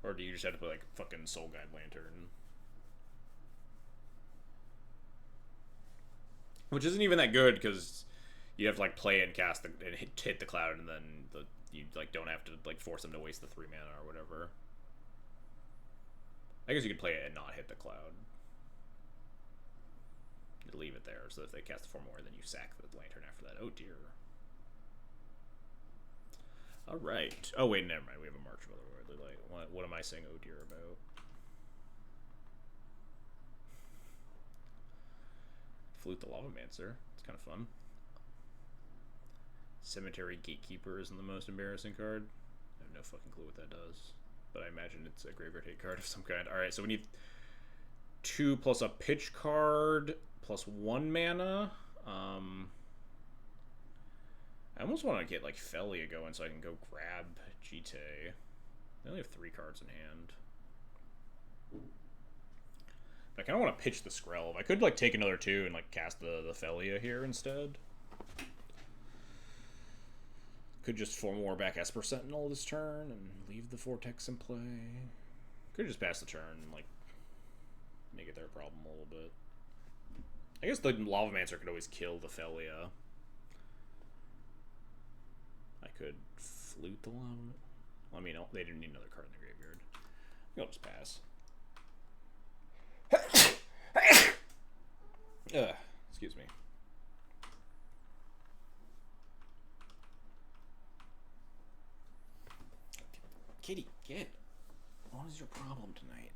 Or do you just have to play like fucking Soul Guide Lantern? Which isn't even that good because you have to like play it and cast and hit the Cloud, and then you like don't have to like force them to waste the 3 mana or whatever. I guess you could play it and not hit the Cloud. You leave it there, so if they cast the 4 more, then you sack the Lantern after that. Oh dear. All right. Oh wait, never mind. We have a March of Otherworldly Light. What am I saying? Oh dear about? Flute the Lavamancer. It's kind of fun. Cemetery Gatekeeper isn't the most embarrassing card. I have no fucking clue what that does, but I imagine it's a graveyard hate card of some kind. Alright, so we need 2 plus a pitch card plus 1 mana. I almost want to get like Felia going so I can go grab Jite. I only have 3 cards in hand. I kind of want to pitch the Skrell. If I could like take another 2 and like cast the Felia here instead. Could just 4 more back Esper Sentinel this turn and leave the Vortex in play. Could just pass the turn and like make it their problem a little bit. I guess the Lavamancer could always kill the Felia. I could flute the Lava. Well, I mean, they didn't need another card in the graveyard. I'll just pass. Excuse me. Kitty, get. What is your problem tonight?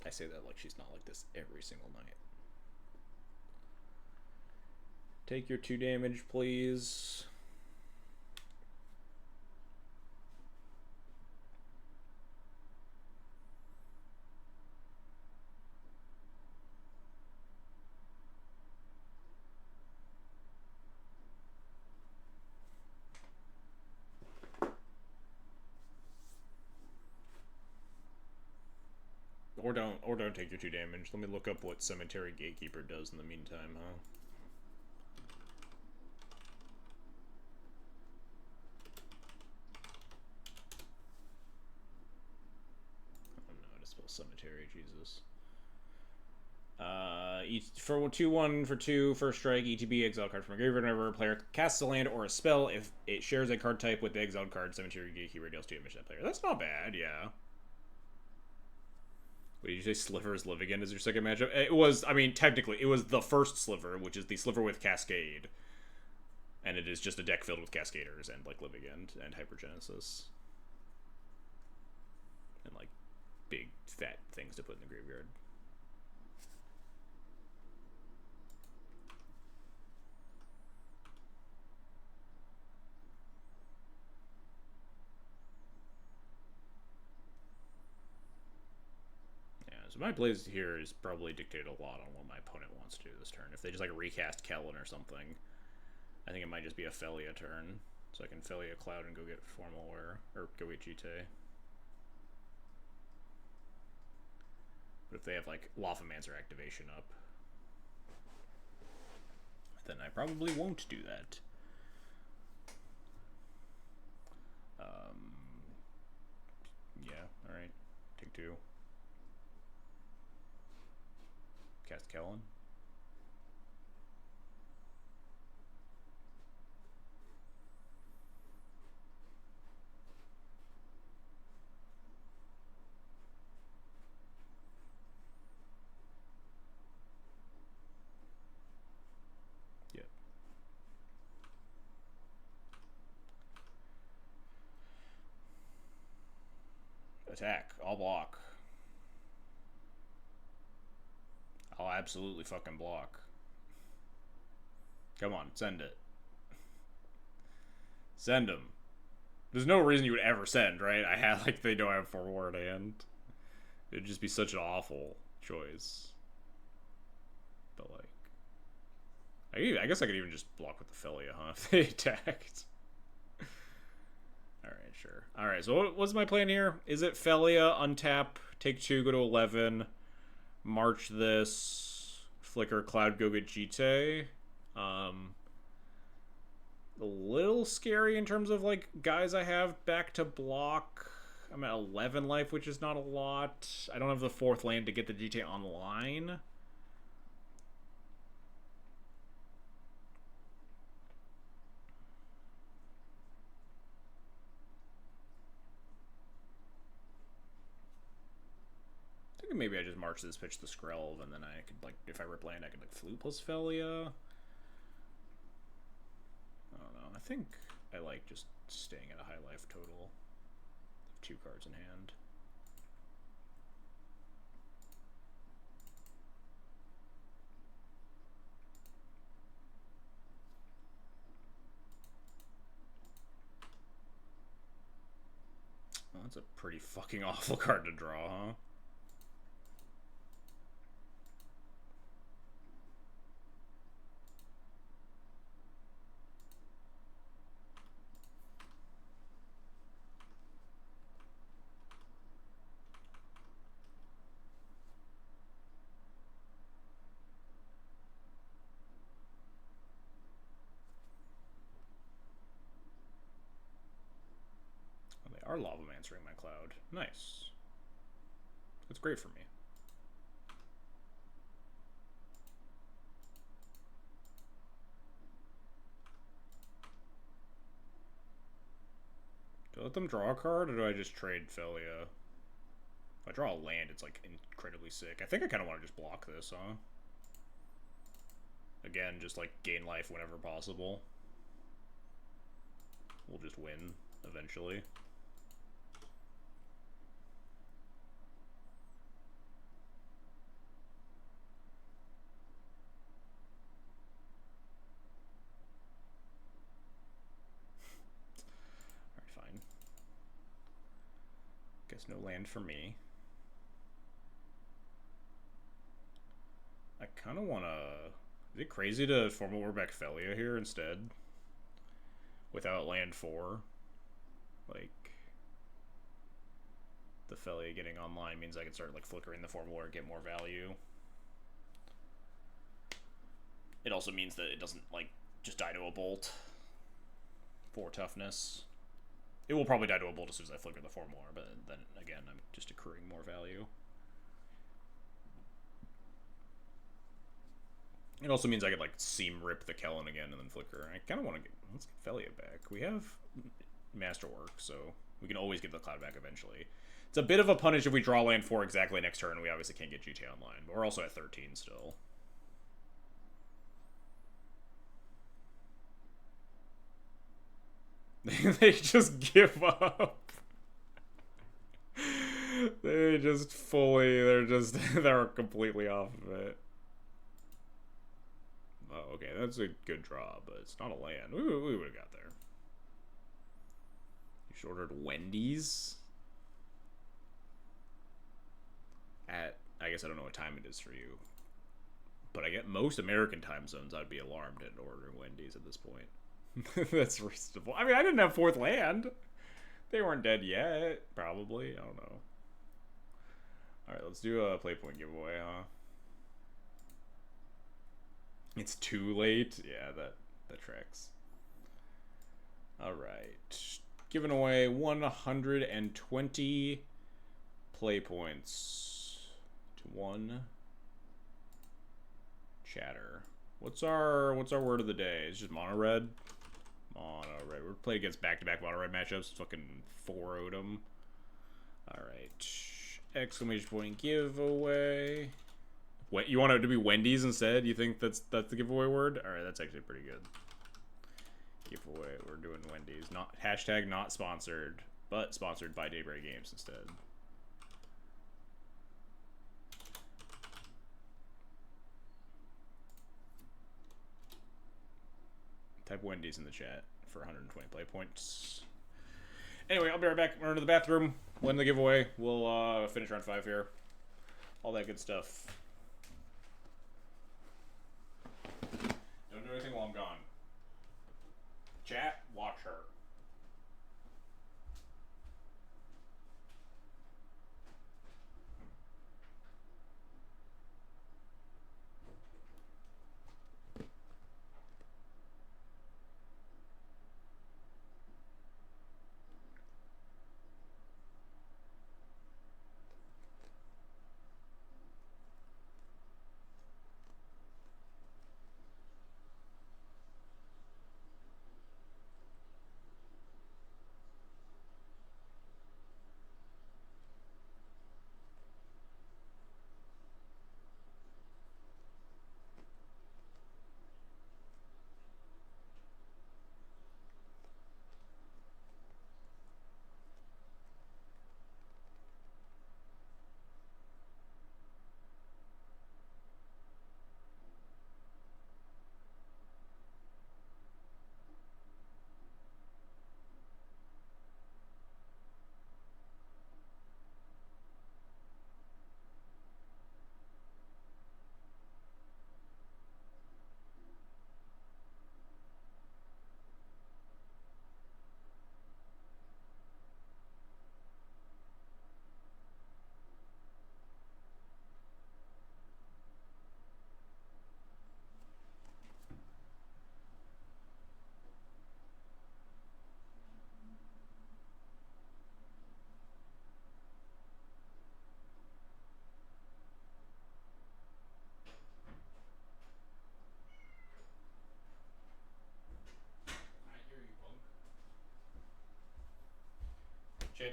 I say that like she's not like this every single night. Take your 2 damage, please. Or don't take your 2 damage. Let me look up what Cemetery Gatekeeper does in the meantime, huh? I don't know how to spell cemetery, Jesus. For 2/1 for 2, first strike, ETB, exile card from a graveyard whenever a player casts a land or a spell if it shares a card type with the exiled card, Cemetery Gatekeeper deals 2 damage to that player. That's not bad, yeah. What did you say? Sliver's Live Again is your second matchup? It was, I mean, technically, it was the first Sliver, which is the Sliver with Cascade. And it is just a deck filled with Cascaders and, like, Live Again and Hypergenesis. And, like, big, fat things to put in the graveyard. So my plays here is probably dictated a lot on what my opponent wants to do this turn. If they just like recast Kellen or something, I think it might just be a Felia turn. So I can Felia Cloud and go get Formal Wear, or go get Jite. But if they have like Lawfamancer activation up, then I probably won't do that. Yeah, alright. Take 2. Cast Kellen. Yep. Attack. I'll block. I'll absolutely fucking block. Come on, send it. Send them. There's no reason you would ever send, right? I had, like, they know I have forward hand. It'd just be such an awful choice. But, like... I guess I could even just block with the Felia, huh? If they attacked. Alright, sure. Alright, so what's my plan here? Is it Felia, untap, take 2, go to 11... March this, Flicker, Cloud, go get Jite. A little scary in terms of, like, guys I have back to block. I'm at 11 life, which is not a lot. I don't have the 4th land to get the Jite online. Maybe I just march this, pitch the Skrelv, and then I could, like, if I rip land, I could, like, Flute plus Felia. I don't know. I think I like just staying at a high life total. 2 cards in hand. Well, that's a pretty fucking awful card to draw, huh? Are Lawfamancering my Cloud. Nice. That's great for me. Do I let them draw a card, or do I just trade Felia? If I draw a land, it's, like, incredibly sick. I think I kind of want to just block this, huh? Again, just, like, gain life whenever possible. We'll just win, eventually. Guess no land for me. I kind of want to... Is it crazy to Formal Warback Felia here instead? Without land 4? Like... The Felia getting online means I can start like flickering the Formula and get more value. It also means that it doesn't like just die to a bolt. 4 toughness. It will probably die to a bolt as soon as I flicker the Formula, but then again, I'm just accruing more value. It also means I could like seam rip the Kellen again and then flicker. I kind of want to get, let's get Felia back. We have Masterwork, so we can always get the Cloud back eventually. It's a bit of a punish if we draw land 4 exactly next turn. We obviously can't get GTA online, but we're also at 13 still. They just give up. They just fully, they're completely off of it. Oh, okay, that's a good draw, but it's not a land. We would have got there. You should ordered Wendy's? At, I guess I don't know what time it is for you. But I get most American time zones, I'd be alarmed at ordering Wendy's at this point. That's reasonable. I mean, I didn't have 4th land. They weren't dead yet, probably. I don't know. Alright, let's do a playpoint giveaway, huh? It's too late? Yeah, that tracks. Alright. Giving away 120 play points to 1 chatter. What's our word of the day? It's just mono red. Mono red. We're playing against back-to-back mono red matchups. Fucking 4-0'd them. Alright. Exclamation point giveaway. What, you want it to be Wendy's instead? You think that's the giveaway word? Alright, that's actually pretty good. Giveaway. We're doing Wendy's. Not hashtag not sponsored, but sponsored by Daybreak Games instead. Type Wendy's in the chat for 120 play points. Anyway, I'll be right back. We're into the bathroom. Win the giveaway. We'll finish round 5 here. All that good stuff. Don't do anything while I'm gone. Chat, watch her.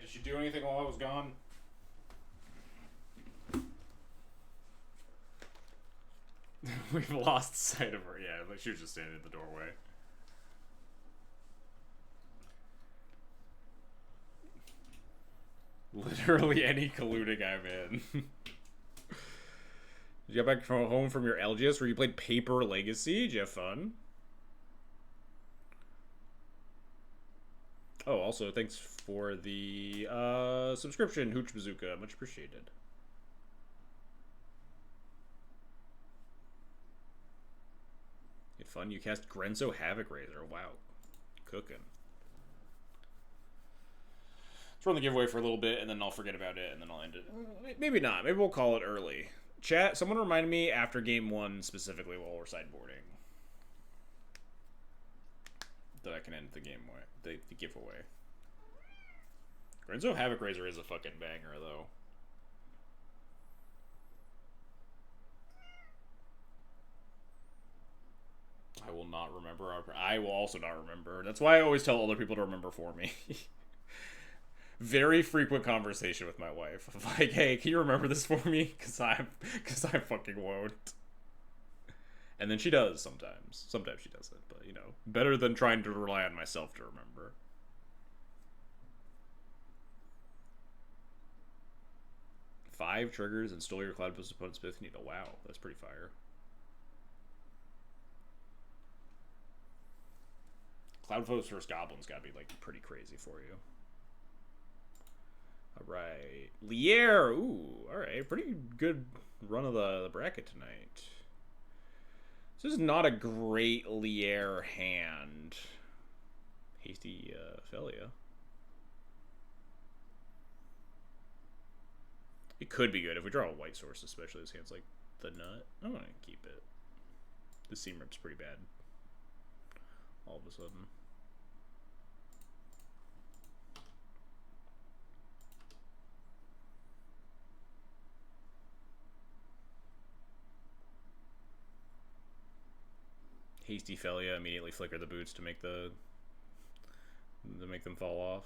Did she do anything while I was gone? We've lost sight of her. Yeah, like she was just standing in the doorway. Literally any colluding I'm in. Did you get back home from your LGS where you played Paper Legacy? Did you have fun? Oh, also, thanks for the subscription, Hooch Bazooka. Much appreciated. You had fun? You cast Grenzo Havoc Razor. Wow. Cooking. Let's run the giveaway for a little bit, and then I'll forget about it, and then I'll end it. Maybe not. Maybe we'll call it early. Chat, someone reminded me after game 1, specifically while we're sideboarding, that I can end the the giveaway. Grenzo Havoc Razor is a fucking banger, though. I will not remember. I will also not remember. That's why I always tell other people to remember for me. Very frequent conversation with my wife. Like, hey, can you remember this for me? Because I fucking won't. And then she does sometimes. Sometimes she doesn't, but, you know, better than trying to rely on myself to remember. Five triggers and stole your Cloud Post opponent's Bith Needle. Wow, that's pretty fire. Cloud Post versus Goblins gotta be, like, pretty crazy for you. Alright. Lier! Ooh, alright. Pretty good run of the bracket tonight. This is not a great Lier hand. Hasty Felia. It could be good if we draw a white source, especially this hand's like the nut. I'm gonna keep it. The seam rip's pretty bad. All of a sudden. Hasty Felia, immediately flicker the boots to make them fall off.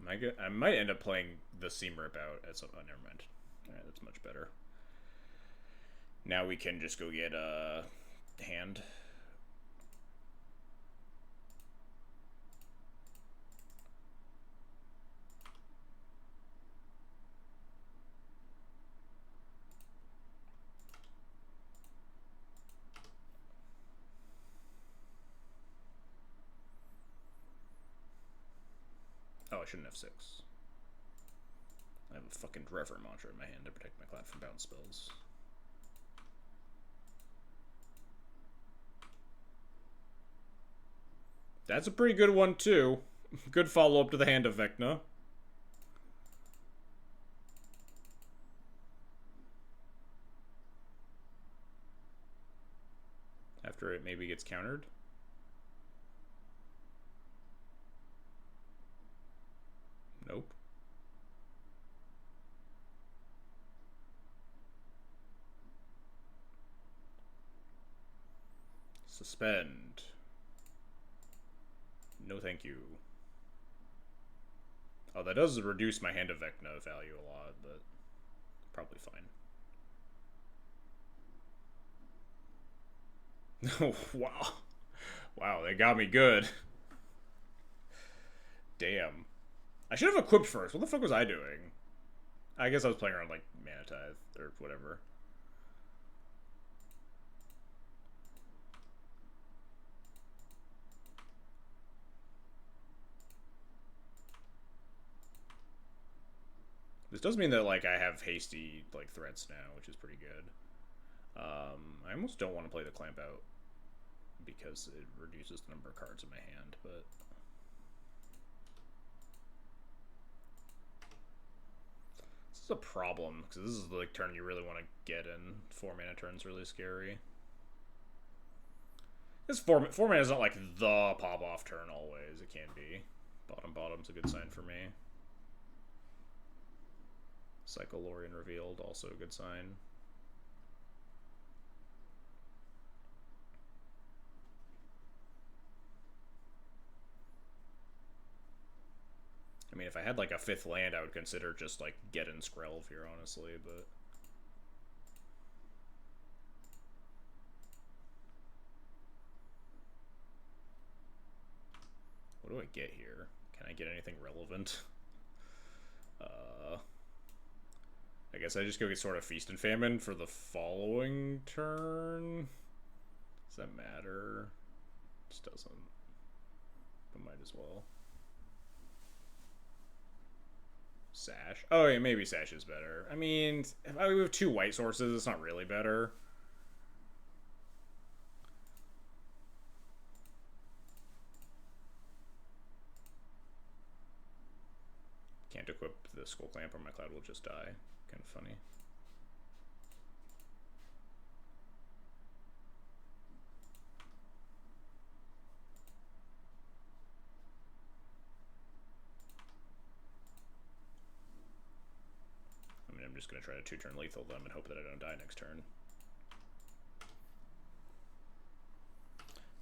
I might end up playing the seam rip out at some. Oh, never mind. Alright, that's much better. Now we can just go get a hand. Oh, I shouldn't have 6. I have a fucking Reverend Mantra in my hand to protect my Cloud from bounce spells. That's a pretty good one, too. Good follow-up to the Hand of Vecna. After it maybe gets countered. Nope. Suspend. No thank you. Oh, that does reduce my Hand of Vecna value a lot, but probably fine. Oh, wow. Wow, they got me good. Damn. I should have equipped first. What the fuck was I doing? I guess I was playing around, like, Mana Tithe or whatever. This does mean that, like, I have hasty, like, threats now, which is pretty good. I almost don't want to play the Clamp Out because it reduces the number of cards in my hand, but... This is a problem, because this is the like, turn you really want to get in. 4 mana turn's really scary. This 4 mana is not like the pop-off turn always. It can be. Bottom's a good sign for me. Psycholorian revealed, also a good sign. I mean, if I had like a 5th land, I would consider just like getting Skrelv here, honestly, but... What do I get here? Can I get anything relevant? I guess I just go get Sword of Feast and Famine for the following turn? Does that matter? Just doesn't. But might as well. Sash. Oh, yeah, maybe Sash is better. I mean, if we have 2 white sources, it's not really better. Can't equip the Skull Clamp or my Cloud will just die. Kind of funny. I mean, I'm just going to try to 2-turn lethal them and hope that I don't die next turn.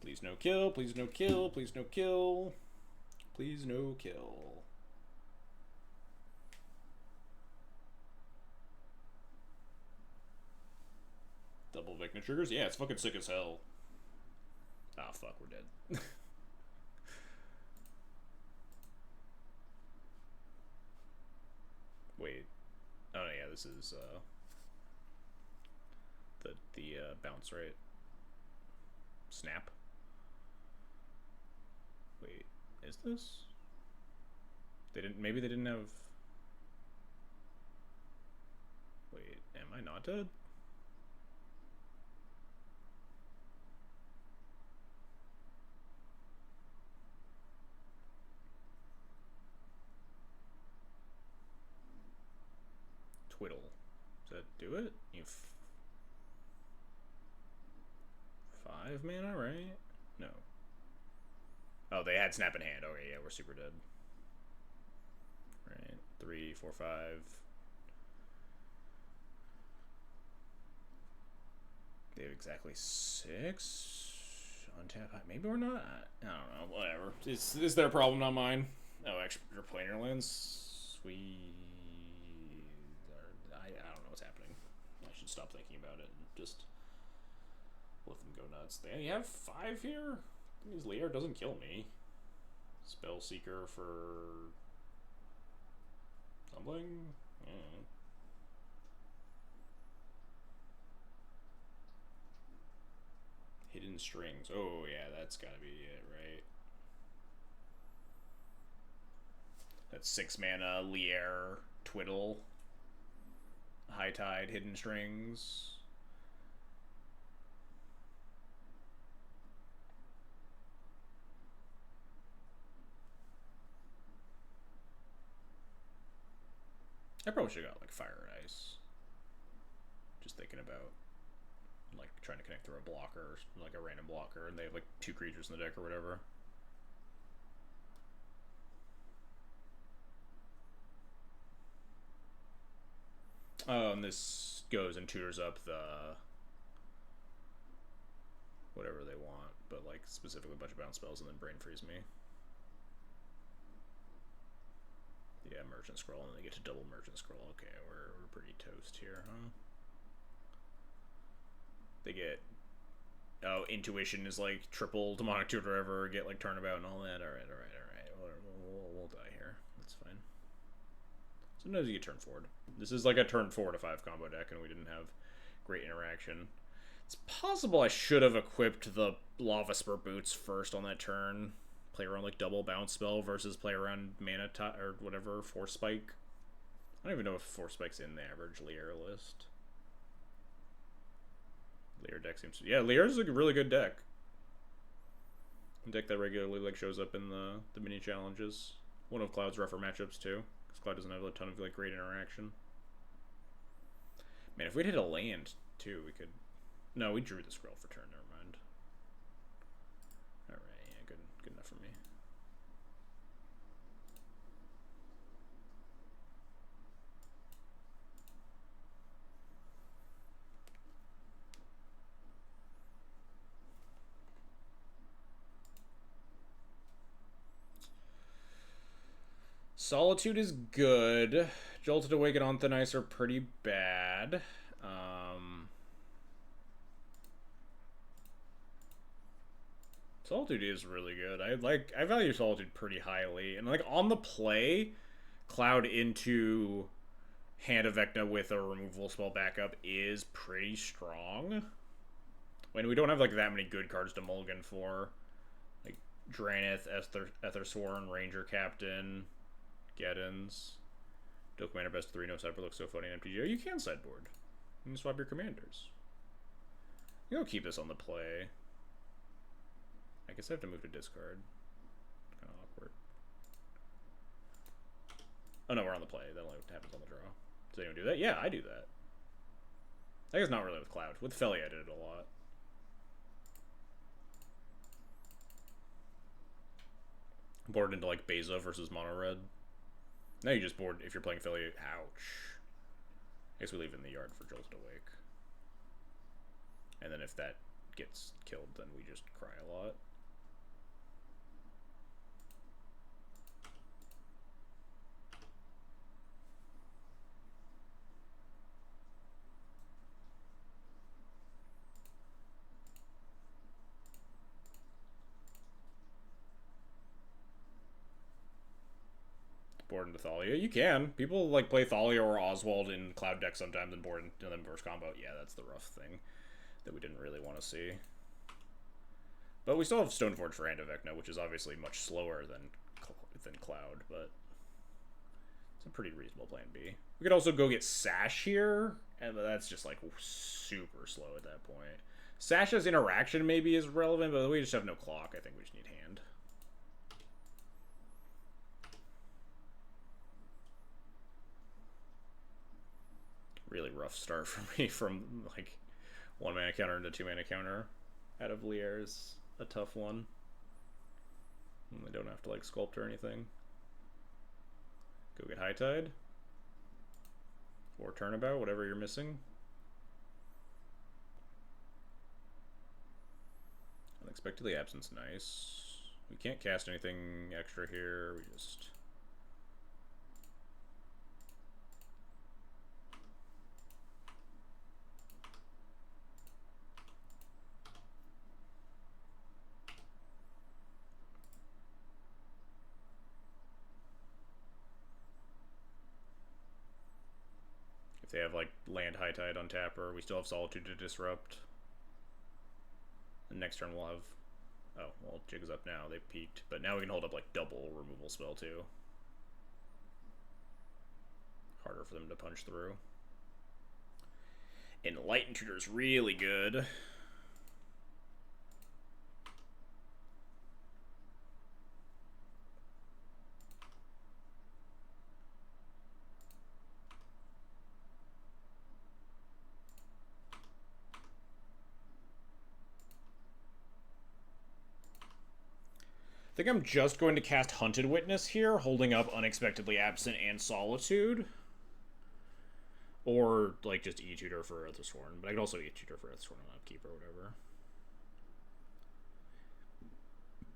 Please no kill, please no kill, please no kill. Please no kill. Double Vecna triggers? Yeah, it's fucking sick as hell. Ah, fuck, we're dead. Wait. Oh, yeah, this is, the bounce, right? Snap. Wait, is this? Maybe they didn't have... Wait, am I not dead? Twiddle. Does that do it? You 5 mana, right? No. Oh, they had Snap in hand. Okay, yeah, we're super dead. Right. 3, 4, 5. They have exactly 6. Untap. Maybe we're not. I don't know. Whatever. It's their problem, not mine. Oh, extra planar lands. I don't know what's happening. I should stop thinking about it and just let them go nuts. They only have 5 here? That means Lear doesn't kill me. Spell Seeker for something? Hidden Strings. Oh, yeah, that's gotta be it, right? That's 6 mana, Lier, Twiddle, High Tide, Hidden Strings. I probably should have got like Fire and Ice. Just thinking about like trying to connect through a blocker, like a random blocker, and they have like 2 creatures in the deck or whatever. Oh, and this goes and tutors up the whatever they want, but like specifically a bunch of bounce spells and then brain freeze me. Yeah, Merchant Scroll, and they get to double Merchant Scroll. Okay, we're pretty toast here, huh? They get... Oh, Intuition is like triple Demonic Tutor ever, get like Turnabout and all that. Alright. We'll die here. That's fine. Sometimes you get turn forward. This is like a turn 4 to 5 combo deck, and we didn't have great interaction. It's possible I should have equipped the Lava Spur Boots first on that turn. Play around like double bounce spell versus play around mana or whatever, Force Spike. I don't even know if Force Spike's in the average Lear list. Lear deck seems to... Yeah, Lear's a really good deck. A deck that regularly like shows up in the mini challenges. One of Cloud's rougher matchups too, because Cloud doesn't have a ton of like great interaction. Man, if we'd hit a land too, we could... No, we drew the scroll for turn, never mind. Alright, yeah, good enough for me. Solitude is good. Jolted Awake and On Thin Ice are pretty bad. Solitude is really good. I value Solitude pretty highly. And like on the play, Cloud into Hand of Vecna with a removal spell backup is pretty strong. When we don't have like that many good cards to mulligan for. Like Dranith, Ethersworn, Ranger Captain, Geddons. Duel Commander best 3, no sideboard looks so funny in MTGO. You can sideboard. You can swap your commanders. You'll keep this on the play. I guess I have to move to discard. Kind of awkward. Oh no, we're on the play. That only happens on the draw. Does anyone do that? Yeah, I do that. I guess not really with Cloud. With Felly, I did it a lot. Board into like Beza versus Mono Red. Now you just board if you're playing Felly. Ouch. I guess we leave it in the yard for Jolted Awake. And then if that gets killed, then we just cry a lot. Board into Thalia. You can. People like play Thalia or Oswald in Cloud deck sometimes and board into them versus combo. Yeah, that's the rough thing that we didn't really want to see. But we still have Stoneforge for Hand of Vecna, which is obviously much slower than Cloud, but it's a pretty reasonable plan B. We could also go get Sash here, and that's just like super slow at that point. Sash's interaction maybe is relevant, but we just have no clock. I think we just need hand. Really rough start for me from like 1 mana counter into 2 mana counter out of Lier's a tough one. And they don't have to like sculpt or anything. Go get High Tide. Or Turnabout, whatever you're missing. Unexpectedly Absence, nice. We can't cast anything extra here, we just... If they have like land High Tide on tapper, we still have Solitude to disrupt. And next turn we'll have... Oh, well, Jig's up now. They peaked. But now we can hold up like double removal spell too. Harder for them to punch through. Enlightened Tutor's really good. I think I'm just going to cast Hunted Witness here, holding up Unexpectedly Absent and Solitude. Or, like, just E-Tutor for Earthsworn. But I could also E-Tutor for Earthsworn on Upkeep or whatever.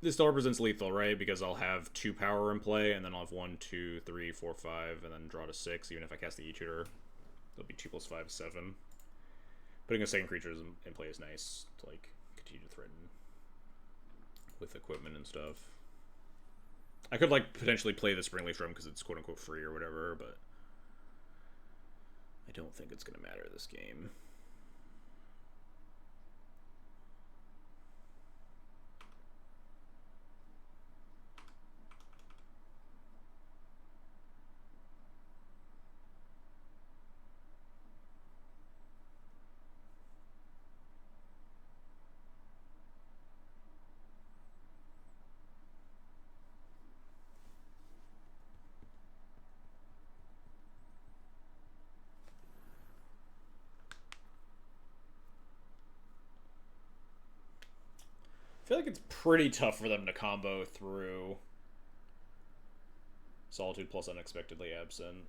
This still represents lethal, right? Because I'll have 2 power in play, and then I'll have 1, 2, 3, 4, 5, and then draw to 6. Even if I cast the E-Tutor, it'll be 2 + 5 7. Putting a second creature in play is nice to, like, continue to threaten with equipment and stuff. I could like potentially play the Springleaf Drum because it's quote-unquote free or whatever, but I don't think it's gonna matter this game. I feel like it's pretty tough for them to combo through Solitude plus Unexpectedly Absent.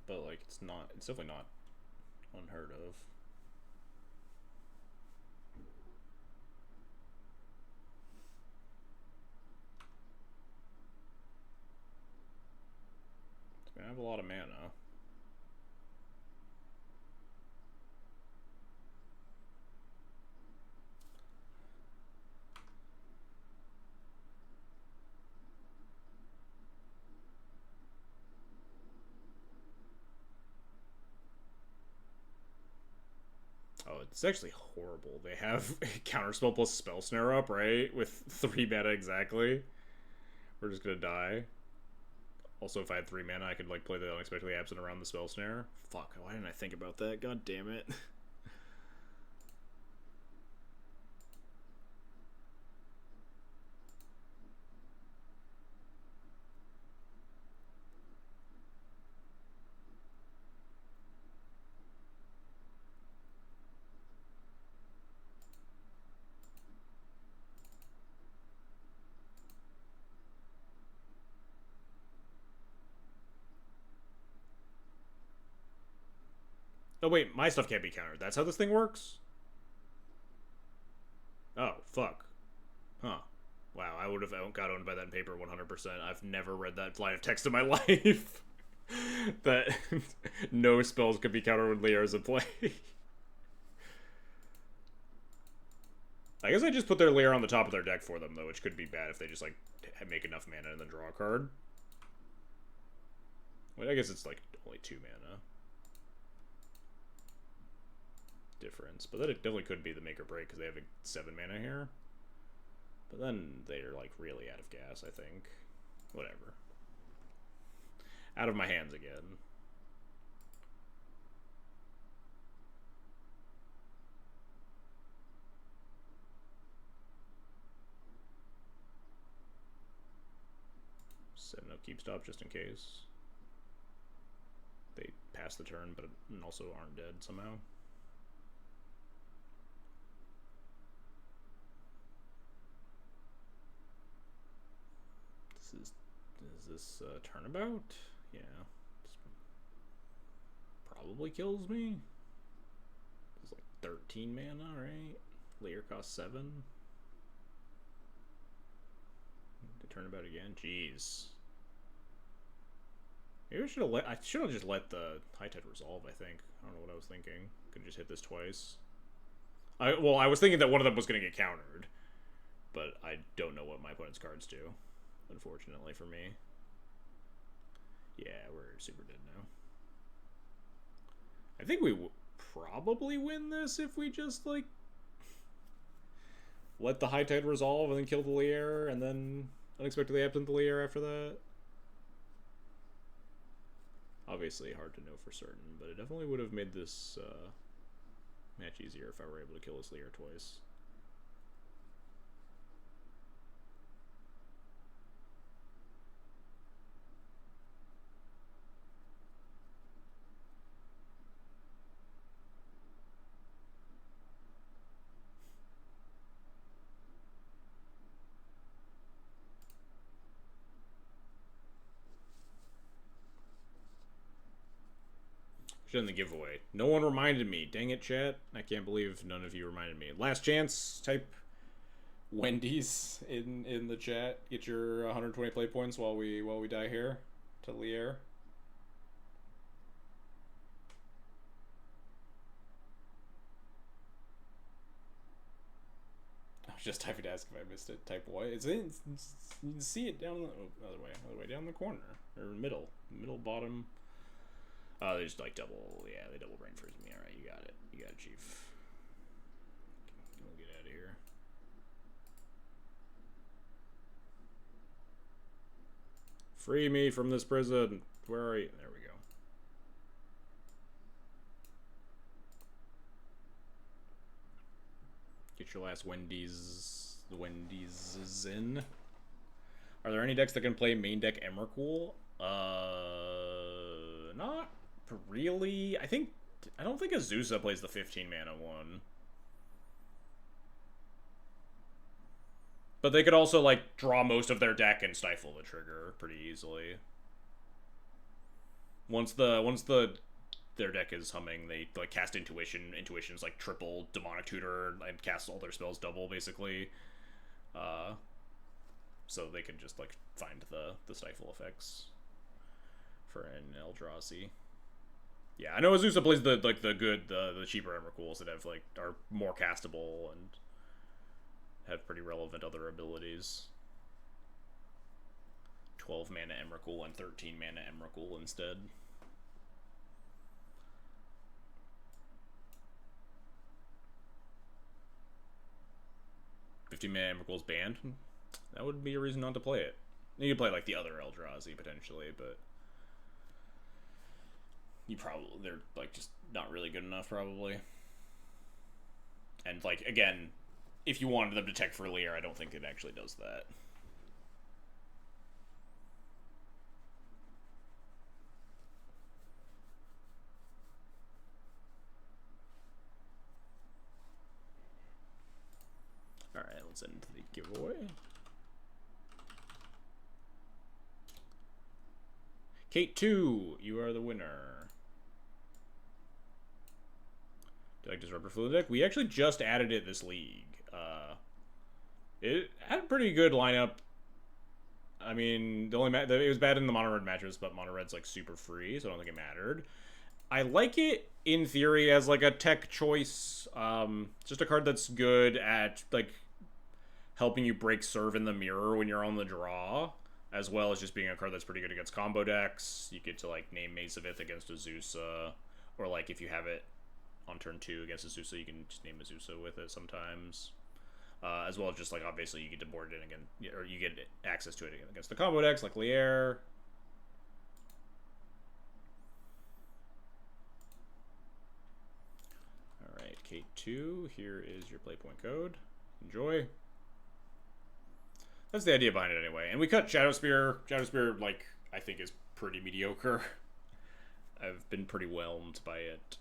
But like it's definitely not unheard of. It's gonna have a lot of mana. Oh, it's actually horrible. They have counterspell plus spell snare up, right? With 3 mana exactly. We're just gonna die. Also, if I had 3 mana, I could like play the Unexpectedly Absent around the spell snare. Fuck, why didn't I think about that? God damn it. Oh wait, my stuff can't be countered. That's how this thing works? Oh, fuck. Huh. Wow, I would have got owned by that in paper 100%. I've never read that line of text in my life. That no spells could be countered when Lier is in play. I guess I just put their Lier on the top of their deck for them, though, which could be bad if they just, like, make enough mana and then draw a card. Wait, I guess it's, like, only 2 mana difference. But that it definitely could be the make or break, because they have 7 mana here. But then they're, like, really out of gas, I think. Whatever. Out of my hands again. Setting up keep stop just in case. They pass the turn, but also aren't dead somehow. Is this turnabout? Yeah. This probably kills me. It's like 13 mana, right? Layer costs 7. The turnabout again. Jeez. Maybe I should have just let the High Tide resolve, I think. I don't know what I was thinking. Could just hit this twice. I was thinking that one of them was going to get countered. But I don't know what my opponent's cards do. Unfortunately for me. Yeah, we're super dead now. I think we probably win this if we just, like, let the High Tide resolve and then kill the Lier and then Unexpectedly Absent the Lier after that. Obviously hard to know for certain, but it definitely would have made this match easier if I were able to kill this Lier twice. Should end the giveaway. No one reminded me. Dang it, chat. I can't believe none of you reminded me. Last chance. Type Wendy's in the chat. Get your 120 play points while we die here to Lier. I was just typing to ask if I missed it. Type what? You can see it down the other way down the corner or middle bottom. Oh, they just like double. Yeah, they double brain freeze me. All right, you got it. You got it, Chief. We'll get out of here. Free me from this prison. Where are you? There we go. Get your last Wendy's. The Wendy's is in. Are there any decks that can play main deck Emrakul? Not really. I don't think Azusa plays the 15 mana one. But they could also, like, draw most of their deck and stifle the trigger pretty easily. Once their deck is humming, they, like, cast Intuition. Intuition's, like, triple Demonic Tutor and cast all their spells double, basically. So they can just, like, find the stifle effects for an Eldrazi. Yeah, I know Azusa plays the cheaper Emrakuls that have, like, are more castable and have pretty relevant other abilities. 12 mana Emrakul and 13 mana Emrakul instead. 15-mana Emrakul's banned, that would be a reason not to play it. You could play like the other Eldrazi potentially, but they're like just not really good enough probably. And like again, if you wanted them to tech for Leer, I don't think it actually does that. Alright, let's end the giveaway. Kate 2, you are the winner. Do you like Disruptor Fluid deck? We actually just added it this league. It had a pretty good lineup. I mean, the only it was bad in the mono red matches, but mono red's like super free, so I don't think it mattered. I like it in theory as like a tech choice. Just a card that's good at like helping you break serve in the mirror when you're on the draw, as well as just being a card that's pretty good against combo decks. You get to like name Maze of Ith against Azusa, or like if you have it on turn 2 against Azusa, you can just name Azusa with it sometimes. As well as just like obviously you get to board it again, or you get access to it against the combo decks like Lier. Alright, Kate 2, here is your playpoint code. Enjoy. That's the idea behind it anyway. And we cut Shadow Spear. Shadow Spear, like, I think is pretty mediocre. I've been pretty whelmed by it.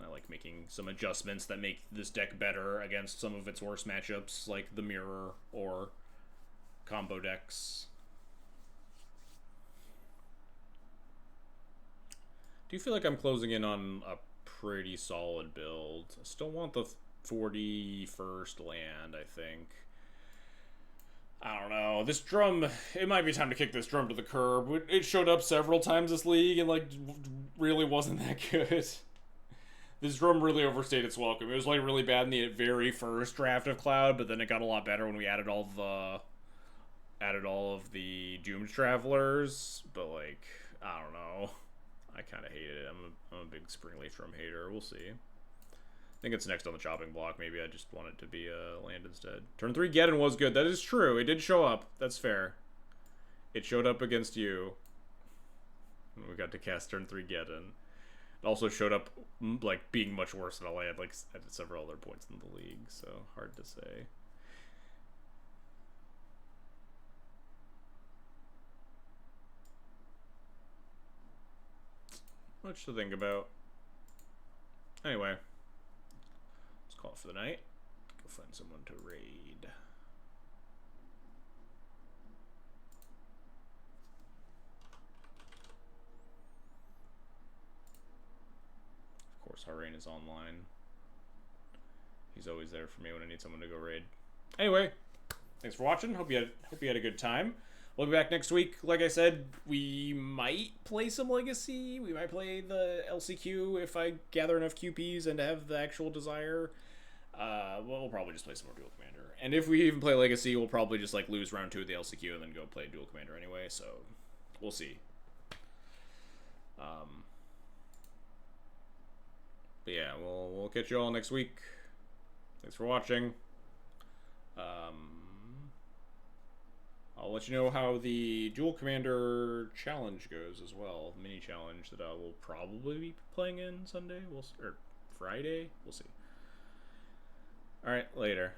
I like making some adjustments that make this deck better against some of its worst matchups, like the Mirror or combo decks. Do you feel like I'm closing in on a pretty solid build? I still want the 41st land, I think. I don't know. This drum, it might be time to kick this drum to the curb. It showed up several times this league and, like, really wasn't that good. This drum really overstayed its welcome. It was, like, really bad in the very first draft of Cloud, but then it got a lot better when we added all of the Doomed Travelers. But, like, I don't know. I kind of hated it. I'm a big Springleaf drum hater. We'll see. I think it's next on the chopping block. Maybe I just want it to be a land instead. Turn 3 Geddon was good. That is true. It did show up. That's fair. It showed up against you. And we got to cast turn 3 Geddon. It also showed up, like, being much worse than a land, like, at several other points in the league. So, hard to say. Much to think about. Anyway. Call it for the night. Go find someone to raid. Of course, Harain is online. He's always there for me when I need someone to go raid. Anyway, thanks for watching. Hope you had a good time. We'll be back next week. Like I said, we might play some Legacy. We might play the LCQ if I gather enough QPs and have the actual desire. We'll probably just play some more Duel Commander. And if we even play Legacy, we'll probably just like lose round 2 of the LCQ and then go play Duel Commander anyway, so we'll see. But yeah, we'll catch you all next week. Thanks for watching. I'll let you know how the Duel Commander challenge goes as well. Mini challenge that I will probably be playing in Sunday, or Friday. We'll see. All right, later.